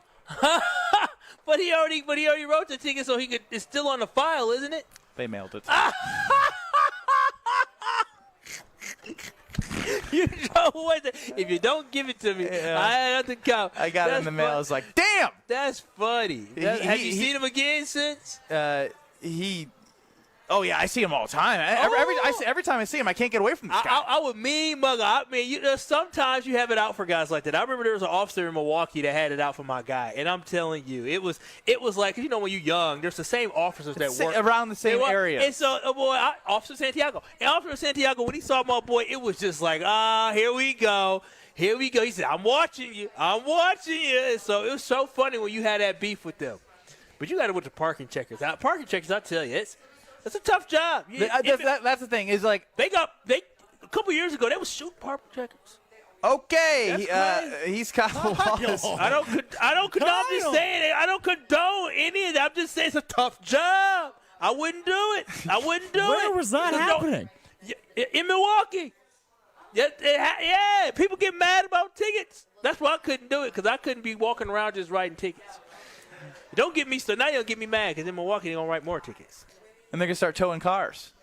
Speaker 3: but he already wrote the ticket, so it's still on the file, isn't it?
Speaker 2: They mailed it.
Speaker 3: You drove away. If you don't give it to me, I had nothing count.
Speaker 2: I got it in the mail. I was like, "Damn,
Speaker 3: that's funny." Have you seen him again since?
Speaker 2: Oh, yeah, I see him all the time. Every time I see him, I can't get away from this guy.
Speaker 3: I would mean mugger. I mean, sometimes you have it out for guys like that. I remember there was an officer in Milwaukee that had it out for my guy, and I'm telling you, it was like, when you're young, there's the same officers that work
Speaker 2: around the same area.
Speaker 3: And so, Officer Santiago. And Officer Santiago, when he saw my boy, it was just like, here we go. Here we go. He said, I'm watching you. And so it was so funny when you had that beef with them. But you got to with the parking checkers. Parking checkers, I tell you, it's a tough job.
Speaker 2: That's the thing. Is like
Speaker 3: they a couple years ago they was shooting parking checkers.
Speaker 2: Okay, he's Kyle Wallace.
Speaker 3: I don't condone. I'm just saying it. I don't condone any of that. I'm just saying it's a tough job. I wouldn't do it.
Speaker 12: Where was that happening?
Speaker 3: In Milwaukee. Yeah. People get mad about tickets. That's why I couldn't do it, because I couldn't be walking around just writing tickets. Don't get me started. Now you'll get me mad because in Milwaukee they're going to write more tickets.
Speaker 2: And they're going to start towing cars.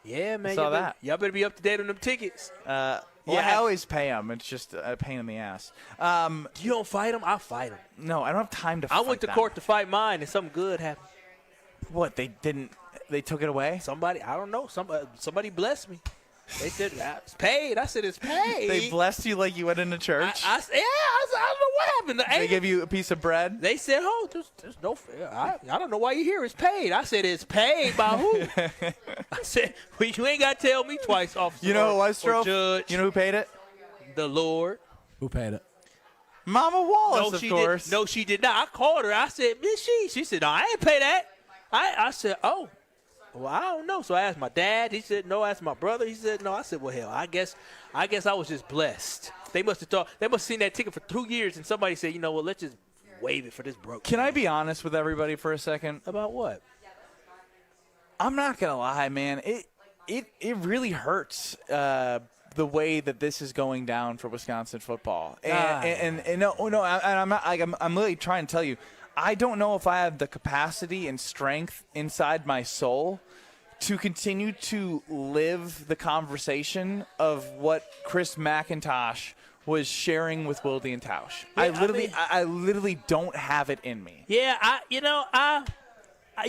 Speaker 3: Yeah, man.
Speaker 2: Y'all
Speaker 3: better be up to date on them tickets.
Speaker 2: I always pay them. It's just a pain in the ass.
Speaker 3: You don't fight them? I'll fight them.
Speaker 2: No, I don't have time to fight
Speaker 3: I went to court to fight mine, and something good happened.
Speaker 2: What, they didn't – they took it away?
Speaker 3: Somebody – I don't know. Somebody blessed me. They said, it's paid. I said, it's paid.
Speaker 2: They blessed you like you went into church?
Speaker 3: I don't know what happened.
Speaker 2: They gave you a piece of bread?
Speaker 3: They said, there's no – I don't know why you're here. It's paid. I said, it's paid by who? I said, well, you ain't got to tell me twice, officer.
Speaker 2: You know who was,
Speaker 3: Strofe? Judge.
Speaker 2: You know who paid it?
Speaker 3: The Lord.
Speaker 12: Who paid it?
Speaker 2: Mama Wallace, of course.
Speaker 3: No, she did not. I called her. I said, Miss She said, no, I ain't pay that. I said, oh. Well, I don't know. So I asked my dad. He said no. I asked my brother. He said no. I said, well, hell, I guess I was just blessed. They must have seen that ticket for 2 years, and somebody said, you know what, let's just waive it for this broke.
Speaker 2: Can I be honest with everybody for a second?
Speaker 3: About what?
Speaker 2: I'm not gonna lie, man. It really hurts the way that this is going down for Wisconsin football. And no, I'm not. I'm really trying to tell you. I don't know if I have the capacity and strength inside my soul to continue to live the conversation of what Chris McIntosh was sharing with Wilde Tausch.
Speaker 3: Yeah,
Speaker 2: I literally don't have it in me.
Speaker 3: Yeah,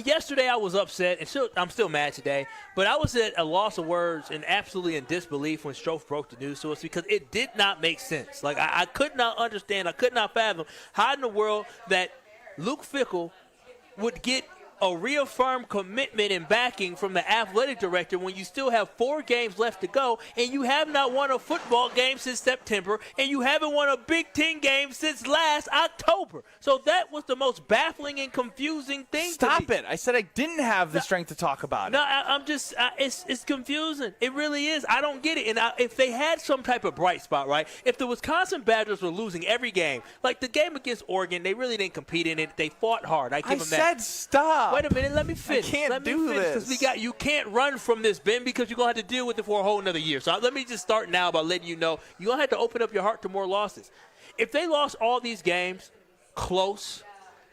Speaker 3: yesterday I was upset, and I'm still mad today. But I was at a loss of words and absolutely in disbelief when Strofe broke the news to us because it did not make sense. Like I could not understand, I could not fathom how in the world that Luke Fickell would get a reaffirmed commitment and backing from the athletic director when you still have 4 games left to go and you have not won a football game since September and you haven't won a Big Ten game since last October. So that was the most baffling and confusing thing.
Speaker 2: Stop it. I said I didn't have the strength to talk about it.
Speaker 3: No, I'm just it's confusing. It really is. I don't get it. And if they had some type of bright spot, right? If the Wisconsin Badgers were losing every game, like the game against Oregon, they really didn't compete in it. They fought hard. I give them that.
Speaker 2: I said stop.
Speaker 3: Wait a minute, let me finish.
Speaker 2: I can't do this.
Speaker 3: Because you can't run from this, Ben, because you're going to have to deal with it for a whole another year. So let me just start now by letting you know you're going to have to open up your heart to more losses. If they lost all these games close,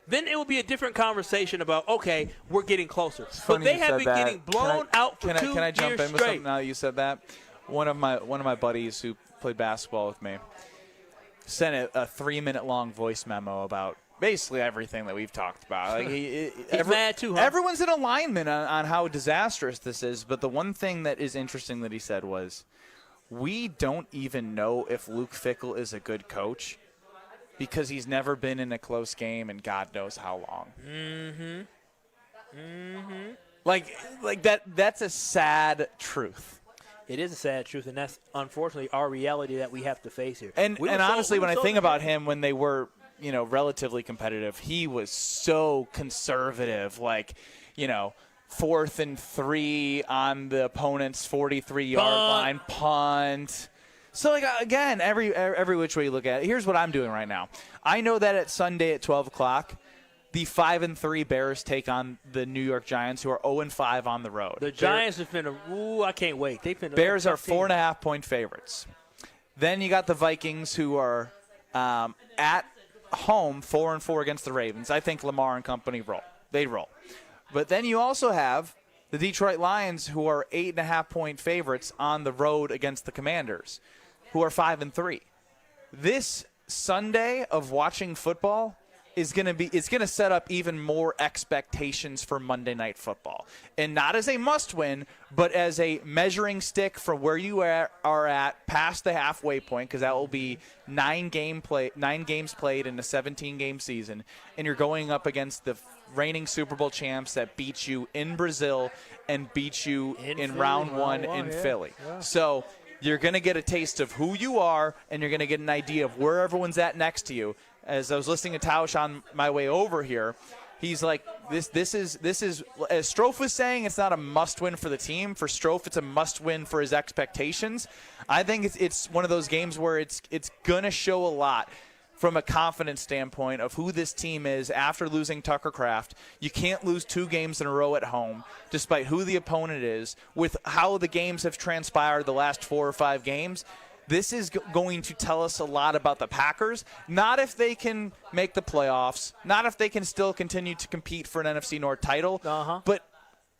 Speaker 3: then it would be a different conversation about, okay, we're getting closer. But they have been getting blown out for 2 years straight.
Speaker 2: Can I jump in with something now that you said that? One of my buddies who played basketball with me sent a 3-minute long voice memo about basically everything that we've talked about. Like
Speaker 3: He's mad too, huh?
Speaker 2: Everyone's in alignment on how disastrous this is, but the one thing that is interesting that he said was, we don't even know if Luke Fickell is a good coach because he's never been in a close game in God knows how long. Like that's a sad truth.
Speaker 3: It is a sad truth, and that's unfortunately our reality that we have to face here.
Speaker 2: And honestly, when I think about him when they were relatively competitive, he was so conservative, like, 4th and 3 on the opponent's 43-yard line, punt. So, like, again, every which way you look at it, here's what I'm doing right now. I know that at Sunday at 12 o'clock, the 5-3 Bears take on the New York Giants, who are 0-5 on the road.
Speaker 3: The Giants have been I can't wait.
Speaker 2: Bears are 4.5-point favorites. Then you got the Vikings, who are at home 4-4 against the Ravens. I think Lamar and company roll. They roll. But then you also have the Detroit Lions, who are 8.5-point favorites on the road against the Commanders, who are 5-3. This Sunday of watching football is going to set up even more expectations for Monday Night Football. And not as a must-win, but as a measuring stick for where you are at past the halfway point, because that will be 9 games played in a 17-game season, and you're going up against the reigning Super Bowl champs that beat you in Brazil and beat you in round one in Philly. Yeah. So you're going to get a taste of who you are, and you're going to get an idea of where everyone's at next to you. As I was listening to Tausch on my way over here, he's like, this is as Strofe was saying, it's not a must-win for the team. For Strofe, it's a must-win for his expectations. I think it's one of those games where it's going to show a lot from a confidence standpoint of who this team is after losing Tucker Kraft. You can't lose 2 games in a row at home, despite who the opponent is. With how the games have transpired the last 4 or 5 games, this is going to tell us a lot about the Packers. Not if they can make the playoffs, not if they can still continue to compete for an NFC North title, but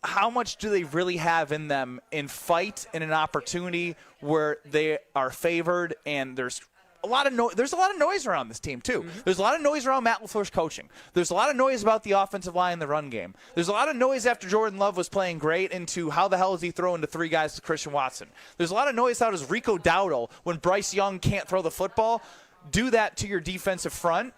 Speaker 2: how much do they really have in them in fight and an opportunity where they are favored, and there's a lot of noise around this team too. There's a lot of noise around Matt LaFleur's coaching. There's a lot of noise about the offensive line and the run game. There's a lot of noise after Jordan Love was playing great into how the hell is he throwing to 3 guys to Christian Watson. There's a lot of noise how does Rico Dowdle, when Bryce Young can't throw the football, do that to your defensive front.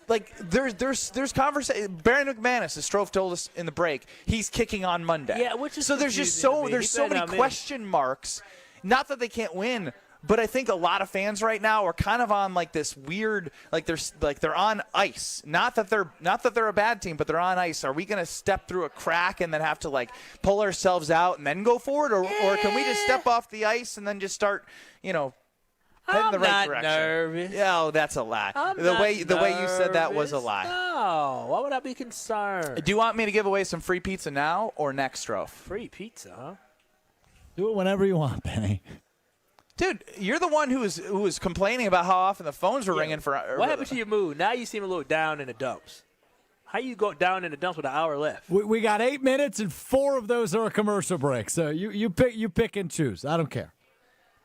Speaker 2: Like, there's conversation. Barry McManus, as Strofe told us in the break, he's kicking on Monday.
Speaker 3: Yeah, which is
Speaker 2: so there's just so many question marks. Not that they can't win, but I think a lot of fans right now are kind of on like this weird, they're on ice. Not that they're a bad team, but they're on ice. Are we going to step through a crack and then have to like pull ourselves out and then go forward, or can we just step off the ice and then just start, heading the right direction?
Speaker 3: Nervous.
Speaker 2: Yeah, that's a lie. The way you said that was a lie.
Speaker 3: No, why would I be concerned?
Speaker 2: Do you want me to give away some free pizza now or next, Strofe?
Speaker 3: Free pizza, huh?
Speaker 12: Do it whenever you want, Benny.
Speaker 2: Dude, you're the one who was complaining about how often the phones were ringing for.
Speaker 3: What happened to your mood? Now you seem a little down in the dumps. How you go down in the dumps with an hour left?
Speaker 12: We got 8 minutes, and 4 of those are a commercial break. So you pick and choose. I don't care.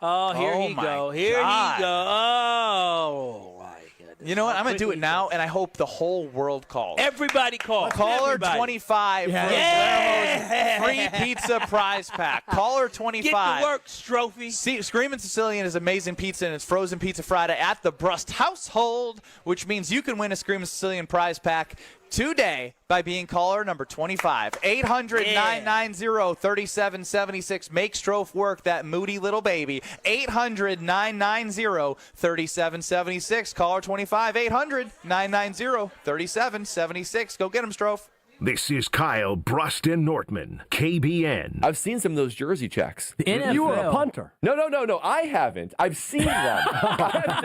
Speaker 3: Oh, here he go. Here he go. Oh, my goodness.
Speaker 2: You know what? I'm going to do it now, and I hope the whole world calls.
Speaker 3: Everybody calls.
Speaker 2: Caller 25 for Palermo's free pizza prize pack. Caller 25.
Speaker 3: Get to work, Strophy.
Speaker 2: Screamin' Sicilian is amazing pizza, and it's frozen pizza Friday at the Brust household, which means you can win a Screamin' Sicilian prize pack today by being caller number 25. 800-990-3776. Make Strofe work, that moody little baby. 800-990-3776. Caller 25. 800-990-3776. Go get him, Strofe.
Speaker 1: This is Kyle, Brust, and Nortman, KBN.
Speaker 4: I've seen some of those jersey checks.
Speaker 7: You were a punter.
Speaker 4: No, I haven't. I've seen them.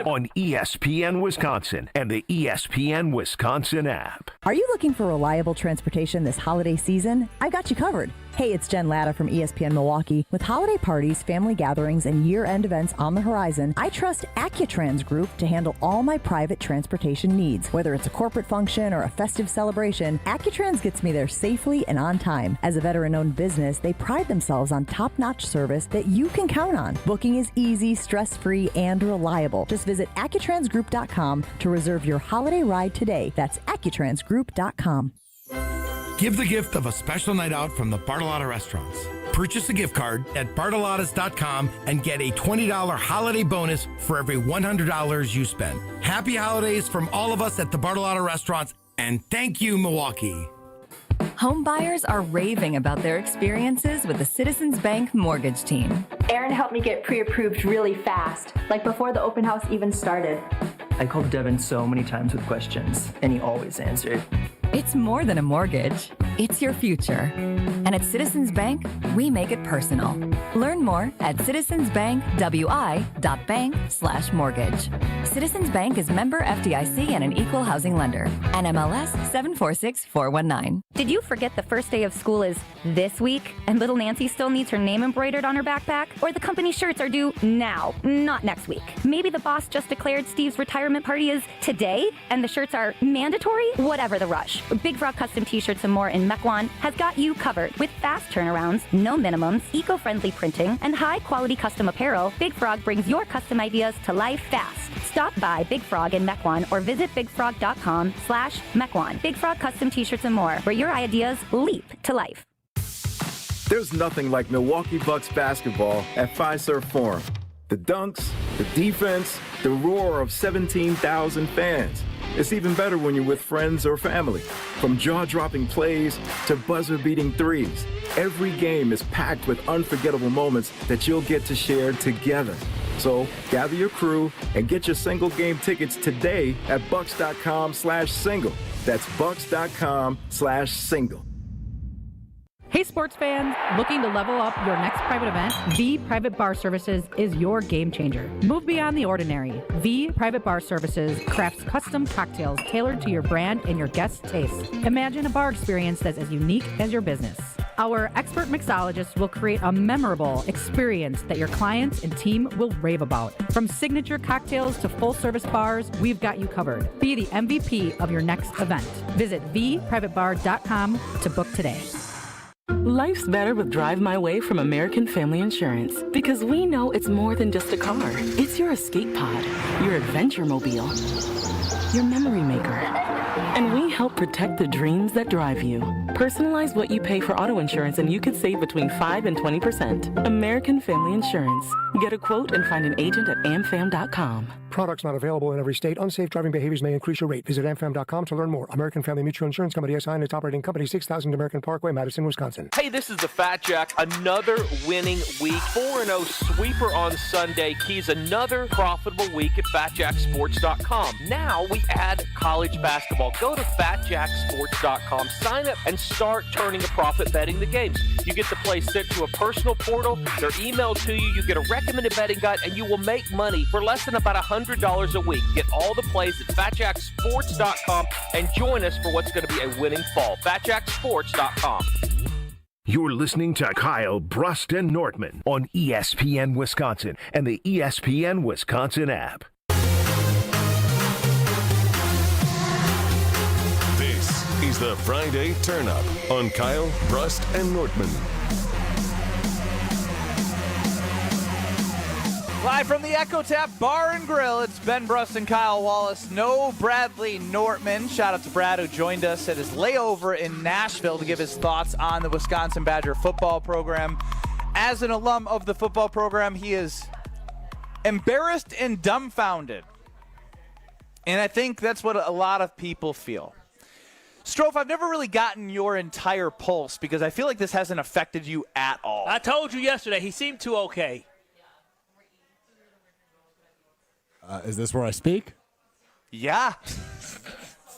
Speaker 1: On ESPN Wisconsin and the ESPN Wisconsin app.
Speaker 5: Are you looking for reliable transportation this holiday season? I got you covered. Hey, it's Jen Latta from ESPN Milwaukee. With holiday parties, family gatherings, and year-end events on the horizon, I trust Accutrans Group to handle all my private transportation needs. Whether it's a corporate function or a festive celebration, Accutrans gets me there safely and on time. As a veteran-owned business, they pride themselves on top-notch service that you can count on. Booking is easy, stress-free, and reliable. Just visit AccuTransGroup.com to reserve your holiday ride today. That's AccuTransGroup.com.
Speaker 20: Give the gift of a special night out from the Bartolotta restaurants. Purchase a gift card at Bartolottas.com and get a $20 holiday bonus for every $100 you spend. Happy holidays from all of us at the Bartolotta restaurants, and thank you, Milwaukee.
Speaker 22: Home buyers are raving about their experiences with the Citizens Bank mortgage team.
Speaker 23: Aaron helped me get pre-approved really fast, like before the open house even started.
Speaker 24: I called Devin so many times with questions, and he always answered.
Speaker 22: It's more than a mortgage. It's your future. And at Citizens Bank, we make it personal. Learn more at citizensbankwi.bank/mortgage. Citizens Bank is member FDIC and an equal housing lender. NMLS 746419.
Speaker 27: Did you forget the first day of school is this week and little Nancy still needs her name embroidered on her backpack? Or the company shirts are due now, not next week? Maybe the boss just declared Steve's retirement party is today and the shirts are mandatory? Whatever the rush, Big Frog Custom T-shirts and more in Mequon has got you covered. With fast turnarounds, no minimums, eco-friendly printing, and high-quality custom apparel, Big Frog brings your custom ideas to life fast. Stop by Big Frog in Mequon or visit bigfrog.com/Mequon. Big Frog Custom T-shirts and more, where your ideas leap to life.
Speaker 28: There's nothing like Milwaukee Bucks basketball at Fiserv Forum. The dunks, the defense, the roar of 17,000 fans. It's even better when you're with friends or family. From jaw-dropping plays to buzzer-beating threes, every game is packed with unforgettable moments that you'll get to share together. So gather your crew and get your single game tickets today at bucks.com/single. That's bucks.com/single.
Speaker 29: Hey sports fans, looking to level up your next private event? V Private Bar Services is your game changer. Move beyond the ordinary. V Private Bar Services crafts custom cocktails tailored to your brand and your guests' tastes. Imagine a bar experience that's as unique as your business. Our expert mixologists will create a memorable experience that your clients and team will rave about. From signature cocktails to full-service bars, we've got you covered. Be the MVP of your next event. Visit theprivatebar.com to book today.
Speaker 6: Life's better with Drive My Way from American Family Insurance, because we know it's more than just a car. It's your escape pod, your adventure mobile, your memory maker. And we help protect the dreams that drive you. Personalize what you pay for auto insurance and you could save between 5 and 20%. American Family Insurance. Get a quote and find an agent at amfam.com.
Speaker 18: Products not available in every state. Unsafe driving behaviors may increase your rate. Visit amfam.com to learn more. American Family Mutual Insurance Company, SI, and its operating company, 6000 American Parkway, Madison, Wisconsin.
Speaker 8: Hey, this is the Fat Jack. Another winning week. 4-0 sweeper on Sunday. Keys another profitable week at FatJackSports.com. Now we add college basketball. Go to FatJackSports.com. Sign up and start turning a profit betting the games. You get the plays sent to a personal portal. They're emailed to you. You get a recommended betting guide, and you will make money for less than about $100 a week. Get all the plays at FatJackSports.com and join us for what's going to be a winning fall. FatJackSports.com.
Speaker 1: You're listening to Kyle, Brust, and Nortman on ESPN Wisconsin and the ESPN Wisconsin app.
Speaker 14: This is the Friday Turn-Up on Kyle, Brust, and Nortman.
Speaker 2: Live from the Echo Tap Bar and Grill, it's Ben Brust and Kyle Wallace. No Bradley Nortman. Shout out to Brad, who joined us at his layover in Nashville to give his thoughts on the Wisconsin Badger football program. As an alum of the football program, he is embarrassed and dumbfounded. And I think that's what a lot of people feel. Strofe, I've never really gotten your entire pulse because I feel like this hasn't affected you at all.
Speaker 3: I told you yesterday, he seemed too okay.
Speaker 12: Is this where I speak?
Speaker 2: Yeah.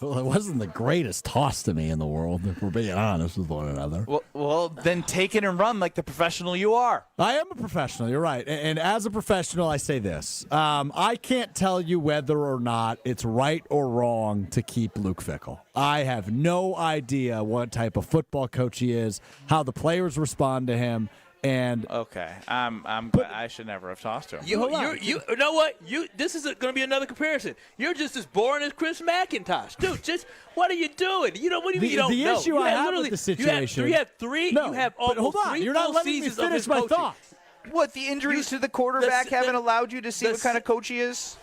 Speaker 12: Well, it wasn't the greatest toss to me in the world, if we're being honest with one another.
Speaker 2: Well, then take it and run like the professional you are.
Speaker 12: I am a professional, you're right. And as a professional, I say this. I can't tell you whether or not it's right or wrong to keep Luke Fickell. I have no idea what type of football coach he is, how the players respond to him. And
Speaker 2: okay, I should never have tossed him.
Speaker 3: You know what? This is going to be another comparison. You're just as boring as Chris McIntosh, dude. Just what are you doing? You know what do you mean? You don't know?
Speaker 12: The issue I have with the situation.
Speaker 3: You have three.
Speaker 12: No,
Speaker 3: you have
Speaker 12: but hold on. You're not letting me finish my thought.
Speaker 2: What, the injuries to the quarterback haven't allowed you to see what kind of coach he is?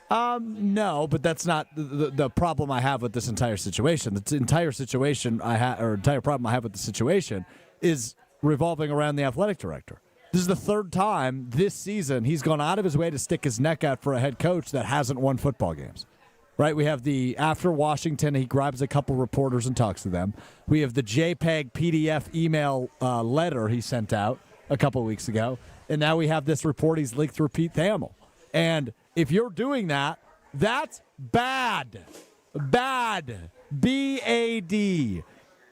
Speaker 12: No, but that's not the problem I have with this entire situation. The entire problem I have with the situation is revolving around the athletic director. This is the third time this season he's gone out of his way to stick his neck out for a head coach that hasn't won football games. Right? We have after Washington, he grabs a couple reporters and talks to them. We have the JPEG PDF email letter he sent out a couple weeks ago. And now we have this report he's leaked through Pete Thamel. And if you're doing that, that's bad. Bad. B-A-D.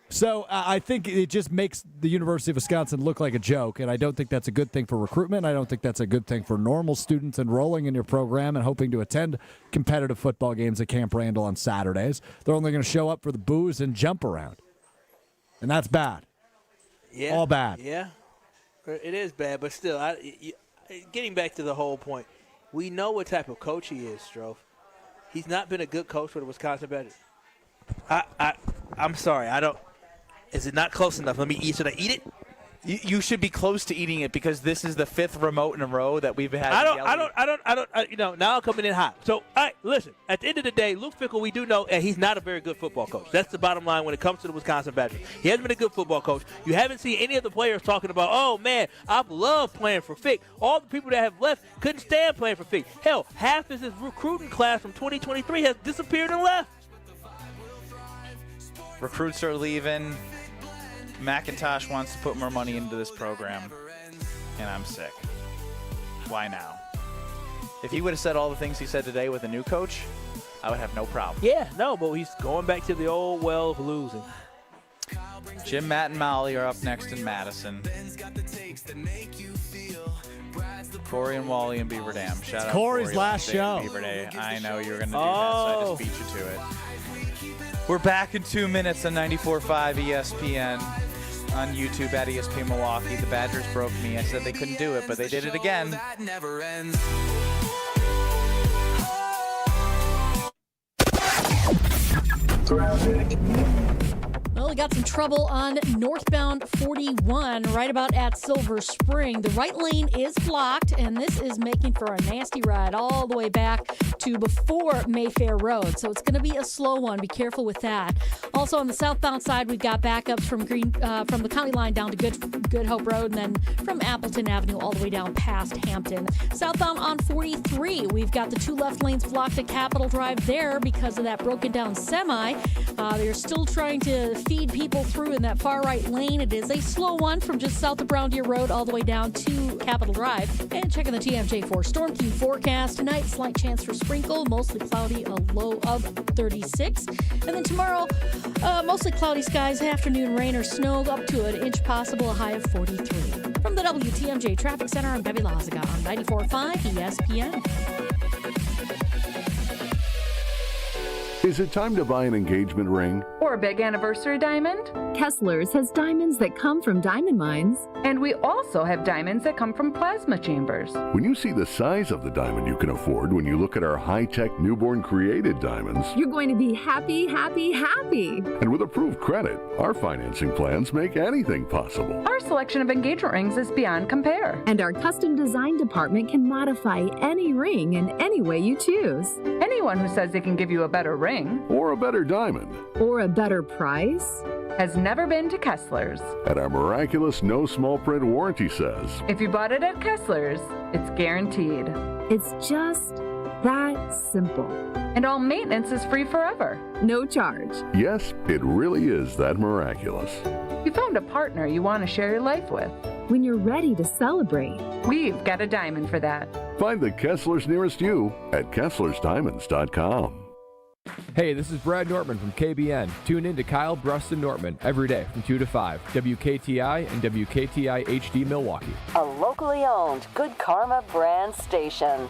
Speaker 12: So I think it just makes the University of Wisconsin look like a joke, and I don't think that's a good thing for recruitment. I don't think that's a good thing for normal students enrolling in your program and hoping to attend competitive football games at Camp Randall on Saturdays. They're only going to show up for the booze and jump around, and that's bad.
Speaker 3: Yeah,
Speaker 12: all bad.
Speaker 3: Yeah, it is bad, but still, getting back to the whole point, we know what type of coach he is, Strofe. He's not been a good coach for the Wisconsin Badgers. I'm sorry, I don't. Is it not close enough? Should I eat it?
Speaker 2: You should be close to eating it because this is the fifth remote in a row that we've had.
Speaker 3: Now I'm coming in hot. So, all right, listen. At the end of the day, Luke Fickell, we do know, and he's not a very good football coach. That's the bottom line when it comes to the Wisconsin Badgers. He hasn't been a good football coach. You haven't seen any of the players talking about, oh, man, I've loved playing for Fick. All the people that have left couldn't stand playing for Fick. Hell, half of his recruiting class from 2023 has disappeared and left.
Speaker 2: Recruits are leaving. McIntosh wants to put more money into this program, and I'm sick. Why now? If he would have said all the things he said today with a new coach, I would have no problem.
Speaker 3: Yeah, no, but he's going back to the old well of losing.
Speaker 2: Jim, Matt, and Molly are up next in Madison. Corey and Wally and Beaver Dam. Shout out
Speaker 12: Corey's
Speaker 2: Corey
Speaker 12: last show.
Speaker 2: Beaver Day. I know you were going to do that, so I just beat you to it. We're back in 2 minutes on 94.5 ESPN. on YouTube at ESPN Milwaukee. The Badgers broke me. I said they couldn't do it, but they did it again.
Speaker 9: Well, we got some trouble on northbound 41 right about at Silver Spring. The right lane is blocked, and this is making for a nasty ride all the way back to before Mayfair Road. So it's going to be a slow one. Be careful with that. Also on the southbound side, we've got backups from from the county line down to Good Hope Road, and then from Appleton Avenue all the way down past Hampton. Southbound on 43, we've got the 2 left lanes blocked at Capitol Drive there because of that broken down semi. They're still trying to feed people through in that far right lane. It is a slow one from just south of Brown Deer Road all the way down to Capitol Drive. And checking the TMJ4 Storm King forecast tonight, slight chance for sprinkle, mostly cloudy, a low of 36. And then tomorrow, mostly cloudy skies, afternoon rain or snow, up to an inch possible, a high of 43. From the WTMJ Traffic Center, I'm Debbie Lazaga on 94.5 ESPN.
Speaker 10: Is it time to buy an engagement ring?
Speaker 11: Or a big anniversary diamond?
Speaker 13: Kessler's has diamonds that come from diamond mines.
Speaker 11: And we also have diamonds that come from plasma chambers.
Speaker 10: When you see the size of the diamond you can afford when you look at our high-tech newborn created diamonds,
Speaker 13: you're going to be happy, happy, happy.
Speaker 10: And with approved credit, our financing plans make anything possible.
Speaker 11: Our selection of engagement rings is beyond compare.
Speaker 13: And our custom design department can modify any ring in any way you choose.
Speaker 11: Anyone who says they can give you a better ring
Speaker 10: or a better diamond
Speaker 13: or a better price
Speaker 11: has never been to Kessler's.
Speaker 10: And our miraculous no small print warranty says,
Speaker 11: if you bought it at Kessler's, it's guaranteed.
Speaker 13: It's just that simple.
Speaker 11: And all maintenance is free forever.
Speaker 13: No charge.
Speaker 10: Yes, it really is that miraculous.
Speaker 11: You found a partner you want to share your life with.
Speaker 13: When you're ready to celebrate,
Speaker 11: we've got a diamond for that.
Speaker 10: Find the Kessler's nearest you at KesslersDiamonds.com.
Speaker 7: Hey, this is Brad Nortman from KBN. Tune in to Kyle, Brust, and Nortman every day from 2 to 5. WKTI and WKTI HD Milwaukee.
Speaker 15: A locally owned Good Karma brand station.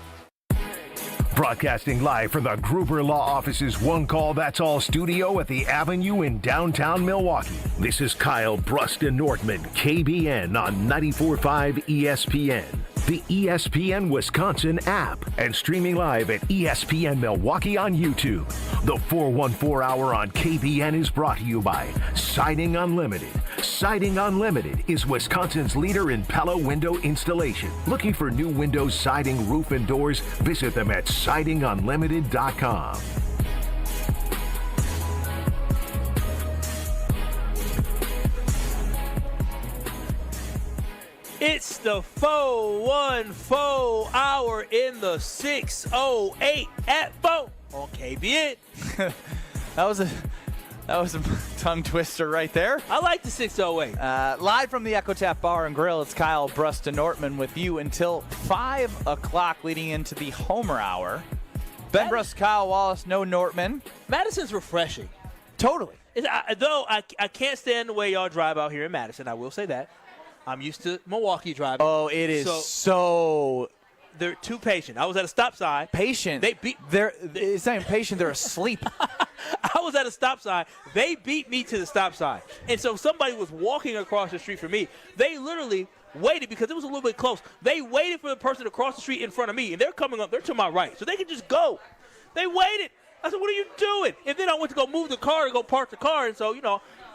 Speaker 1: Broadcasting live from the Gruber Law Office's One Call That's All studio at the Avenue in downtown Milwaukee. This is Kyle, Brust, and Nortman, KBN on 94.5 ESPN. The ESPN Wisconsin app, and streaming live at ESPN Milwaukee on YouTube. The 414 Hour on KBN is brought to you by Siding Unlimited. Siding Unlimited is Wisconsin's leader in Pella window installation. Looking for new windows, siding, roof, and doors? Visit them at sidingunlimited.com.
Speaker 3: It's the 414 Hour in the 608 at 4 on KBN.
Speaker 2: That was a tongue twister right there.
Speaker 3: I like the 608.
Speaker 2: Live from the Echo Tap Bar and Grill, it's Kyle, Brust, and Nortman with you until 5 o'clock leading into the Homer Hour. Ben Brust, Kyle Wallace, no Nortman.
Speaker 3: Madison's refreshing.
Speaker 2: Totally.
Speaker 3: Though I can't stand the way y'all drive out here in Madison. I will say that. I'm used to Milwaukee driving.
Speaker 2: Oh, it is so
Speaker 3: they're too patient. I was at a stop sign.
Speaker 2: Patient. It's not even patient. They're asleep.
Speaker 3: I was at a stop sign. They beat me to the stop sign. And so somebody was walking across the street for me. They literally waited because it was a little bit close. They waited for the person to cross the street in front of me, and they're coming up. They're to my right, so they can just go. They waited. I said, what are you doing? And then I went to go move the car to go park the car. And so,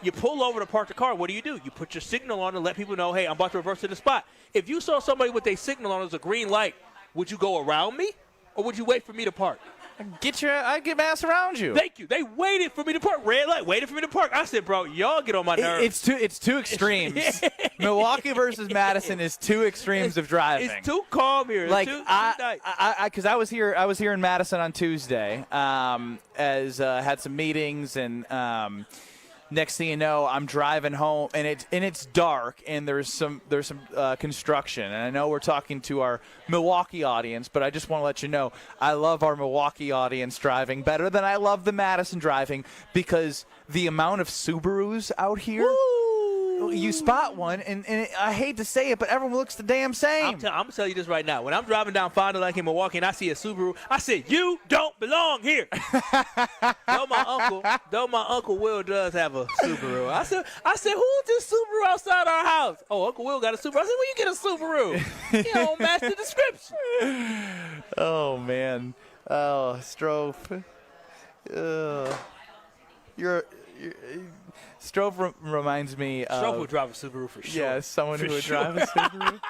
Speaker 3: you pull over to park the car. What do? You put your signal on to let people know, hey, I'm about to reverse to the spot. If you saw somebody with a signal on as a green light, would you go around me or would you wait for me to park?
Speaker 2: I'd get my ass around you.
Speaker 3: Thank you. They waited for me to park. Red light, waited for me to park. I said, bro, y'all get on my nerves.
Speaker 2: It's two extremes. Milwaukee versus Madison is two extremes of driving.
Speaker 3: It's too calm here.
Speaker 2: Like because I was here in Madison on Tuesday, had some meetings, and next thing you know, I'm driving home, and it's dark, and there's some construction. And I know we're talking to our Milwaukee audience, but I just want to let you know I love our Milwaukee audience driving better than I love the Madison driving, because the amount of Subarus out here. Woo! you spot one, and I hate to say it, but everyone looks the damn same.
Speaker 3: I'm going to tell you this right now. When I'm driving down Fond du Lac in Milwaukee and I see a Subaru, I say, you don't belong here. though my uncle Will does have a Subaru. I said, who's this Subaru outside our house? Oh, Uncle Will got a Subaru. I said, where you get a Subaru? You don't match the description.
Speaker 2: Oh, man. Oh, Strofe. Strofe reminds me of...
Speaker 3: Strofe would drive a Subaru for sure.
Speaker 2: Yeah, someone who would drive a Subaru.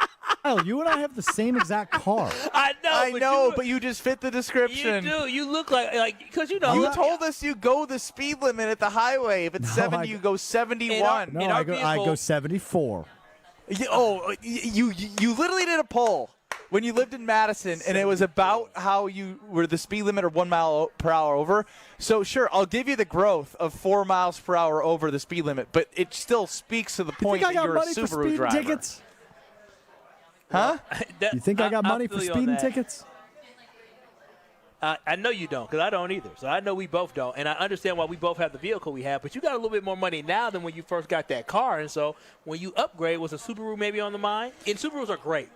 Speaker 12: Kyle, you and I have the same exact car.
Speaker 3: I know,
Speaker 2: but you just fit the description.
Speaker 3: You do. You look like because you know.
Speaker 2: You told us you go the speed limit at the highway. If it's 70, you go 71.
Speaker 12: I go 74.
Speaker 2: You literally did a poll when you lived in Madison, and it was about how you were the speed limit or 1 mile per hour over. So, sure, I'll give you the growth of 4 miles per hour over the speed limit, but it still speaks to the point that you're a Subaru driver.
Speaker 12: Tickets?
Speaker 2: Huh?
Speaker 12: You think I got money for speeding tickets?
Speaker 3: I know you don't, because I don't either. So I know we both don't, and I understand why we both have the vehicle we have. But you got a little bit more money now than when you first got that car, and so when you upgrade, was a Subaru maybe on the mind? And Subarus are great.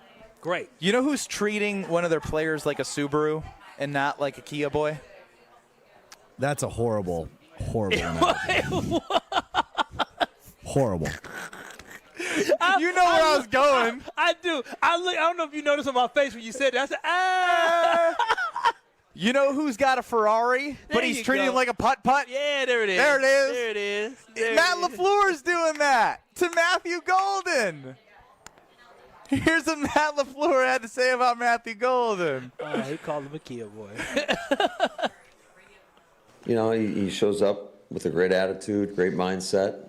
Speaker 3: Great.
Speaker 2: You know who's treating one of their players like a Subaru and not like a Kia boy?
Speaker 12: That's a horrible analogy. Horrible.
Speaker 2: You know where I was going.
Speaker 3: I do. I don't know if you noticed on my face when you said that. I said,
Speaker 2: You know who's got a Ferrari, but he's treating him like a putt-putt?
Speaker 3: Yeah, there it is.
Speaker 2: There it is.
Speaker 3: There it is.
Speaker 2: Matt LaFleur's doing that to Matthew Golden. Here's what Matt LaFleur had to say about Matthew Golden.
Speaker 3: He called him a Kia boy.
Speaker 4: You know, he shows up with a great attitude, great mindset.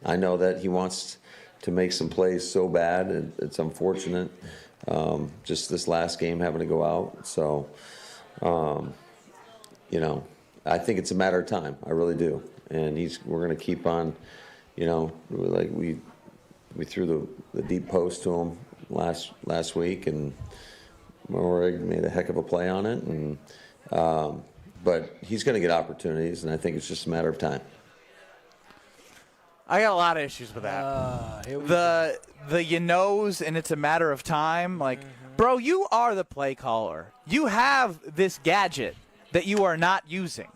Speaker 4: I know that he wants to make some plays so bad, and it's unfortunate. Just this last game having to go out. So, you know, I think it's a matter of time. I really do. And we're going to keep on, you know, like we threw the deep post to him last week, and Morig made a heck of a play on it. And but he's going to get opportunities, and I think it's just a matter of time.
Speaker 2: I got a lot of issues with that. The you knows, and it's a matter of time. Like, bro, you are the play caller. You have this gadget that you are not using.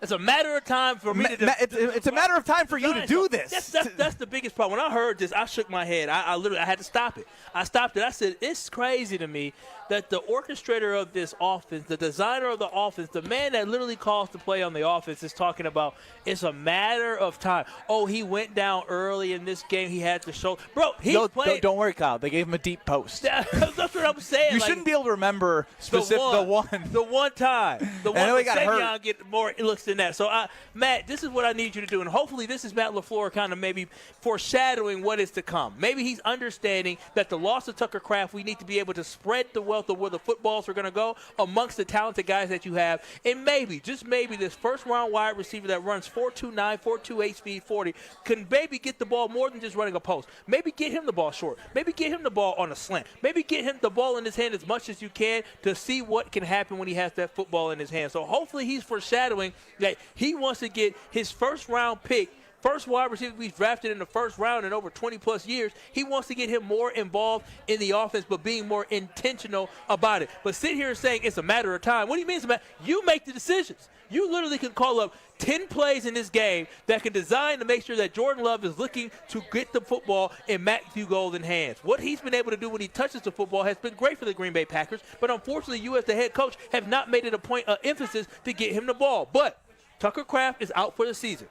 Speaker 3: It's a matter of time for me to.
Speaker 2: It's a matter of time for you to do this.
Speaker 3: That's the biggest problem. When I heard this, I shook my head. I literally had to stop it. I stopped it. I said, it's crazy to me that the orchestrator of this offense, the designer of the offense, the man that literally calls the play on the offense is talking about it's a matter of time. Oh, he went down early in this game. He had to show. Bro, played.
Speaker 2: Don't worry, Kyle. They gave him a deep post.
Speaker 3: That's what I'm saying.
Speaker 2: You shouldn't be able to remember the one
Speaker 3: time. The one
Speaker 2: that Savion
Speaker 3: get more looks than that. So, Matt, this is what I need you to do, and hopefully this is Matt LaFleur kind of maybe foreshadowing what is to come. Maybe he's understanding that the loss of Tucker Kraft, we need to be able to spread the wealth of where the footballs are going to go amongst the talented guys that you have, and maybe, just maybe, this first-round wide receiver that runs 4.29, 4.28 speed 40 can maybe get the ball more than just running a post. Maybe get him the ball short. Maybe get him the ball on a slant. Maybe get him the ball in his hand as much as you can to see what can happen when he has that football in his hand. So hopefully he's foreshadowing that he wants to get his first-round pick, first wide receiver we drafted in the first round in over 20-plus years. He wants to get him more involved in the offense, but being more intentional about it. But sit here saying it's a matter of time. What do you mean it's a matter? You make the decisions. You literally can call up 10 plays in this game that can design to make sure that Jordan Love is looking to get the football in Matthew Golden's hands. What he's been able to do when he touches the football has been great for the Green Bay Packers, but unfortunately you as the head coach have not made it a point of emphasis to get him the ball. But Tucker Kraft is out for the season.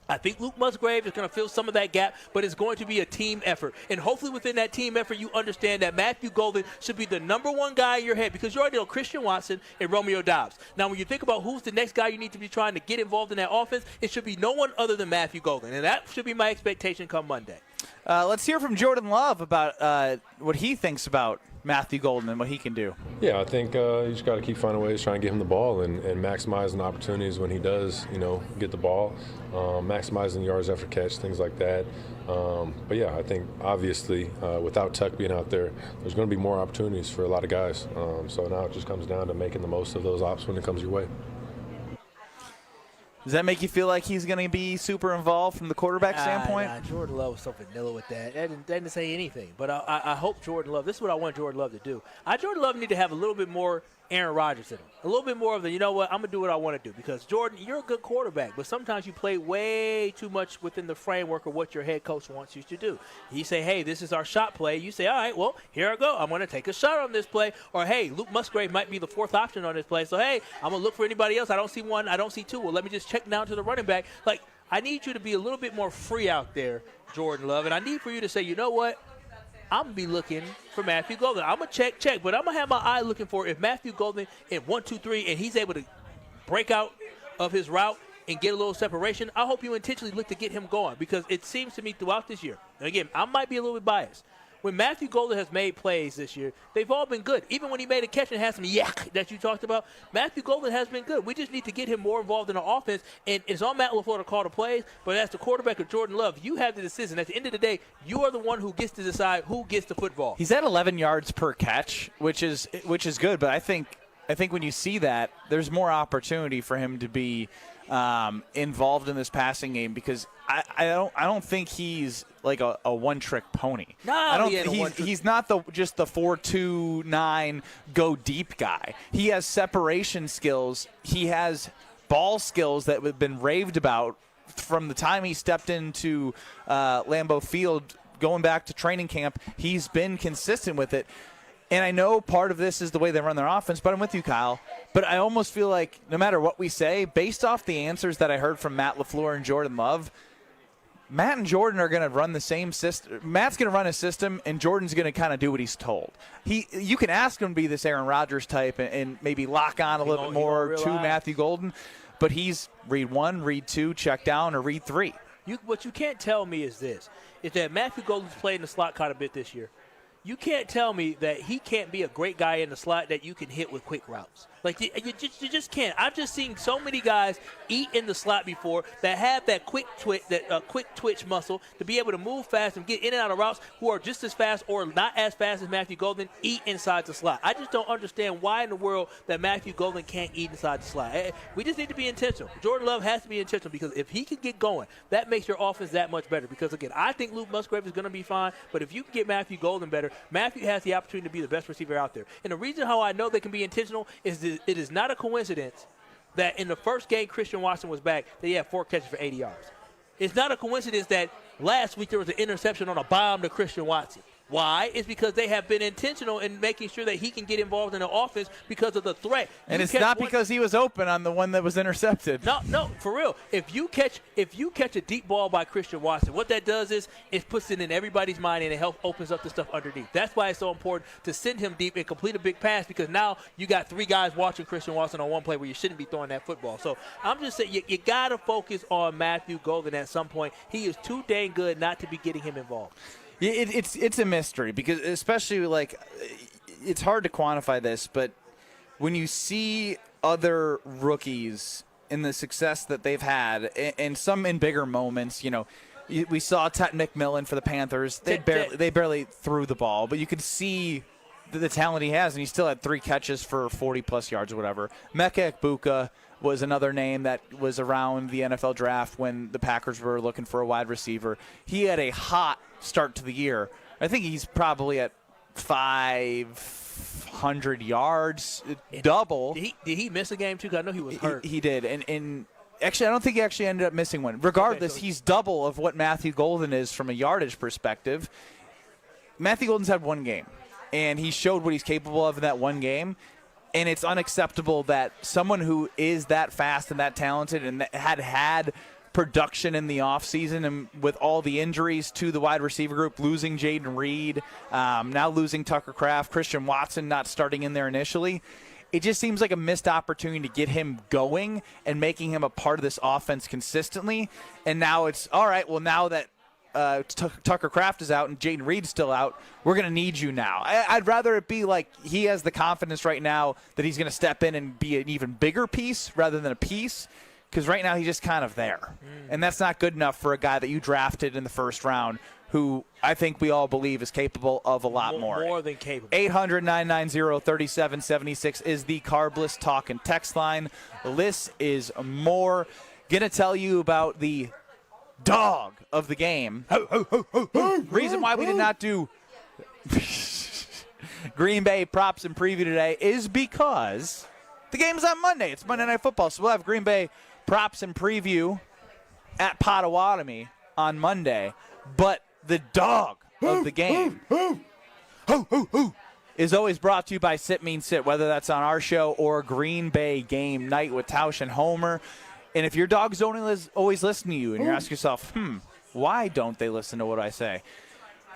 Speaker 3: I think Luke Musgrave is going to fill some of that gap, but it's going to be a team effort. And hopefully within that team effort, you understand that Matthew Golden should be the number one guy in your head because you already know Christian Watson and Romeo Doubs. Now, when you think about who's the next guy you need to be trying to get involved in that offense, it should be no one other than Matthew Golden. And that should be my expectation come Monday.
Speaker 2: Let's hear from Jordan Love about what he thinks about Matthew Golden and what he can do.
Speaker 5: Yeah, I think you just got to keep finding ways, trying to get him the ball and maximizing opportunities when he does, get the ball, maximizing yards after catch, things like that. But yeah, I think obviously without Tuck being out there, there's going to be more opportunities for a lot of guys. So now it just comes down to making the most of those ops when it comes your way.
Speaker 2: Does that make you feel like he's going to be super involved from the quarterback standpoint?
Speaker 3: Jordan Love was so vanilla with that. That didn't say anything. But I hope Jordan Love, this is what I want Jordan Love to do. Jordan Love need to have a little bit more Aaron Rodgers in him. A little bit more of the, you know what, I'm going to do what I want to do. Because, Jordan, you're a good quarterback, but sometimes you play way too much within the framework of what your head coach wants you to do. He say, hey, this is our shot play. You say, all right, well, here I go. I'm going to take a shot on this play. Or, hey, Luke Musgrave might be the fourth option on this play. So, hey, I'm going to look for anybody else. I don't see one. I don't see two. Well, let me just check down to the running back. Like, I need you to be a little bit more free out there, Jordan Love. And I need for you to say, you know what? I'm going to be looking for Matthew Golden. I'm going to check, but I'm going to have my eye looking for if Matthew Golden in 1, 2, 3, and he's able to break out of his route and get a little separation. I hope you intentionally look to get him going because it seems to me throughout this year, and again, I might be a little bit biased. When Matthew Golden has made plays this year, they've all been good. Even when he made a catch and had some yak that you talked about, Matthew Golden has been good. We just need to get him more involved in the offense, and it's on Matt LaFleur to call the plays, but as the quarterback of Jordan Love, you have the decision. At the end of the day, you are the one who gets to decide who gets the football.
Speaker 2: He's at 11 yards per catch, which is good, but I think when you see that, there's more opportunity for him to be involved in this passing game because I don't think he's like a one-trick pony.
Speaker 3: No,
Speaker 2: he's not just the 4-2-9 go deep guy. He has separation skills. He has ball skills that have been raved about from the time he stepped into Lambeau Field, going back to training camp. He's been consistent with it. And I know part of this is the way they run their offense, but I'm with you, Kyle. But I almost feel like no matter what we say, based off the answers that I heard from Matt LaFleur and Jordan Love, Matt and Jordan are going to run the same system. Matt's going to run a system, and Jordan's going to kind of do what he's told. You can ask him to be this Aaron Rodgers type and maybe lock on a little bit more to Matthew Golden, but he's read 1, read 2, check down, or read 3.
Speaker 3: What you can't tell me is this, is that Matthew Golden's played in the slot quite a bit this year. You can't tell me that he can't be a great guy in the slot that you can hit with quick routes. Like, you just can't. I've just seen so many guys eat in the slot before that have that quick twitch muscle to be able to move fast and get in and out of routes who are just as fast or not as fast as Matthew Golden eat inside the slot. I just don't understand why in the world that Matthew Golden can't eat inside the slot. We just need to be intentional. Jordan Love has to be intentional because if he can get going, that makes your offense that much better. Because, again, I think Luke Musgrave is going to be fine, but if you can get Matthew Golden better, Matthew has the opportunity to be the best receiver out there. And the reason how I know they can be intentional is that it is not a coincidence that in the first game Christian Watson was back, that he had 4 catches for 80 yards. It's not a coincidence that last week there was an interception on a bomb to Christian Watson. Why? It's because they have been intentional in making sure that he can get involved in the offense because of the threat.
Speaker 2: And it's not because he was open on the one that was intercepted.
Speaker 3: No, for real. If you catch a deep ball by Christian Watson, what that does is it puts it in everybody's mind and it helps opens up the stuff underneath. That's why it's so important to send him deep and complete a big pass because now you got 3 guys watching Christian Watson on one play where you shouldn't be throwing that football. So I'm just saying you got to focus on Matthew Golden at some point. He is too dang good not to be getting him involved.
Speaker 2: It's a mystery because especially like it's hard to quantify this, but when you see other rookies in the success that they've had and some in bigger moments, you know, we saw Ted McMillan for the Panthers. They barely threw the ball, but you could see the talent he has, and he still had 3 catches for 40-plus yards or whatever. Meka Egbuka was another name that was around the NFL draft when the Packers were looking for a wide receiver. He had a hot start to the year. I think he's probably at 500 yards, double.
Speaker 3: Did he miss a game, too? Because I know he was hurt.
Speaker 2: He did, and actually, I don't think he actually ended up missing one. Regardless, okay, so he's double of what Matthew Golden is from a yardage perspective. Matthew Golden's had 1 game, and he showed what he's capable of in that 1 game. And it's unacceptable that someone who is that fast and that talented and that had production in the offseason and with all the injuries to the wide receiver group, losing Jaden Reed, now losing Tucker Kraft, Christian Watson not starting in there initially, it just seems like a missed opportunity to get him going and making him a part of this offense consistently. And now it's, all right, well, now that Tucker Kraft is out and Jaden Reed's still out, we're going to need you now. I'd rather it be like he has the confidence right now that he's going to step in and be an even bigger piece rather than a piece, because right now he's just kind of there. And that's not good enough for a guy that you drafted in the first round who I think we all believe is capable of a lot more.
Speaker 3: More than capable.
Speaker 2: 800-990-3776 is the Carbless Talk and Text line. This is more. going to tell you about the dog of the game. Reason why we did not do Green Bay props and preview today is because the game's on Monday. It's Monday Night Football, so we'll have Green Bay props and preview at Potawatomi on Monday. But the dog of the game is always brought to you by Sit Mean Sit, whether that's on our show or Green Bay Game Night with Tausch and Homer. And if your dogs don't always listen to you and you're asking yourself, why don't they listen to what I say?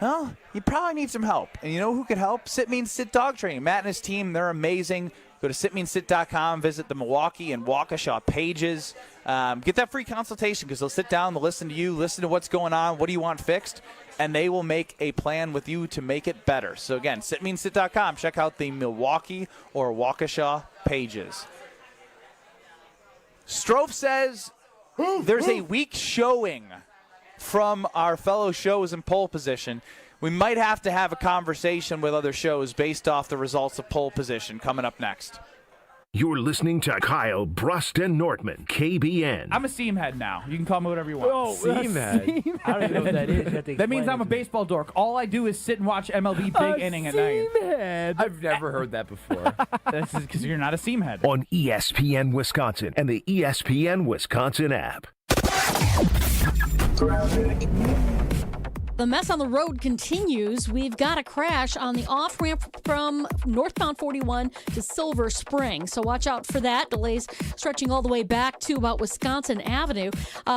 Speaker 2: Well, you probably need some help. And you know who could help? Sit Mean Sit Dog Training. Matt and his team, they're amazing. Go to sitmeansit.com, visit the Milwaukee and Waukesha pages. Get that free consultation because they'll sit down, they'll listen to you, listen to what's going on, what do you want fixed, and they will make a plan with you to make it better. So, again, sitmeansit.com. Check out the Milwaukee or Waukesha pages. Strofe says there's a weak showing from our fellow shows in pole position. We might have to have a conversation with other shows based off the results of pole position coming up next.
Speaker 1: You're listening to Kyle, Brust, and Nortman, KBN.
Speaker 16: I'm a seam head now. You can call me whatever you want.
Speaker 3: Oh, seam head? I don't even know what that is.
Speaker 16: That means I'm a baseball dork. All I do is sit and watch MLB Big Inning at night.
Speaker 3: Head.
Speaker 17: I've never heard that before.
Speaker 16: This is because you're not a seam head.
Speaker 1: On ESPN Wisconsin and the ESPN Wisconsin app.
Speaker 9: The mess on the road continues. We've got a crash on the off-ramp from northbound 41 to Silver Spring. So watch out for that. Delays stretching all the way back to about Wisconsin Avenue.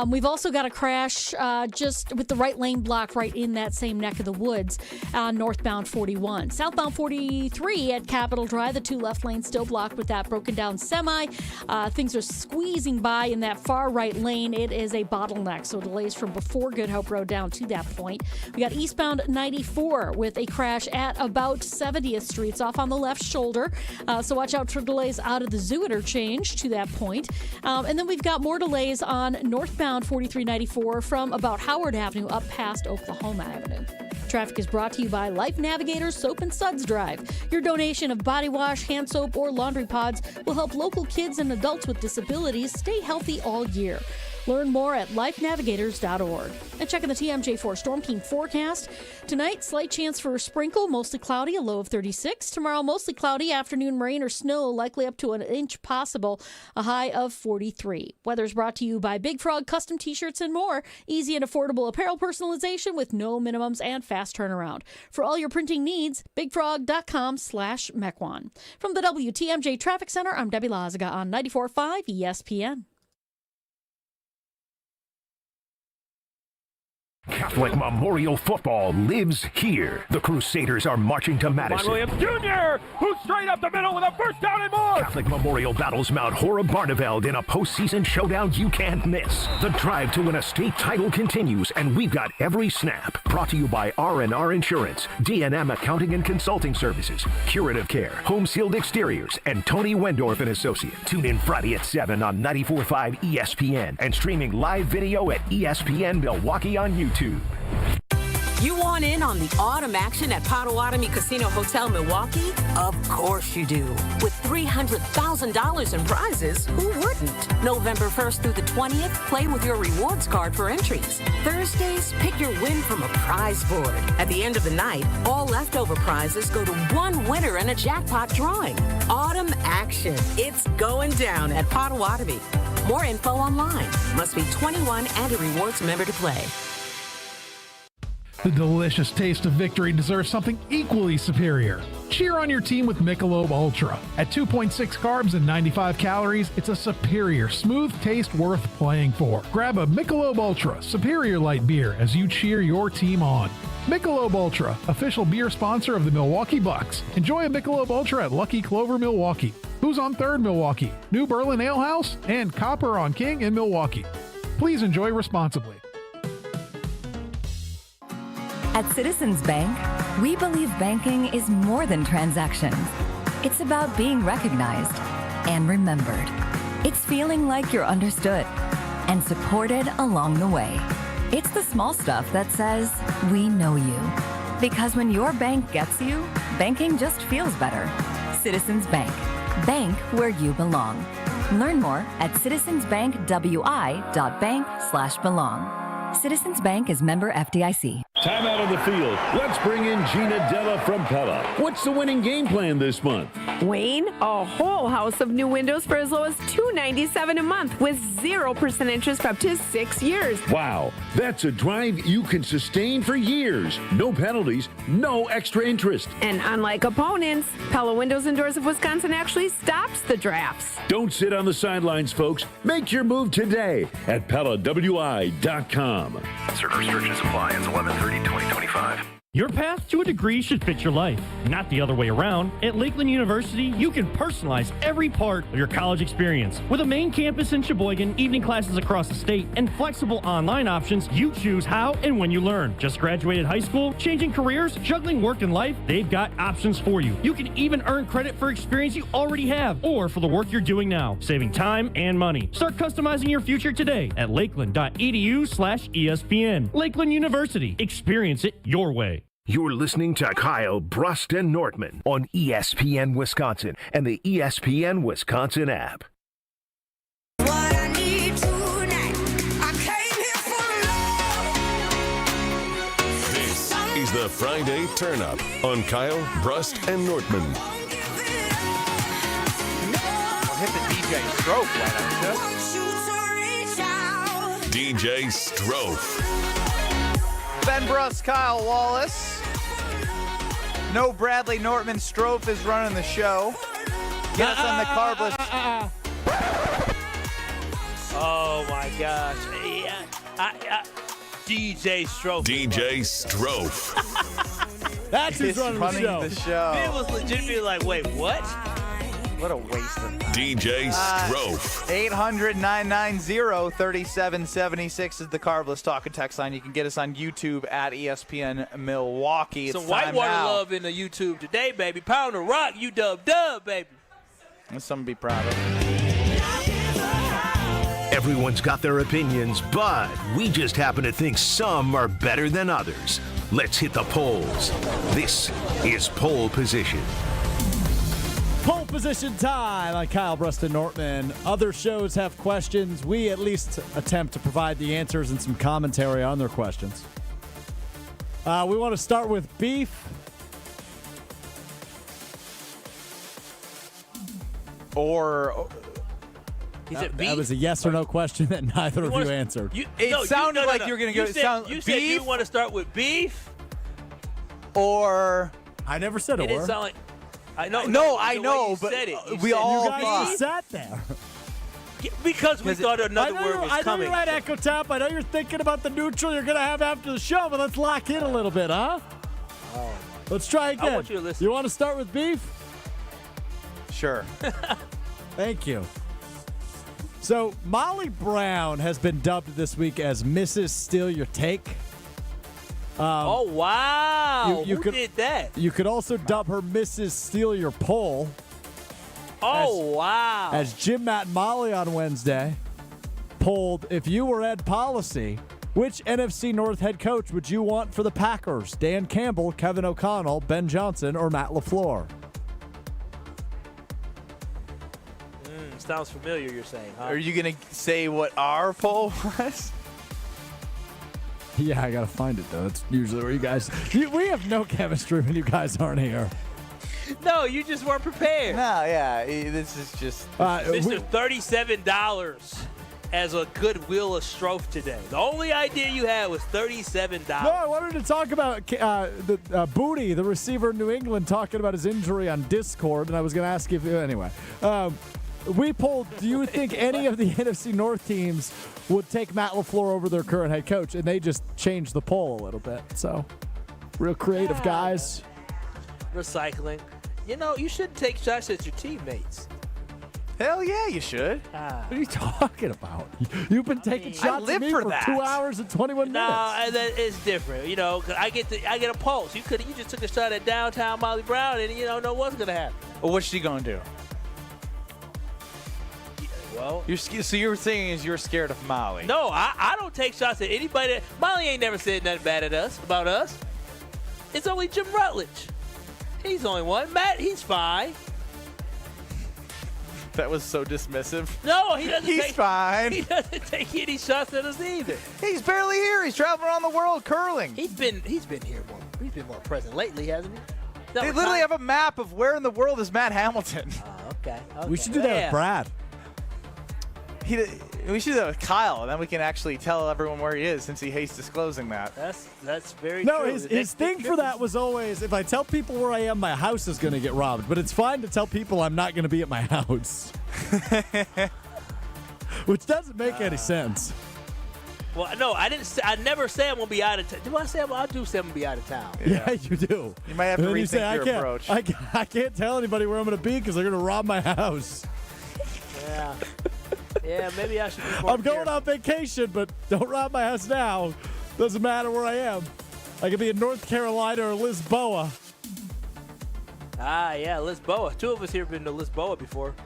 Speaker 9: We've also got a crash just with the right lane blocked right in that same neck of the woods on northbound 41. Southbound 43 at Capitol Drive, the two left lanes still blocked with that broken down semi. Things are squeezing by in that far right lane. It is a bottleneck, so delays from before Good Hope Road down to that point. We got eastbound 94 with a crash at about 70th Street. It's off on the left shoulder, so watch out for delays out of the Zoo interchange to that point. And then we've got more delays on northbound 4394 from about Howard Avenue up past Oklahoma Avenue. Traffic is brought to you by Life Navigators Soap and Suds Drive. Your donation of body wash, hand soap, or laundry pods will help local kids and adults with disabilities stay healthy all year. Learn more at lifenavigators.org. And checking the TMJ4 Storm King forecast. Tonight, slight chance for a sprinkle, mostly cloudy, a low of 36. Tomorrow, mostly cloudy, afternoon rain or snow, likely up to an inch possible, a high of 43. Weather's brought to you by Big Frog Custom T-shirts and more. Easy and affordable apparel personalization with no minimums and fast turnaround. For all your printing needs, bigfrog.com/Mequon. From the WTMJ Traffic Center, I'm Debbie Lazaga on 94.5 ESPN.
Speaker 1: Catholic Memorial Football lives here. The Crusaders are marching to Madison.
Speaker 19: Williams Jr., who's straight up the middle with a first down and more.
Speaker 1: Catholic Memorial battles Mount Horeb Barneveld in a postseason showdown you can't miss. The drive to win a state title continues, and we've got every snap. Brought to you by R&R Insurance, D&M Accounting and Consulting Services, Curative Care, Home Sealed Exteriors, and Tony Wendorf and Associate. Tune in Friday at 7 on 94.5 ESPN and streaming live video at ESPN Milwaukee on YouTube.
Speaker 20: You want in on the autumn action at Potawatomi Casino Hotel Milwaukee? Of course you do. With $300,000 in prizes, who wouldn't? November 1st through the 20th, play with your rewards card for entries. Thursdays, pick your win from a prize board. At the end of the night, all leftover prizes go to one winner in a jackpot drawing. Autumn action. It's going down at Potawatomi. More info online. Must be 21 and a rewards member to play.
Speaker 21: The delicious taste of victory deserves something equally superior. Cheer on your team with Michelob Ultra. At 2.6 carbs and 95 calories, it's a superior, smooth taste worth playing for. Grab a Michelob Ultra Superior Light beer as you cheer your team on. Michelob Ultra, official beer sponsor of the Milwaukee Bucks. Enjoy a Michelob Ultra at Lucky Clover, Milwaukee. Who's on 3rd, Milwaukee? New Berlin Ale House and Copper on King in Milwaukee. Please enjoy responsibly.
Speaker 22: At Citizens Bank, we believe banking is more than transactions. It's about being recognized and remembered. It's feeling like you're understood and supported along the way. It's the small stuff that says, we know you. Because when your bank gets you, banking just feels better. Citizens Bank. Bank where you belong. Learn more at citizensbankwi.bank/belong. Citizens Bank is member FDIC.
Speaker 6: Time out on the field. Let's bring in Gina Della from Pella. What's the winning game plan this month?
Speaker 17: Wayne, a whole house of new windows for as low as $297 a month with 0% interest for up to 6 years.
Speaker 6: Wow, that's a drive you can sustain for years. No penalties, no extra interest.
Speaker 17: And unlike opponents, Pella Windows and Doors of Wisconsin actually stops the drafts.
Speaker 6: Don't sit on the sidelines, folks. Make your move today at PellaWI.com.
Speaker 1: Certain restrictions apply as 11/30/2025.
Speaker 23: Your path to a degree should fit your life, not the other way around. At Lakeland University, you can personalize every part of your college experience. With a main campus in Sheboygan, evening classes across the state, and flexible online options, you choose how and when you learn. Just graduated high school, changing careers, juggling work and life, they've got options for you. You can even earn credit for experience you already have, or for the work you're doing now, saving time and money. Start customizing your future today at lakeland.edu/ESPN. Lakeland University. Experience it your way.
Speaker 1: You're listening to Kyle, Brust, and Nortman on ESPN Wisconsin and the ESPN Wisconsin app.
Speaker 14: This is the Friday Turn-Up on Kyle, Brust, and Nortman.
Speaker 2: I'll hit the DJ Strofe, why don't you?
Speaker 14: DJ Strofe.
Speaker 2: Ben Brust, Kyle Wallace. No Bradley Nortman. Strofe is running the show. Get us on the carb list.
Speaker 3: Oh, my gosh. DJ Strofe.
Speaker 14: DJ Strofe.
Speaker 12: That's who's running the show.
Speaker 3: It was legitimately like, wait, what?
Speaker 2: What a waste of time.
Speaker 14: DJ Strofe.
Speaker 2: 800-990-3776 is the Carbless Talk and Text line. You can get us on YouTube at ESPN Milwaukee.
Speaker 3: Some whitewater love in the YouTube today, baby. Pound the rock, you dub, baby.
Speaker 2: That's something to be proud of.
Speaker 1: Everyone's got their opinions, but we just happen to think some are better than others. Let's hit the polls. This is Poll Position.
Speaker 12: Pole position time on Kyle, Brust, and Nortman. Other shows have questions. We at least attempt to provide the answers and some commentary on their questions. We want to start with beef.
Speaker 3: Is it beef?
Speaker 12: That was a yes or no question that neither of you answered.
Speaker 2: It sounded like you were going to go.
Speaker 3: You said you want to start with beef?
Speaker 2: Or.
Speaker 12: I never said a
Speaker 3: It didn't
Speaker 12: word.
Speaker 3: sound like. I know.
Speaker 2: No, I know, but we all
Speaker 12: you guys just sat there.
Speaker 3: Because we thought another word was coming.
Speaker 12: I know you're at Echo Tap. I know you're thinking about the neutral you're going to have after the show, but let's lock in a little bit, huh?
Speaker 3: Oh.
Speaker 12: Let's try again.
Speaker 3: I want you to listen.
Speaker 12: You want to start with beef?
Speaker 2: Sure.
Speaker 12: Thank you. So, Molly Brown has been dubbed this week as Mrs. Steal Your Take.
Speaker 3: Oh, wow. Who did that?
Speaker 12: You could also dub her Mrs. Steal Your Poll.
Speaker 3: Oh, wow.
Speaker 12: As Jim, Matt, and Molly on Wednesday polled, if you were Ed Policy, which NFC North head coach would you want for the Packers? Dan Campbell, Kevin O'Connell, Ben Johnson, or Matt LaFleur?
Speaker 3: Sounds familiar, you're saying, huh?
Speaker 2: Are you going to say what our poll was?
Speaker 12: Yeah, I got to find it, though. That's usually where you guys... we have no chemistry when you guys aren't here.
Speaker 3: No, you just weren't prepared.
Speaker 2: No, yeah. This is just...
Speaker 3: Mr. $37 as a goodwill of Strofe today. The only idea you had was $37.
Speaker 12: No, I wanted to talk about Booty, the receiver in New England, talking about his injury on Discord, and I was going to ask you if... Anyway. We polled, do you think any of the NFC North teams would take Matt LaFleur over their current head coach? And they just changed the poll a little bit. So, real creative guys.
Speaker 3: Recycling. You know, you shouldn't take shots at your teammates.
Speaker 2: Hell yeah, you should.
Speaker 12: What are you talking about? You've been taking shots at me for 2 hours and 21 minutes.
Speaker 3: No, it's different. You know, 'cause I get a pulse. You just took a shot at downtown Molly Brown, and you don't know what's gonna happen.
Speaker 2: Well, what's she gonna do?
Speaker 3: Well,
Speaker 2: so you're saying you're scared of Molly?
Speaker 3: No, I don't take shots at anybody. Molly ain't never said nothing bad about us. It's only Jim Rutledge. He's the only one. Matt, he's fine.
Speaker 2: That was so dismissive.
Speaker 3: No, he doesn't.
Speaker 2: He's fine.
Speaker 3: He doesn't take any shots at us either.
Speaker 2: He's barely here. He's traveling around the world curling.
Speaker 3: He's been here more. He's been more present lately, hasn't he?
Speaker 2: They literally have a map of where in the world is Matt Hamilton.
Speaker 3: Okay.
Speaker 12: We should do that with Brad.
Speaker 2: We should do that with Kyle, and then we can actually tell everyone where he is since he hates disclosing that.
Speaker 3: That's very
Speaker 12: No,
Speaker 3: true.
Speaker 12: his thing for that was always, if I tell people where I am, my house is going to get robbed. But it's fine to tell people I'm not going to be at my house. Which doesn't make any sense.
Speaker 3: Well, no, I didn't. I never say I'm gonna be out of town. Do I say I do say I'm gonna be out of town?
Speaker 12: Yeah, you do.
Speaker 2: You might have to rethink your approach.
Speaker 12: I can't tell anybody where I'm going to be because they're going to rob my house.
Speaker 3: Yeah. Yeah, maybe I should be more
Speaker 12: I'm going on vacation, but don't rob my house now. Doesn't matter where I am. I could be in North Carolina or Lisboa.
Speaker 3: Yeah, Lisboa. Two of us here have been to Lisboa before.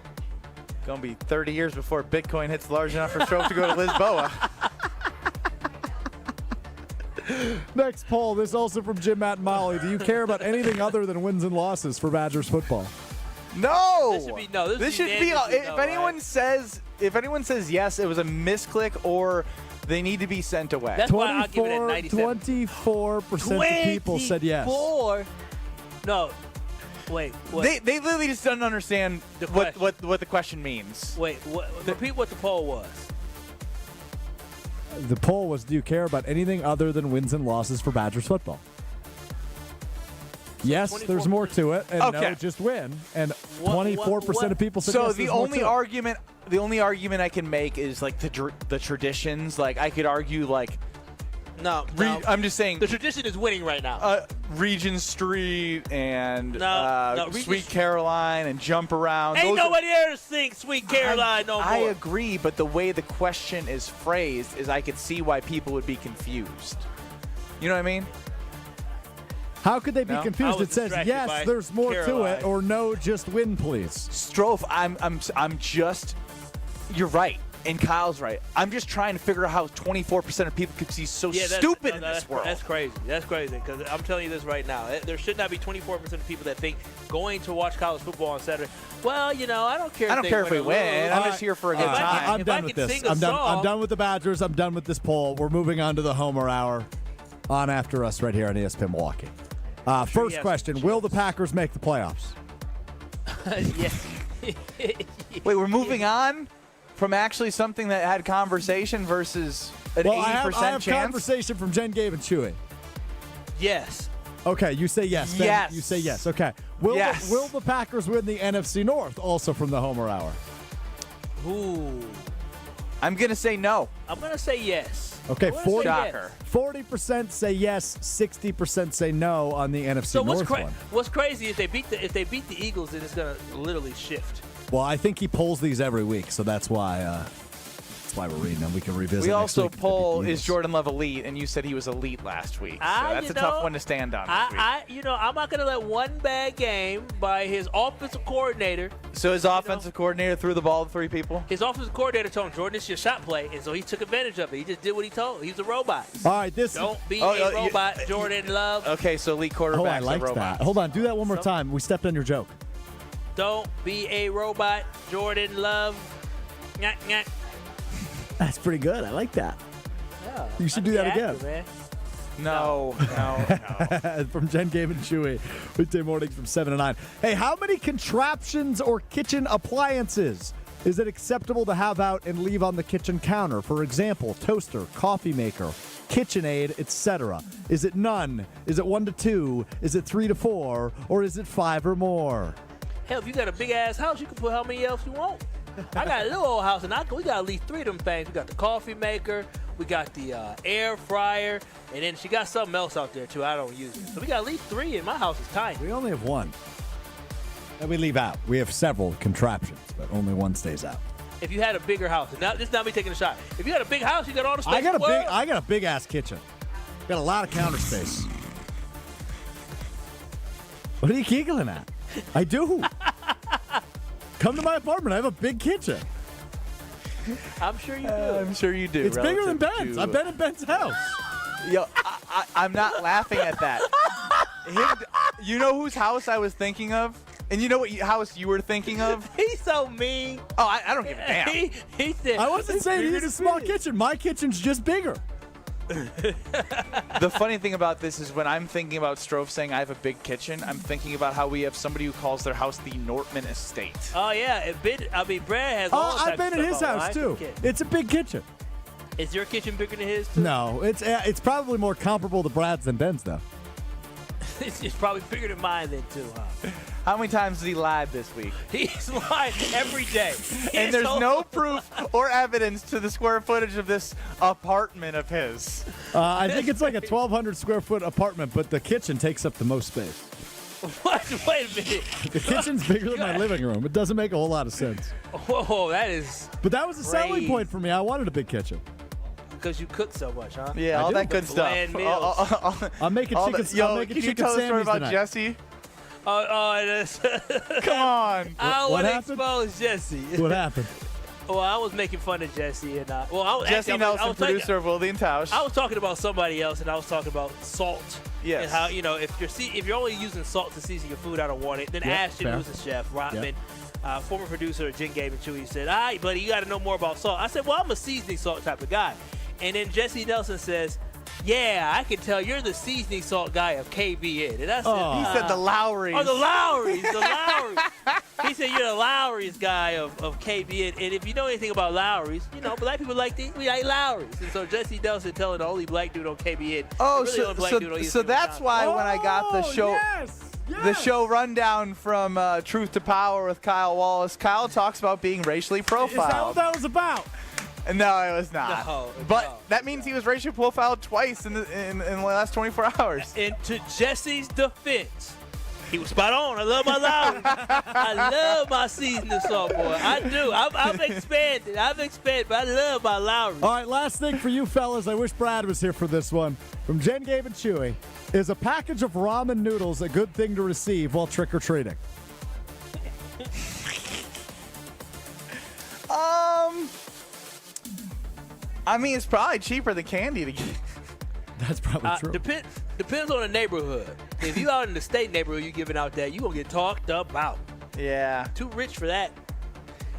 Speaker 2: Gonna be 30 years before Bitcoin hits large enough for Stroke to go to Lisboa.
Speaker 12: Next poll, this also from Jim, Matt, and Molly. Do you care about anything other than wins and losses for Badgers football?
Speaker 2: No.
Speaker 3: This should be no.
Speaker 2: This should be. If anyone says yes, it was a misclick or they need to be sent away.
Speaker 3: That's why I'll give it a 97.
Speaker 12: 24% of people said yes.
Speaker 3: 24? No. Wait. What?
Speaker 2: They literally just don't understand what the question means.
Speaker 3: Wait. Repeat what the poll was.
Speaker 12: The poll was, do you care about anything other than wins and losses for Badgers football? Yes, there's more to it, and no, just win. And 24% of people said yes.
Speaker 2: So the only argument I can make is like the traditions. Like I could argue like.
Speaker 3: No,
Speaker 2: I'm just saying
Speaker 3: the tradition is winning right now.
Speaker 2: Regent Street and Sweet
Speaker 3: Street.
Speaker 2: Caroline and Jump Around.
Speaker 3: Ain't nobody ever sing Sweet Caroline no more.
Speaker 2: I agree, but the way the question is phrased is I could see why people would be confused. You know what I mean?
Speaker 12: How could they be confused? It says yes, there's more to it, or no, just win, please.
Speaker 2: Strofe, I'm just. You're right. And Kyle's right. I'm just trying to figure out how 24% of people could see stupid in this world.
Speaker 3: That's crazy. That's crazy. Because I'm telling you this right now. There should not be 24% of people that think going to watch college football on Saturday. Well, I don't care.
Speaker 2: I don't care if we win. I'm just here for a good time.
Speaker 12: I'm done with this. I'm done with the Badgers. I'm done with this poll. We're moving on to the Homer Hour. On after us right here on ESPN Milwaukee. First question: will the Packers make the playoffs?
Speaker 3: Yes.
Speaker 2: Wait, we're moving on from actually something that had conversation versus an 80%
Speaker 12: I have
Speaker 2: chance?
Speaker 12: Conversation from Jen, Gabe, and Chewy.
Speaker 3: Yes.
Speaker 12: Okay, you say yes. Ben,
Speaker 2: yes.
Speaker 12: You say yes. Okay. Will the Packers win the NFC North? Also from the Homer Hour.
Speaker 3: Ooh.
Speaker 2: I'm going to say no.
Speaker 3: I'm going to say yes.
Speaker 12: Okay,
Speaker 3: 40%
Speaker 12: say yes, 60% say no on the NFC North one.
Speaker 3: What's crazy is if they beat the Eagles, then it's going to literally shift.
Speaker 12: Well, I think he polls these every week, so that's why we're reading them. We can revisit.
Speaker 2: We also poll is Jordan Love elite, and you said he was elite last week. So that's a tough one to stand on.
Speaker 3: I'm not going to let one bad game by his offensive coordinator.
Speaker 2: So his offensive coordinator threw the ball to three people.
Speaker 3: His offensive coordinator told him, Jordan, this is your shot play, and so he took advantage of it. He just did what he told. He's a robot.
Speaker 12: All right,
Speaker 3: don't be a robot, Jordan Love.
Speaker 2: Okay, so elite quarterbacks.
Speaker 12: Oh, I like that. Hold on, do that one more time. We stepped on your joke.
Speaker 3: Don't be a robot, Jordan Love. Nyah, nyah.
Speaker 12: That's pretty good. I like that.
Speaker 3: Yeah,
Speaker 12: you should do that again.
Speaker 3: Man.
Speaker 2: No.
Speaker 12: From Jen, Gabe, and Chewy. Weekday mornings from 7 to 9. Hey, how many contraptions or kitchen appliances is it acceptable to have out and leave on the kitchen counter? For example, toaster, coffee maker, KitchenAid, etc. Is it none? Is it 1 to 2? Is it 3 to 4? Or is it 5 or more?
Speaker 3: Hell, if you got a big-ass house, you can put how many else you want. I got a little old house, and we got at least 3 of them things. We got the coffee maker, we got the air fryer, and then she got something else out there, too. I don't use it. So we got at least 3, and my house is tiny.
Speaker 12: We only have 1 that we leave out. We have several contraptions, but only 1 stays out.
Speaker 3: If you had a bigger house, and this is not me taking a shot. If you had a big house, you got all the space
Speaker 12: I got a big-ass kitchen. Got a lot of counter space. What are you giggling at? I do. Come to my apartment. I have a big kitchen.
Speaker 3: I'm sure you do.
Speaker 2: I'm sure you do.
Speaker 12: It's bigger than Ben's. I've been at Ben's house.
Speaker 2: Yo, I'm not laughing at that. You know whose house I was thinking of? And you know what house you were thinking of?
Speaker 3: He's so mean.
Speaker 2: Oh, I don't give a damn.
Speaker 3: He said,
Speaker 12: I wasn't saying he has a small kitchen. My kitchen's just bigger.
Speaker 2: The funny thing about this is when I'm thinking about Strofe saying I have a big kitchen, I'm thinking about how we have somebody who calls their house the Nortman estate.
Speaker 3: Oh, yeah. Brad has all
Speaker 12: I've been in his house, too. It's a big kitchen.
Speaker 3: Is your kitchen bigger than his, too?
Speaker 12: No, it's probably more comparable to Brad's than Ben's, though.
Speaker 3: It's probably bigger than mine then, too, huh?
Speaker 2: How many times has he lied this week?
Speaker 3: He's lying every day.
Speaker 2: And there's no proof or evidence to the square footage of this apartment of his.
Speaker 12: I think it's like a 1,200 square foot apartment, but the kitchen takes up the most space.
Speaker 3: What? Wait a minute.
Speaker 12: The kitchen's bigger than my living room. It doesn't make a whole lot of sense.
Speaker 3: Whoa, that is.
Speaker 12: But that was a selling
Speaker 3: crazy.
Speaker 12: point for me. I wanted a big kitchen.
Speaker 3: Because you cook so much, huh?
Speaker 2: Yeah, all that good stuff.
Speaker 12: I'm making chicken.
Speaker 2: Can you tell the story about Jesse? Come on.
Speaker 3: I want to expose Jesse.
Speaker 12: What happened?
Speaker 3: Well, I was making fun of Jesse, and
Speaker 2: Jesse Nelson, producer of Wilde Tausch.
Speaker 3: I was talking about somebody else, and I was talking about salt.
Speaker 2: Yes.
Speaker 3: And how if you're only using salt to season your food, I don't want it. Then Ashton, who's the chef, Rotman, former producer of Jen Gabe and Chewy, said, "All right, buddy, you got to know more about salt." I said, "Well, I'm a seasoning salt type of guy." And then Jesse Nelson says, "Yeah, I can tell you're the seasoning salt guy of KBN." And I said,
Speaker 2: he said the Lowrys.
Speaker 3: Oh, the Lowrys, the Lowrys. He said you're the Lowrys guy of KBN. And if you know anything about Lowrys, black people we like Lowrys. And so Jesse Nelson telling the only black dude on KBN.
Speaker 2: Oh,
Speaker 3: really
Speaker 2: so that's why when I got the show. The show rundown from Truth to Power with Kyle Wallace, Kyle talks about being racially profiled.
Speaker 12: Is that what that was about?
Speaker 2: No, it was not. But that means he was racially profiled twice in the last 24 hours.
Speaker 3: And to Jesse's defense, he was spot on. I love my Lowry. I love my seasoning salt, boy. I do. I've expanded, but I love my Lowry.
Speaker 12: All right, last thing for you fellas. I wish Brad was here for this one. From Jen, Gabe, and Chewy. Is a package of ramen noodles a good thing to receive while trick-or-treating?
Speaker 2: I mean, it's probably cheaper than candy to get.
Speaker 12: That's probably true.
Speaker 3: Depends on the neighborhood. If you out in the state neighborhood, you giving out that, you gonna get talked about.
Speaker 2: Yeah.
Speaker 3: Too rich for that.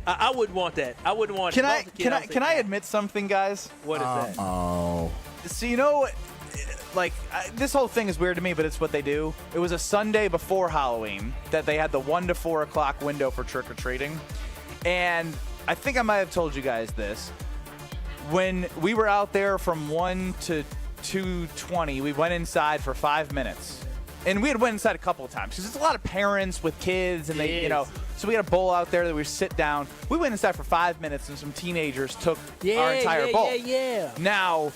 Speaker 3: I wouldn't want that. I wouldn't want.
Speaker 2: Can I admit something, guys?
Speaker 3: What is that?
Speaker 12: Oh.
Speaker 2: So you know, this whole thing is weird to me, but it's what they do. It was a Sunday before Halloween that they had the 1 to 4 o'clock window for trick or treating, and I think I might have told you guys this. When we were out there from 1 to 2:20, we went inside for 5 minutes. And we had went inside a couple of times because there's a lot of parents with kids, and so we had a bowl out there that we sit down. We went inside for 5 minutes, and some teenagers took our entire bowl.
Speaker 3: Yeah.
Speaker 2: Now,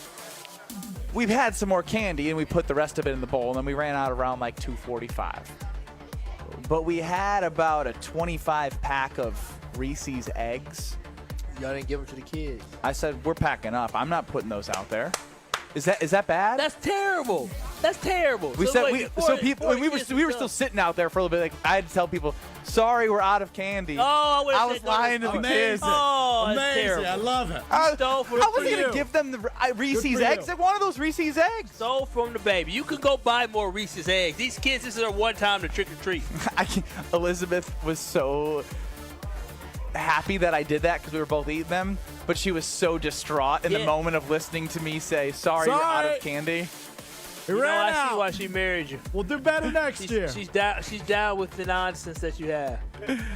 Speaker 2: we've had some more candy, and we put the rest of it in the bowl, and then we ran out around like 2:45. But we had about a 25 pack of Reese's eggs.
Speaker 3: Y'all didn't give them to the kids.
Speaker 2: I said, we're packing up. I'm not putting those out there. Is that bad?
Speaker 3: That's terrible. That's terrible.
Speaker 2: We were still sitting out there for a little bit. Like, I had to tell people, sorry, we're out of candy.
Speaker 3: Oh,
Speaker 2: I was lying to the kids.
Speaker 3: Oh,
Speaker 12: amazing!
Speaker 3: That's terrible.
Speaker 12: I love it.
Speaker 2: I was going to give them the Reese's eggs. They wanted those Reese's eggs.
Speaker 3: Stole from the baby. You could go buy more Reese's eggs. These kids, this is their one time to trick or treat.
Speaker 2: Elizabeth was so happy that I did that because we were both eating them, but she was so distraught in the moment of listening to me say, sorry, you're out of candy.
Speaker 3: I see why she married you.
Speaker 12: We'll do better next year.
Speaker 3: She's down with the nonsense that you have.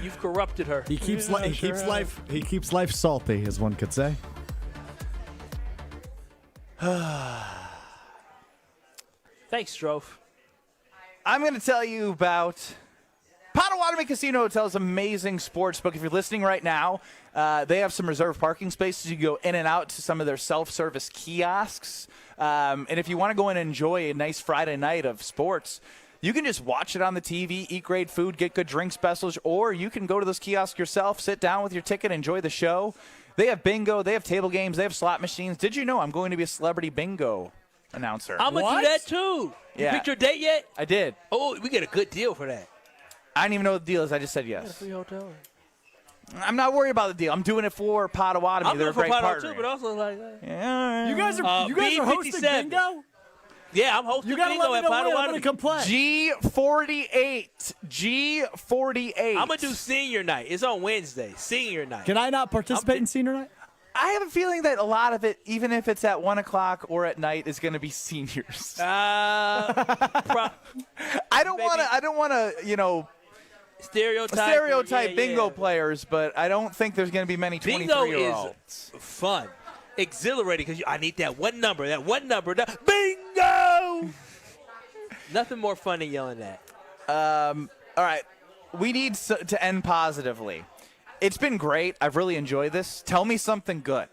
Speaker 3: You've corrupted her.
Speaker 12: He keeps life salty, as one could say.
Speaker 3: Thanks, Strofe.
Speaker 2: I'm going to tell you about Potawatomi Casino Hotel's amazing sports book. If you're listening right now, they have some reserved parking spaces. You can go in and out to some of their self-service kiosks. And if you want to go in and enjoy a nice Friday night of sports, you can just watch it on the TV, eat great food, get good drink specials, or you can go to those kiosks yourself, sit down with your ticket, enjoy the show. They have bingo, they have table games, they have slot machines. Did you know I'm going to be a celebrity bingo announcer?
Speaker 3: I'm going to do that too. You picked your date yet?
Speaker 2: I did.
Speaker 3: Oh, we get a good deal for that.
Speaker 2: I didn't even know what the deal is. I just said yes.
Speaker 3: You got a free hotel.
Speaker 2: I'm not worried about the deal. I'm doing it for Potawatomi.
Speaker 3: I'm
Speaker 2: They're
Speaker 3: doing it for
Speaker 2: a great
Speaker 3: Potawatomi
Speaker 2: partner.
Speaker 3: too, but also like
Speaker 2: Yeah.
Speaker 12: You guys are hosting bingo?
Speaker 3: Yeah, I'm hosting
Speaker 12: You got to
Speaker 3: bingo
Speaker 12: let
Speaker 3: at
Speaker 12: me know when I'm
Speaker 3: Potawatomi.
Speaker 12: going to come play.
Speaker 2: G48.
Speaker 3: I'm going to do senior night. It's on Wednesday, senior night.
Speaker 12: Can I not participate in senior night?
Speaker 2: I have a feeling that a lot of it, even if it's at 1 o'clock or at night, is going to be seniors. I don't want to, stereotype bingo players, but I don't think there's going to be many 23-year-olds.
Speaker 3: Bingo is fun, exhilarating, because I need that one number. Bingo! Nothing more fun than yelling that.
Speaker 2: All right. We need to end positively. It's been great. I've really enjoyed this. Tell me something good.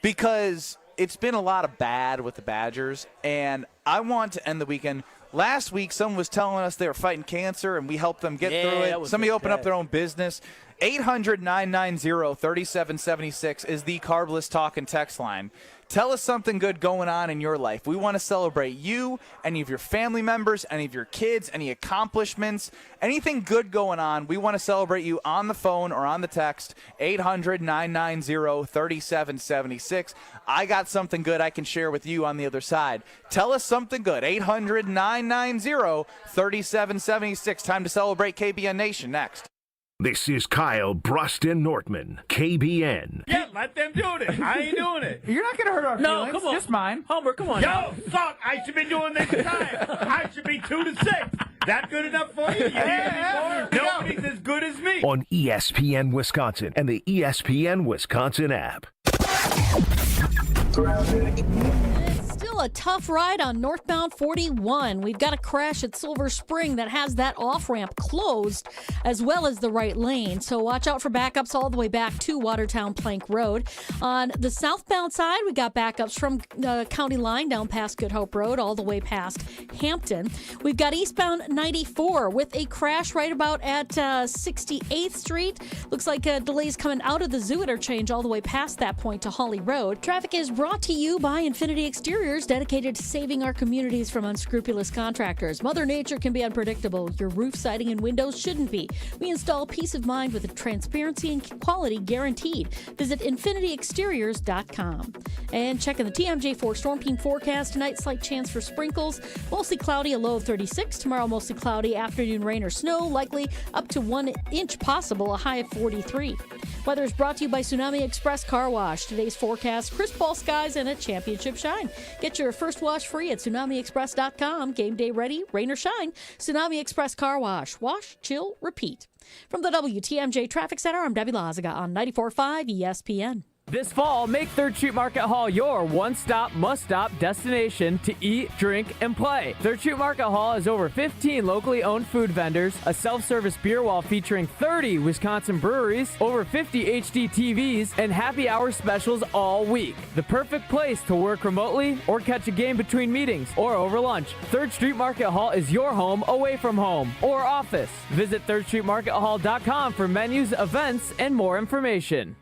Speaker 2: Because it's been a lot of bad with the Badgers, and I want to end the weekend. Last week, someone was telling us they were fighting cancer, and we helped them get through it. Somebody opened up their own business. 800-990-3776 is the Carbless Talk and Text line. Tell us something good going on in your life. We want to celebrate you, any of your family members, any of your kids, any accomplishments, anything good going on. We want to celebrate you on the phone or on the text, 800-990-3776. I got something good I can share with you on the other side. Tell us something good, 800-990-3776. Time to celebrate KBN Nation next.
Speaker 1: This is Kyle, Brust, and Nortman, KBN.
Speaker 19: Yeah, let them do it. I ain't doing it.
Speaker 16: You're not going to hurt our feelings.
Speaker 3: Come on.
Speaker 16: Just mine.
Speaker 3: Homer, come on.
Speaker 19: Yo, fuck, I should be doing this time. I should be 2-6. That good enough for you? Nobody's as good as me.
Speaker 1: On ESPN Wisconsin and the ESPN Wisconsin app.
Speaker 9: It's still a tough ride on northbound 41. We've got a crash at Silver Spring that has that off-ramp closed, as well as the right lane. So watch out for backups all the way back to Watertown Plank Road. On the southbound side, we got backups from the county line down past Good Hope Road all the way past Hampton. We've got eastbound 94 with a crash right about at 68th Street. Looks like delays coming out of the zoo interchange all the way past that point to Hawley Road. Traffic is brought to you by Infinity Exteriors, dedicated to saving our communities from unscrupulous contractors. Mother Nature can be unpredictable. Your roof, siding, and windows shouldn't be. We install peace of mind with transparency and quality guaranteed. Visit infinityexteriors.com. And checking the TMJ4 Storm Team forecast tonight, slight chance for sprinkles. Mostly cloudy, a low of 36. Tomorrow, mostly cloudy, afternoon rain or snow, likely up to 1 inch possible, a high of 43. Weather is brought to you by Tsunami Express Car Wash. Today's forecast, crisp fall skies and a championship shine. Get your first wash free at TsunamiExpress.com. Game day ready, rain or shine. Tsunami Express Car Wash. Wash, chill, repeat. From the WTMJ Traffic Center, I'm Debbie Lazaga on 94.5 ESPN.
Speaker 8: This fall, make 3rd Street Market Hall your one-stop, must-stop destination to eat, drink, and play. 3rd Street Market Hall has over 15 locally owned food vendors, a self-service beer wall featuring 30 Wisconsin breweries, over 50 HD TVs, and happy hour specials all week. The perfect place to work remotely or catch a game between meetings or over lunch. 3rd Street Market Hall is your home away from home or office. Visit 3rdstreetmarkethall.com for menus, events, and more information.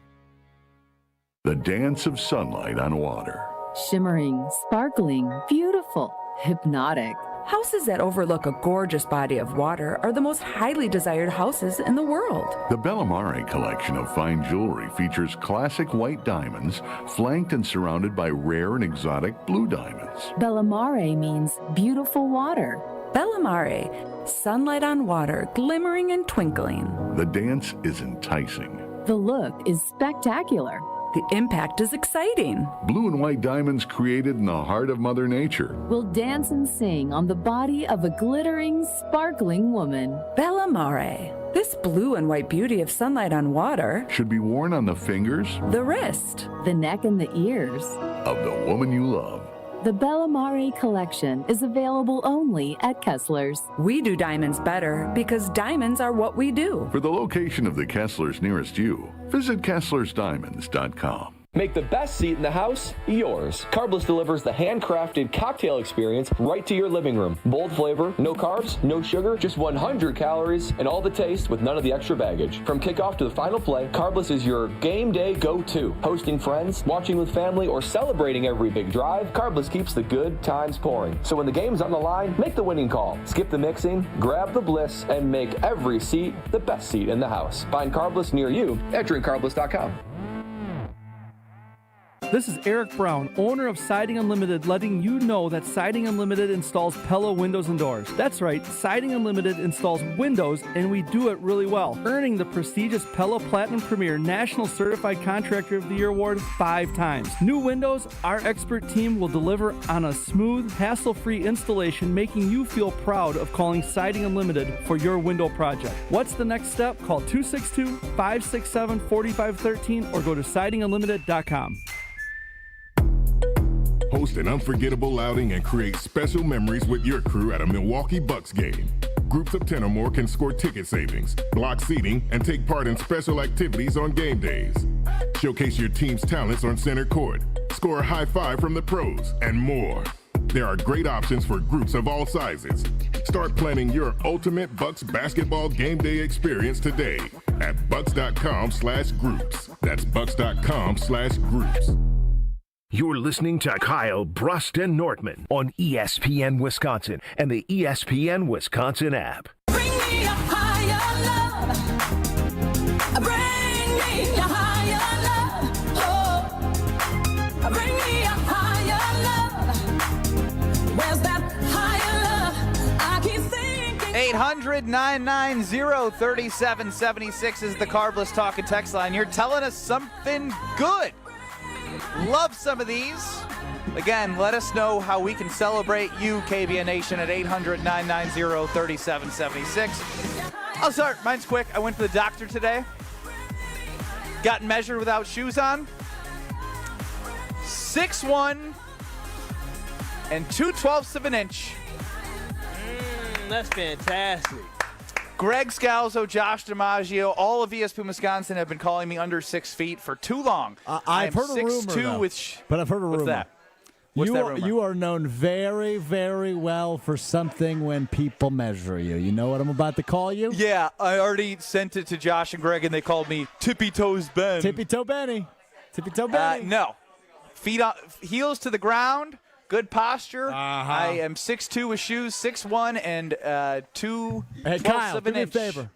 Speaker 10: The dance of sunlight on water.
Speaker 13: Shimmering, sparkling, beautiful, hypnotic. Houses that overlook a gorgeous body of water are the most highly desired houses in the world.
Speaker 10: The Bellamare collection of fine jewelry features classic white diamonds, flanked and surrounded by rare and exotic blue diamonds.
Speaker 13: Bellamare means beautiful water. Bellamare, sunlight on water, glimmering and twinkling.
Speaker 10: The dance is enticing.
Speaker 13: The look is spectacular. The impact is exciting.
Speaker 10: Blue and white diamonds created in the heart of Mother Nature
Speaker 13: will dance and sing on the body of a glittering, sparkling woman. Bellamare. This blue and white beauty of sunlight on water
Speaker 10: should be worn on the fingers,
Speaker 13: the wrist, the neck, and the ears
Speaker 10: of the woman you love.
Speaker 13: The Bellamare collection is available only at Kessler's. We do diamonds better because diamonds are what we do.
Speaker 10: For the location of the Kesslers nearest you, visit KesslersDiamonds.com.
Speaker 18: Make the best seat in the house yours. Carbless delivers the handcrafted cocktail experience right to your living room. Bold flavor, no carbs, no sugar, just 100 calories, and all the taste with none of the extra baggage. From kickoff to the final play, Carbless is your game day go-to. Hosting friends, watching with family, or celebrating every big drive, Carbless keeps the good times pouring. So when the game's on the line, make the winning call. Skip the mixing, grab the bliss, and make every seat the best seat in the house. Find Carbless near you at drinkcarbless.com.
Speaker 7: This is Eric Brown, owner of Siding Unlimited, letting you know that Siding Unlimited installs Pella windows and doors. That's right, Siding Unlimited installs windows, and we do it really well, earning the prestigious Pella Platinum Premier National Certified Contractor of the Year award 5 times. New windows, our expert team will deliver on a smooth, hassle-free installation, making you feel proud of calling Siding Unlimited for your window project. What's the next step? Call 262-567-4513 or go to sidingunlimited.com.
Speaker 11: Host an unforgettable outing and create special memories with your crew at a Milwaukee Bucks game. Groups of 10 or more can score ticket savings, block seating, and take part in special activities on game days. Showcase your team's talents on center court, score a high five from the pros, and more. There are great options for groups of all sizes. Start planning your ultimate Bucks basketball game day experience today at bucks.com/groups. That's bucks.com/groups.
Speaker 1: You're listening to Kyle, Brust, and Nortman on ESPN Wisconsin and the ESPN Wisconsin app.
Speaker 15: Bring me a higher love. Bring me a higher love. Oh, bring me a higher love. Where's that higher love? I keep thinking.
Speaker 2: 800-990-3776 is the Carbless Talk and Text line. You're telling us something good. Love some of these. Again, let us know how we can celebrate you, KBN Nation, at 800-990-3776. I'll start. Mine's quick. I went to the doctor today. Got measured without shoes on. 6'1" and 2/12 of an inch.
Speaker 3: That's fantastic.
Speaker 2: Greg Scalzo, Josh DiMaggio, all of ESPN Wisconsin have been calling me under 6 feet for too long.
Speaker 12: I've heard a rumor, though.
Speaker 2: But
Speaker 12: I've heard a rumor.
Speaker 2: What's that? What's that rumor?
Speaker 12: You are known very, very well for something when people measure you. You know what I'm about to call you?
Speaker 2: Yeah, I already sent it to Josh and Greg, and they called me Tippy Toes Ben.
Speaker 12: Tippy Toe Benny. Tippy Toe Benny.
Speaker 2: No. Feet on, heels to the ground. Good posture. I am 6'2" with shoes, 6'1" and 2/12
Speaker 12: Hey, Kyle,
Speaker 2: of an
Speaker 12: do me a
Speaker 2: inch.
Speaker 12: favor.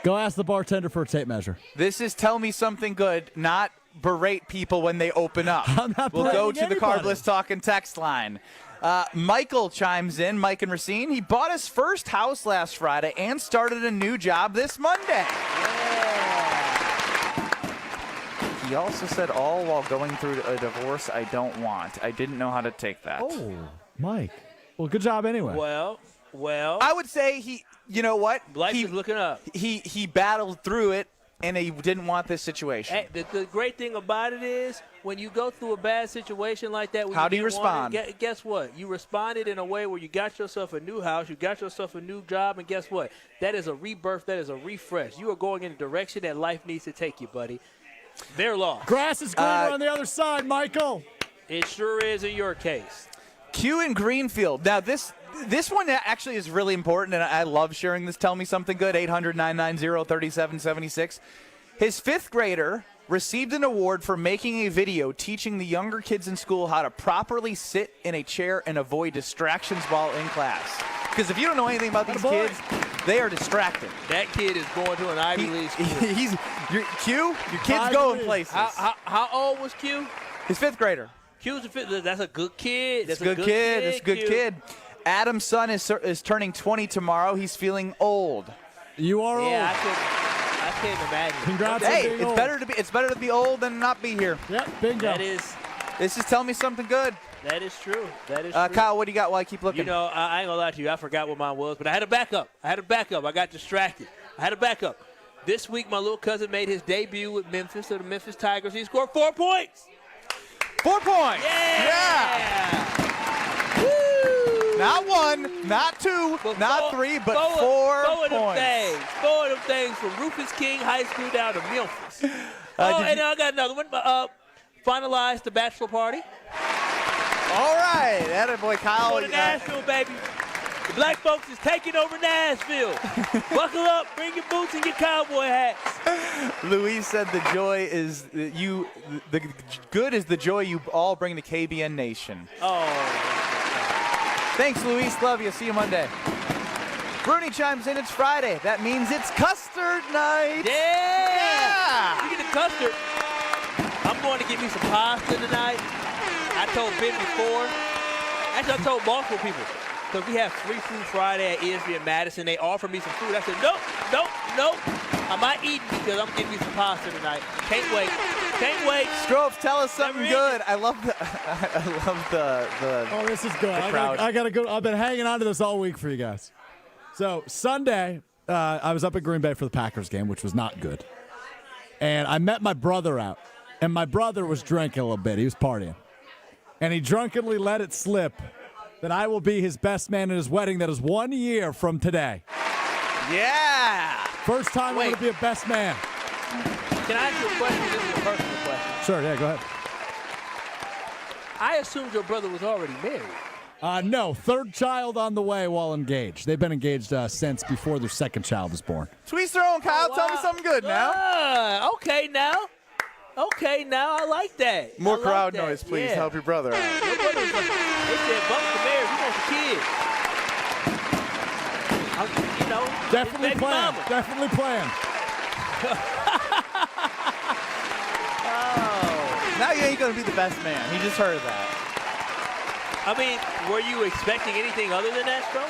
Speaker 12: Go ask the bartender for a tape measure.
Speaker 2: This is Tell Me Something Good, not berate people when they open up.
Speaker 12: I'm not
Speaker 2: We'll go to
Speaker 12: berating
Speaker 2: the
Speaker 12: anybody.
Speaker 2: Carbless Talk and Text line. Michael chimes in, Mike and Racine. He bought his first house last Friday and started a new job this Monday. He also said, all while going through a divorce I don't want. I didn't know how to take that.
Speaker 12: Oh, Mike. Well, good job anyway.
Speaker 3: Well.
Speaker 2: I would say you know what?
Speaker 3: Life is looking up.
Speaker 2: He battled through it, and he didn't want this situation.
Speaker 3: Hey, the great thing about it is when you go through a bad situation like that,
Speaker 2: how do you respond?
Speaker 3: Guess what? You responded in a way where you got yourself a new house, you got yourself a new job, and guess what? That is a rebirth. That is a refresh. You are going in the direction that life needs to take you, buddy. They're lost.
Speaker 12: Grass is greener on the other side, Michael.
Speaker 3: It sure is in your case.
Speaker 2: Q in Greenfield. Now, this one actually is really important, and I love sharing this. Tell Me Something Good, 800-990-3776. His 5th grader received an award for making a video teaching the younger kids in school how to properly sit in a chair and avoid distractions while in class. Because if you don't know anything about these kids, they are distracted.
Speaker 3: That kid is going to an Ivy League school.
Speaker 2: Your kid's going places.
Speaker 3: How old was Q?
Speaker 2: His 5th grader.
Speaker 3: Q's a 5th. That's a good kid.
Speaker 2: That's a good kid. That's a good kid. Adam's son is turning 20 tomorrow. He's feeling old.
Speaker 12: You are old.
Speaker 3: I can't imagine.
Speaker 12: Congrats.
Speaker 2: Hey, it's better to be old than not be here.
Speaker 12: Yep, bingo.
Speaker 2: This is Tell Me Something Good.
Speaker 3: That is true. That is true.
Speaker 2: Kyle, what do you got while I keep looking?
Speaker 3: You know, I ain't gonna lie to you. I forgot what mine was, but I had a backup. I got distracted. I had a backup. This week, my little cousin made his debut with Memphis, so the Memphis Tigers. He scored 4 points.
Speaker 2: 4 points. Yeah. Woo. Not 1, not 2, not 3, but 4 points.
Speaker 3: 4 of them things from Rufus King High School down to Memphis. And I got another one. Finalized the bachelor party.
Speaker 2: All right. Attaboy, Kyle.
Speaker 3: Go to Nashville, baby. The black folks is taking over Nashville. Buckle up, bring your boots and your cowboy hats.
Speaker 2: Louise said the joy is the good is the joy you all bring to KBN Nation.
Speaker 3: Oh.
Speaker 2: Thanks, Louise. Love you. See you Monday. Bruni chimes in. It's Friday. That means it's custard night.
Speaker 3: Yeah. Speaking of custard, I'm going to get me some pasta tonight. I told Ben before. Actually, I told multiple people. Because we have Free Food Friday at ESPN Madison. They offered me some food. I said, nope. I'm not eating because I'm getting me some pasta tonight. Can't wait.
Speaker 2: Strove, tell us something good. I love the.
Speaker 12: Oh, this is good. I gotta go. I've been hanging on to this all week for you guys. So Sunday, I was up at Green Bay for the Packers game, which was not good. And I met my brother out, and my brother was drinking a little bit. He was partying, and he drunkenly let it slip that I will be his best man at his wedding. That is 1 year from today.
Speaker 2: Yeah.
Speaker 12: First time I'm going to be a best man.
Speaker 3: Can I ask you a question? This is a personal question.
Speaker 12: Sure, yeah, go ahead.
Speaker 3: I assumed your brother was already married.
Speaker 12: No, third child on the way while engaged. They've been engaged since before their second child was born.
Speaker 2: Tweets their own, Kyle. Tell me something good now.
Speaker 3: Okay, now, I like that.
Speaker 2: More crowd noise, please. Help your brother out.
Speaker 3: Your brother was like, they said, Buck's the marriage. We want the kids.
Speaker 12: Definitely planned. Definitely planned.
Speaker 2: Now you ain't going to be the best man. He just heard that.
Speaker 3: I mean, were you expecting anything other than that, Stro?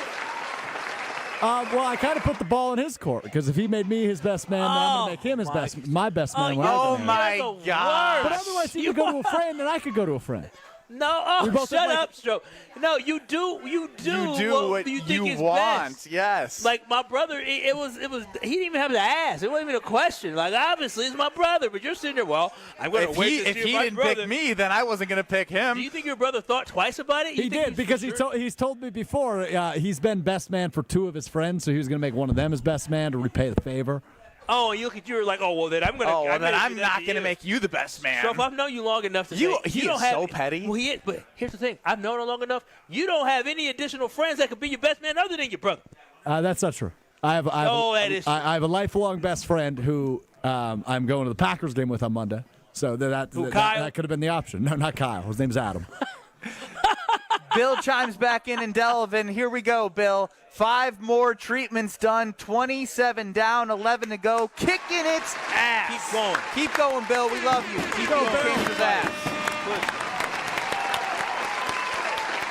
Speaker 12: Well, I kind of put the ball in his court because if he made me his best man, then I'm going to make him my best man.
Speaker 2: Oh, my God.
Speaker 12: But otherwise, he could go to a friend and I could go to a friend.
Speaker 3: No, shut up, Stro. No, you do
Speaker 2: what
Speaker 3: you think is
Speaker 2: want.
Speaker 3: Best.
Speaker 2: Yes.
Speaker 3: Like my brother, it was. He didn't even have to ask. It wasn't even a question. Like obviously, it's my brother, but you're sitting there. Well, I'm going to wait to see
Speaker 2: if he
Speaker 3: my
Speaker 2: didn't
Speaker 3: brother.
Speaker 2: pick me, then I wasn't going to pick him.
Speaker 3: Do you think your brother thought twice about it?
Speaker 12: He did because he's told me before he's been best man for two of his friends, so he was going to make one of them his best man to repay the favor.
Speaker 3: Oh, you look at you like, well, then I'm going to.
Speaker 2: Oh, well, then I'm not going to make you the best man.
Speaker 3: So if I've known you long enough to
Speaker 2: he
Speaker 3: don't
Speaker 2: is
Speaker 3: have,
Speaker 2: so petty.
Speaker 3: Well, he is, but here's the thing: I've known him long enough. You don't have any additional friends that could be your best man other than your brother.
Speaker 12: That's not true. I have a lifelong best friend who I'm going to the Packers game with on Monday. So that could have been the option. No, not Kyle. His name's Adam.
Speaker 2: Bill chimes back in Delavan. Here we go, Bill. 5 more treatments done. 27 down, 11 to go. Kicking its ass. Keep going, Bill. We love you. Keep going, Kansas ass.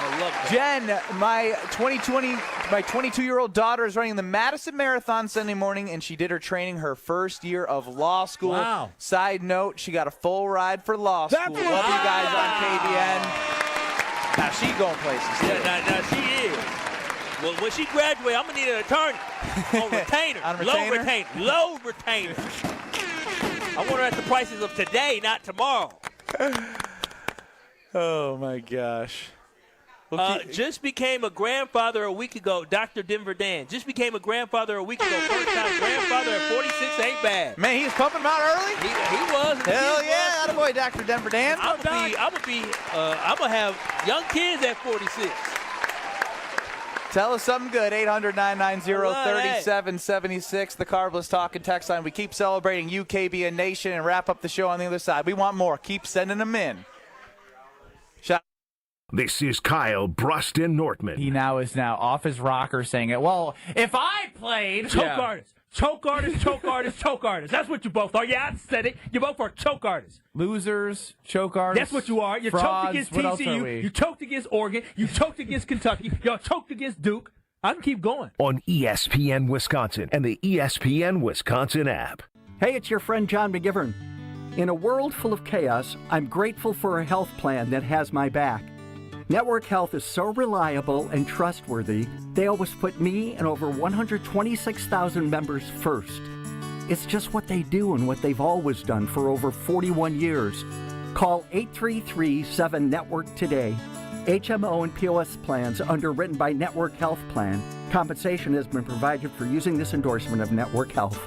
Speaker 3: I love that.
Speaker 2: Jen, my 22-year-old daughter is running the Madison Marathon Sunday morning, and she did her training her first year of law school.
Speaker 12: Wow.
Speaker 2: Side note, she got a full ride for law school. Love you guys on KBN. Now she's going places.
Speaker 3: Yeah, now she is. Well, when she graduates, I'm going to need an attorney on retainer. Low retainer. I want her at the prices of today, not tomorrow.
Speaker 2: Oh, my gosh.
Speaker 3: Just became a grandfather a week ago. Dr. Denver Dan. Just became a grandfather a week ago. First time grandfather at 46 ain't bad.
Speaker 2: Man, he was pumping him out early?
Speaker 3: He was.
Speaker 2: Hell yeah. Attaboy, Dr. Denver Dan.
Speaker 3: I'm going to have young kids at 46.
Speaker 2: Tell us something good. 800-990-3776. The Carbless Talk and Text line. We keep celebrating UKBN Nation and wrap up the show on the other side. We want more. Keep sending them in.
Speaker 1: This is Kyle, Brust, and Nortman.
Speaker 16: He now is off his rocker saying it. Well, if I played... Choke artist. That's what you both are. Yeah, I said it. You both are choke artists. Losers, choke artists. That's what you are. You choked against TCU. You choked against Oregon. You choked against Kentucky. You choked against Duke. I can keep going.
Speaker 1: On ESPN Wisconsin and the ESPN Wisconsin app.
Speaker 4: Hey, it's your friend John McGivern. In a world full of chaos, I'm grateful for a health plan that has my back. Network Health is so reliable and trustworthy, they always put me and over 126,000 members first. It's just what they do and what they've always done for over 41 years. Call 833-7-NETWORK today. HMO and POS plans underwritten by Network Health Plan. Compensation has been provided for using this endorsement of Network Health.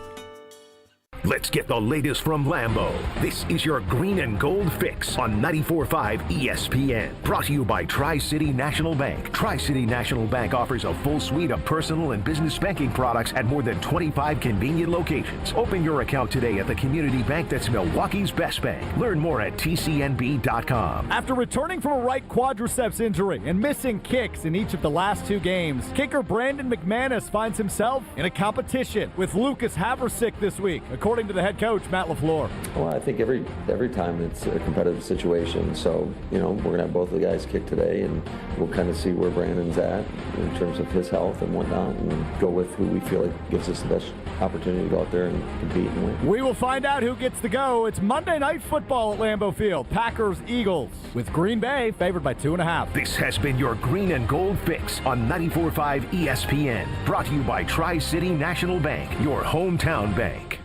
Speaker 1: Let's get the latest from Lambeau. This is your green and gold fix on 94.5 ESPN. Brought to you by Tri-City National Bank. Tri-City National Bank offers a full suite of personal and business banking products at more than 25 convenient locations. Open your account today at the community bank that's Milwaukee's best bank. Learn more at tcnb.com.
Speaker 12: After returning from a right quadriceps injury and missing kicks in each of the last 2 games, kicker Brandon McManus finds himself in a competition with Lucas Haversick this week. According according to the head coach, Matt LaFleur.
Speaker 5: Well, I think every time it's a competitive situation. So, we're going to have both of the guys kick today, and we'll kind of see where Brandon's at in terms of his health and whatnot, and go with who we feel like gives us the best opportunity to go out there and compete and win.
Speaker 12: We will find out who gets to go. It's Monday Night Football at Lambeau Field. Packers-Eagles, with Green Bay favored by 2.5.
Speaker 1: This has been your Green and Gold Fix on 94.5 ESPN. Brought to you by Tri-City National Bank, your hometown bank.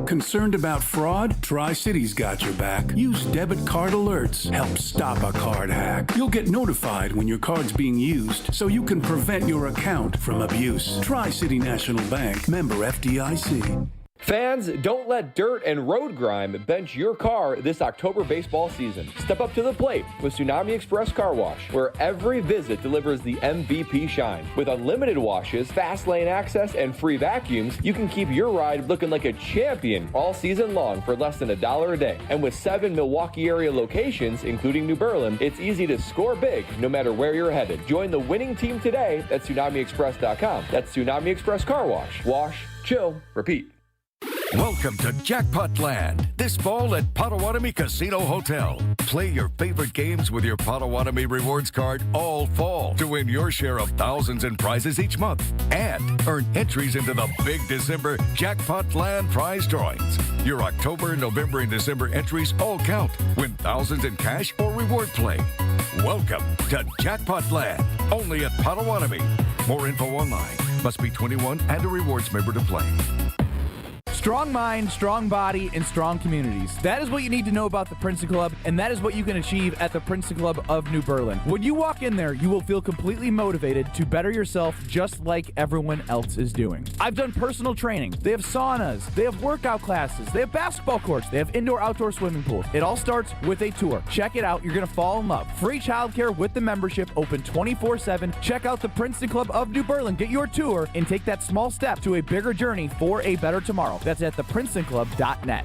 Speaker 20: Concerned about fraud? Tri-City's got your back. Use debit card alerts. Help stop a card hack. You'll get notified when your card's being used so you can prevent your account from abuse. Tri-City National Bank, member FDIC.
Speaker 18: Fans, don't let dirt and road grime bench your car this October baseball season. Step up to the plate with Tsunami Express Car Wash, where every visit delivers the MVP shine. With unlimited washes, fast lane access, and free vacuums, you can keep your ride looking like a champion all season long for less than $1 a day. And with 7 Milwaukee area locations, including New Berlin, it's easy to score big no matter where you're headed. Join the winning team today at TsunamiExpress.com. That's Tsunami Express Car Wash. Wash, chill, repeat.
Speaker 21: Welcome to Jackpot Land, this fall at Potawatomi Casino Hotel. Play your favorite games with your Potawatomi Rewards card all fall to win your share of thousands in prizes each month and earn entries into the big December Jackpot Land prize drawings. Your October, November, and December entries all count. Win thousands in cash or reward play. Welcome to Jackpot Land, only at Potawatomi. More info online. Must be 21 and a rewards member to play.
Speaker 16: Strong mind, strong body, and strong communities. That is what you need to know about the Princeton Club, and that is what you can achieve at the Princeton Club of New Berlin. When you walk in there, you will feel completely motivated to better yourself just like everyone else is doing. I've done personal training. They have saunas. They have workout classes. They have basketball courts. They have indoor-outdoor swimming pools. It all starts with a tour. Check it out. You're going to fall in love. Free childcare with the membership, open 24/7. Check out the Princeton Club of New Berlin. Get your tour and take that small step to a bigger journey for a better tomorrow. That's at theprincetonclub.net.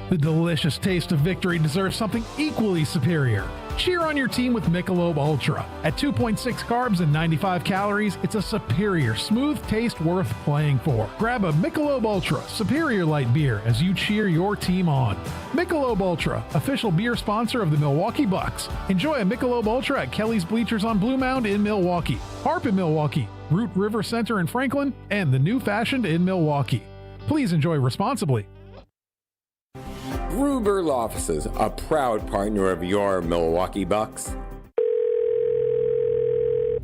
Speaker 24: The delicious taste of victory deserves something equally superior. Cheer on your team with Michelob Ultra. At 2.6 carbs and 95 calories, it's a superior, smooth taste worth playing for. Grab a Michelob Ultra Superior Light beer as you cheer your team on. Michelob Ultra, official beer sponsor of the Milwaukee Bucks. Enjoy a Michelob Ultra at Kelly's Bleachers on Blue Mound in Milwaukee, Harp in Milwaukee, Root River Center in Franklin, and the New Fashioned in Milwaukee. Please enjoy responsibly.
Speaker 25: Gruber Law Offices, a proud partner of your Milwaukee Bucks.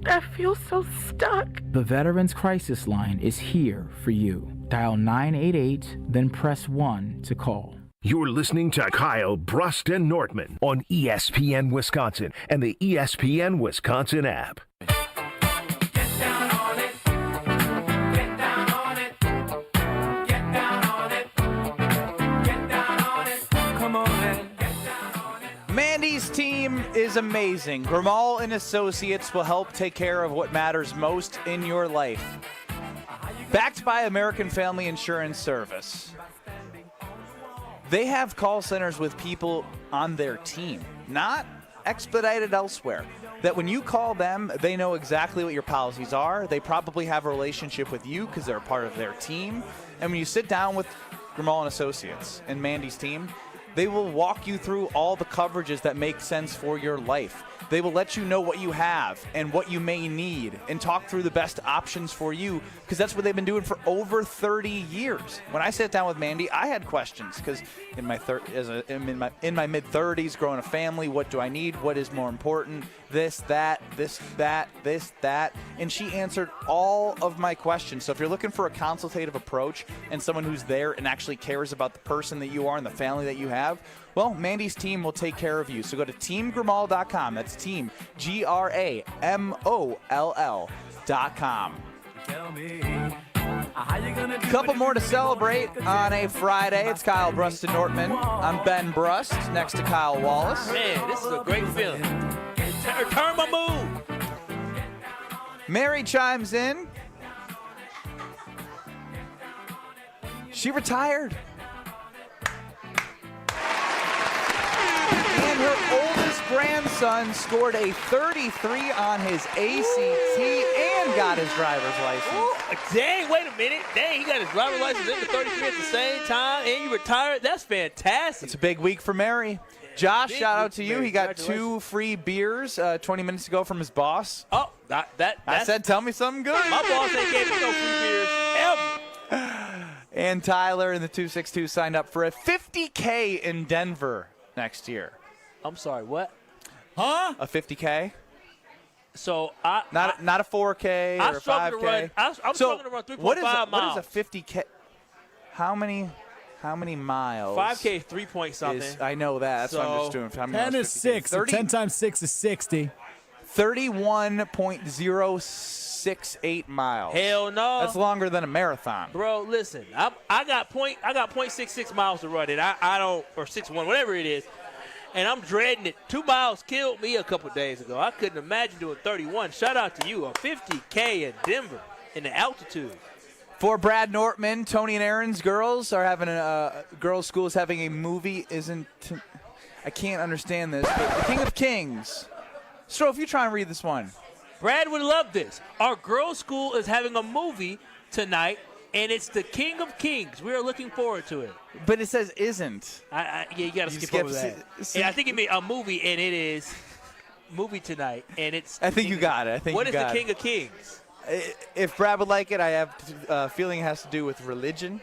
Speaker 26: I feel so stuck.
Speaker 27: The Veterans Crisis Line is here for you. Dial 988, then press 1 to call.
Speaker 1: You're listening to Kyle, Brust, and Nortman on ESPN Wisconsin and the ESPN Wisconsin app.
Speaker 2: Mandy's team is amazing. Grimal and Associates will help take care of what matters most in your life. Backed by American Family Insurance Service. They have call centers with people on their team, not expedited elsewhere. That when you call them, they know exactly what your policies are. They probably have a relationship with you because they're a part of their team. And when you sit down with Grimal and Associates and Mandy's team, they will walk you through all the coverages that make sense for your life. They will let you know what you have and what you may need and talk through the best options for you because that's what they've been doing for over 30 years. When I sat down with Mandy, I had questions because in my mid-30s, growing a family, what do I need? What is more important? This, that. And she answered all of my questions. So if you're looking for a consultative approach and someone who's there and actually cares about the person that you are and the family that you have, well, Mandy's team will take care of you. So go to teamgrimal.com. That's team, GRAMOLL.com. A couple more to celebrate on a Friday. It's Kyle, Brust, and Nortman. I'm Ben Brust, next to Kyle Wallace.
Speaker 3: Man, this is a great feeling. Turn my move.
Speaker 2: Mary chimes in. She retired. And her oldest grandson scored a 33 on his ACT and got his driver's license.
Speaker 3: Ooh, dang, wait a minute. Dang, he got his driver's license and the 33 at the same time, and you retired. That's fantastic.
Speaker 2: It's a big week for Mary. Josh, shout out to you. He got 2 free beers 20 minutes ago from his boss.
Speaker 3: Oh,
Speaker 2: I said, tell me something good.
Speaker 3: My boss ain't gave me no free beers ever.
Speaker 2: And Tyler in the 262 signed up for a $50K in Denver next year.
Speaker 3: I'm sorry, what?
Speaker 2: Huh? A $50K?
Speaker 3: So
Speaker 2: not a 4K or a 5K.
Speaker 3: I'm struggling to run 3.5 miles.
Speaker 2: What is a 50K? How many miles?
Speaker 3: 5K, 3 point something.
Speaker 2: I know that. That's what I'm just doing. How many
Speaker 12: 10 is 6. 10 times 6 is 60.
Speaker 2: 31.068 miles.
Speaker 3: Hell no.
Speaker 2: That's longer than a marathon.
Speaker 3: Bro, listen. I got 0.66 miles to run it. I don't, or 6.1, whatever it is. And I'm dreading it. 2 miles killed me a couple days ago. I couldn't imagine doing 31. Shout out to you. A 50K in Denver in the altitude.
Speaker 2: For Brad Nortman, Tony and Aaron's girls are having girls' school is having a movie. I can't understand this. But the King of Kings. So if you try and read this one.
Speaker 3: Brad would love this. Our girls' school is having a movie tonight, and it's the King of Kings. We are looking forward to it.
Speaker 2: But it says isn't.
Speaker 3: Yeah, you got to skip over that. Yeah, I think it means a movie, and it is movie tonight, and it's.
Speaker 2: I think you got it.
Speaker 3: What is the King of Kings?
Speaker 2: If Brad would like it, I have a feeling it has to do with religion.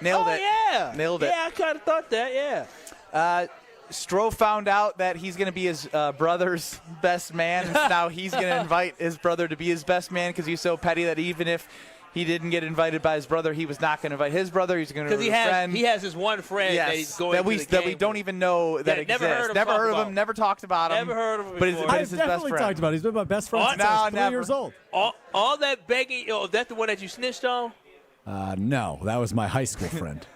Speaker 2: Nailed it.
Speaker 3: Yeah.
Speaker 2: Nailed it.
Speaker 3: Yeah, I kind of thought that, yeah.
Speaker 2: Stroh found out that he's going to be his brother's best man, and so now he's going to invite his brother to be his best man because he's so petty that even if he didn't get invited by his brother, he was not going to invite his brother. He's going to invite his friend.
Speaker 3: He has his one friend that he's going to the game
Speaker 2: that we don't even know that exists. Never heard of him. Never talked about him.
Speaker 3: Never heard of him
Speaker 2: But
Speaker 3: before.
Speaker 2: it's his best friend.
Speaker 12: Talked about it. He's been my best friend since I was 3 years old.
Speaker 3: All that begging, is that the one that you snitched on?
Speaker 12: No, that was my high school friend.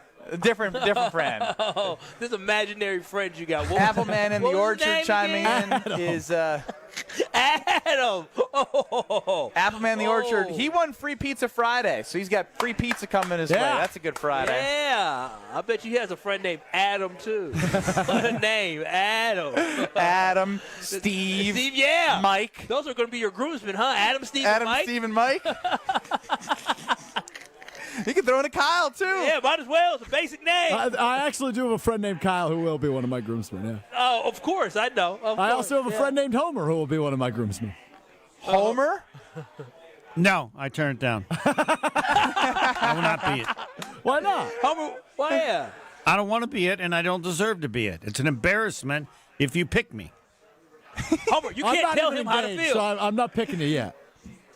Speaker 2: Different friend.
Speaker 3: Oh, this imaginary friend you got.
Speaker 2: Appleman in the Orchard chiming in is
Speaker 3: Adam. Oh.
Speaker 2: Appleman in the Orchard. He won free pizza Friday, so he's got free pizza coming his way. That's a good Friday.
Speaker 3: Yeah, I bet you he has a friend named Adam too. What a name, Adam.
Speaker 2: Adam, Steve,
Speaker 3: yeah,
Speaker 2: Mike.
Speaker 3: Those are going to be your groomsmen, huh? Adam, Steve,
Speaker 2: and Mike.
Speaker 3: Adam,
Speaker 2: Steve, and Mike. You can throw in a Kyle, too.
Speaker 3: Yeah, might as well. It's a basic name.
Speaker 12: I actually do have a friend named Kyle who will be one of my groomsmen, yeah.
Speaker 3: Oh, of course. I know.
Speaker 12: I also have a friend named Homer who will be one of my groomsmen.
Speaker 2: Homer?
Speaker 6: No, I turned it down. I will not be it.
Speaker 12: Why not?
Speaker 3: Homer, why?
Speaker 6: I don't want to be it, and I don't deserve to be it. It's an embarrassment if you pick me.
Speaker 3: Homer, you can't tell him how to feel.
Speaker 12: So I'm not picking you yet.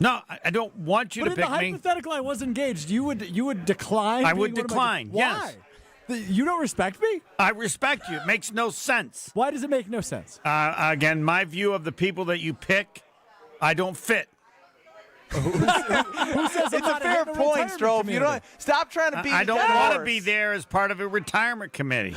Speaker 6: No, I don't want you to pick me.
Speaker 12: But in the hypothetical I was engaged, you would decline?
Speaker 6: I would decline,
Speaker 12: yes. Why? You don't respect me?
Speaker 6: I respect you. It makes no sense.
Speaker 12: Why does it make no sense?
Speaker 6: Again, my view of the people that you pick, I don't fit.
Speaker 12: Who says
Speaker 2: it's a fair point, Stroh. You don't stop trying to be.
Speaker 6: I don't want to be there as part of a retirement committee.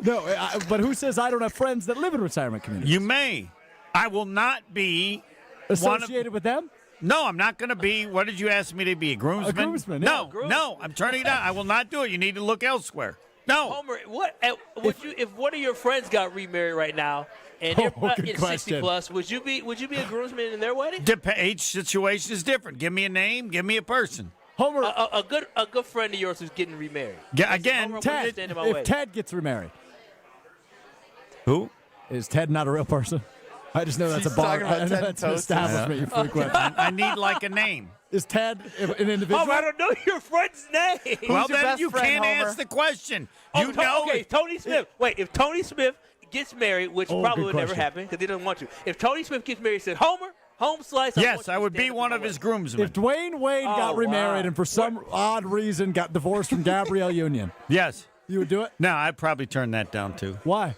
Speaker 12: No, but who says I don't have friends that live in retirement committees?
Speaker 6: You may. I will not be
Speaker 12: associated with them.
Speaker 6: No, I'm not going to be. What did you ask me to be? A groomsman?
Speaker 12: A groomsman, yeah.
Speaker 6: No, I'm turning it down. I will not do it. You need to look elsewhere. No.
Speaker 3: Homer, if one of your friends got remarried right now and they're in 60 plus, would you be a groomsman in their wedding?
Speaker 6: Each situation is different. Give me a name. Give me a person.
Speaker 12: Homer,
Speaker 3: a good friend of yours who's getting remarried.
Speaker 6: Again,
Speaker 3: Homer,
Speaker 12: Ted. If Ted gets remarried,
Speaker 6: who
Speaker 12: is Ted? Not a real person. I just know that's a bar. I know that's an establishment you frequent.
Speaker 6: I need like a name.
Speaker 12: Is Ted an individual?
Speaker 3: Oh, I don't know your friend's name.
Speaker 6: Well, then you can't ask the question. You know
Speaker 3: okay, Tony Smith. Wait, if Tony Smith gets married, which probably would never happen because he doesn't want to. If Tony Smith gets married, said Homer, home slice.
Speaker 6: Yes, I would be one of his groomsmen.
Speaker 12: If Dwayne Wade got remarried and for some odd reason got divorced from Gabrielle Union,
Speaker 6: yes,
Speaker 12: you would do it.
Speaker 6: No, I'd probably turn that down too.
Speaker 12: Why?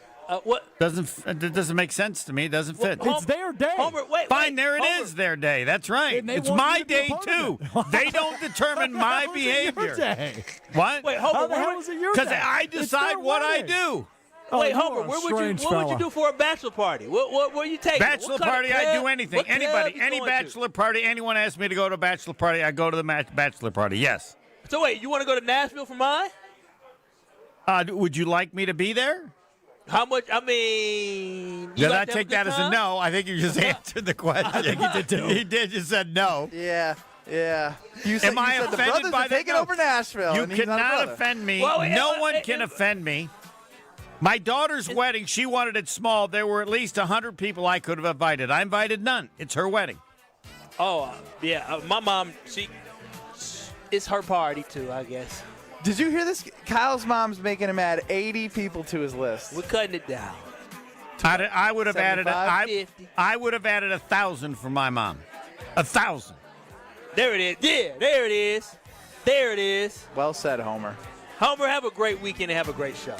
Speaker 3: What
Speaker 6: it doesn't make sense to me. It doesn't fit.
Speaker 12: It's their day.
Speaker 3: Homer,
Speaker 6: Fine, there it is. Their day. That's right.
Speaker 12: It's
Speaker 6: my day too. They don't determine my behavior.
Speaker 12: Your day?
Speaker 6: What?
Speaker 3: Wait, Homer,
Speaker 12: how the hell is it your day?
Speaker 6: Because I decide what I do.
Speaker 3: Wait, Homer, what would you do for a bachelor party? What were you taking?
Speaker 6: Bachelor party, I do anything. Anybody, any bachelor party, anyone asks me to go to a bachelor party, I go to the bachelor party. Yes.
Speaker 3: So wait, you want to go to Nashville for mine?
Speaker 6: Would you like me to be there?
Speaker 3: How much? I mean,
Speaker 6: did I take that as a no? I think you just answered the question.
Speaker 12: I think you did too.
Speaker 6: He did. You said no.
Speaker 2: Yeah. You said,
Speaker 6: Am I
Speaker 2: you said the
Speaker 6: offended
Speaker 2: brothers
Speaker 6: by
Speaker 2: are taking over Nashville.
Speaker 6: You
Speaker 2: and he's not a
Speaker 6: cannot
Speaker 2: brother.
Speaker 6: offend me.
Speaker 3: Well,
Speaker 6: no one can offend me. My daughter's wedding, she wanted it small. There were at least 100 people I could have invited. I invited none. It's her wedding.
Speaker 3: Oh, yeah. My mom, it's her party too, I guess.
Speaker 2: Did you hear this? Kyle's mom's making him add 80 people to his list.
Speaker 3: We're cutting it down.
Speaker 6: I would have added.
Speaker 3: 50.
Speaker 6: I would have added 1,000 for my mom. 1,000.
Speaker 3: There it is. Yeah, there it is. There it is.
Speaker 2: Well said, Homer.
Speaker 3: Homer, have a great weekend and have a great show.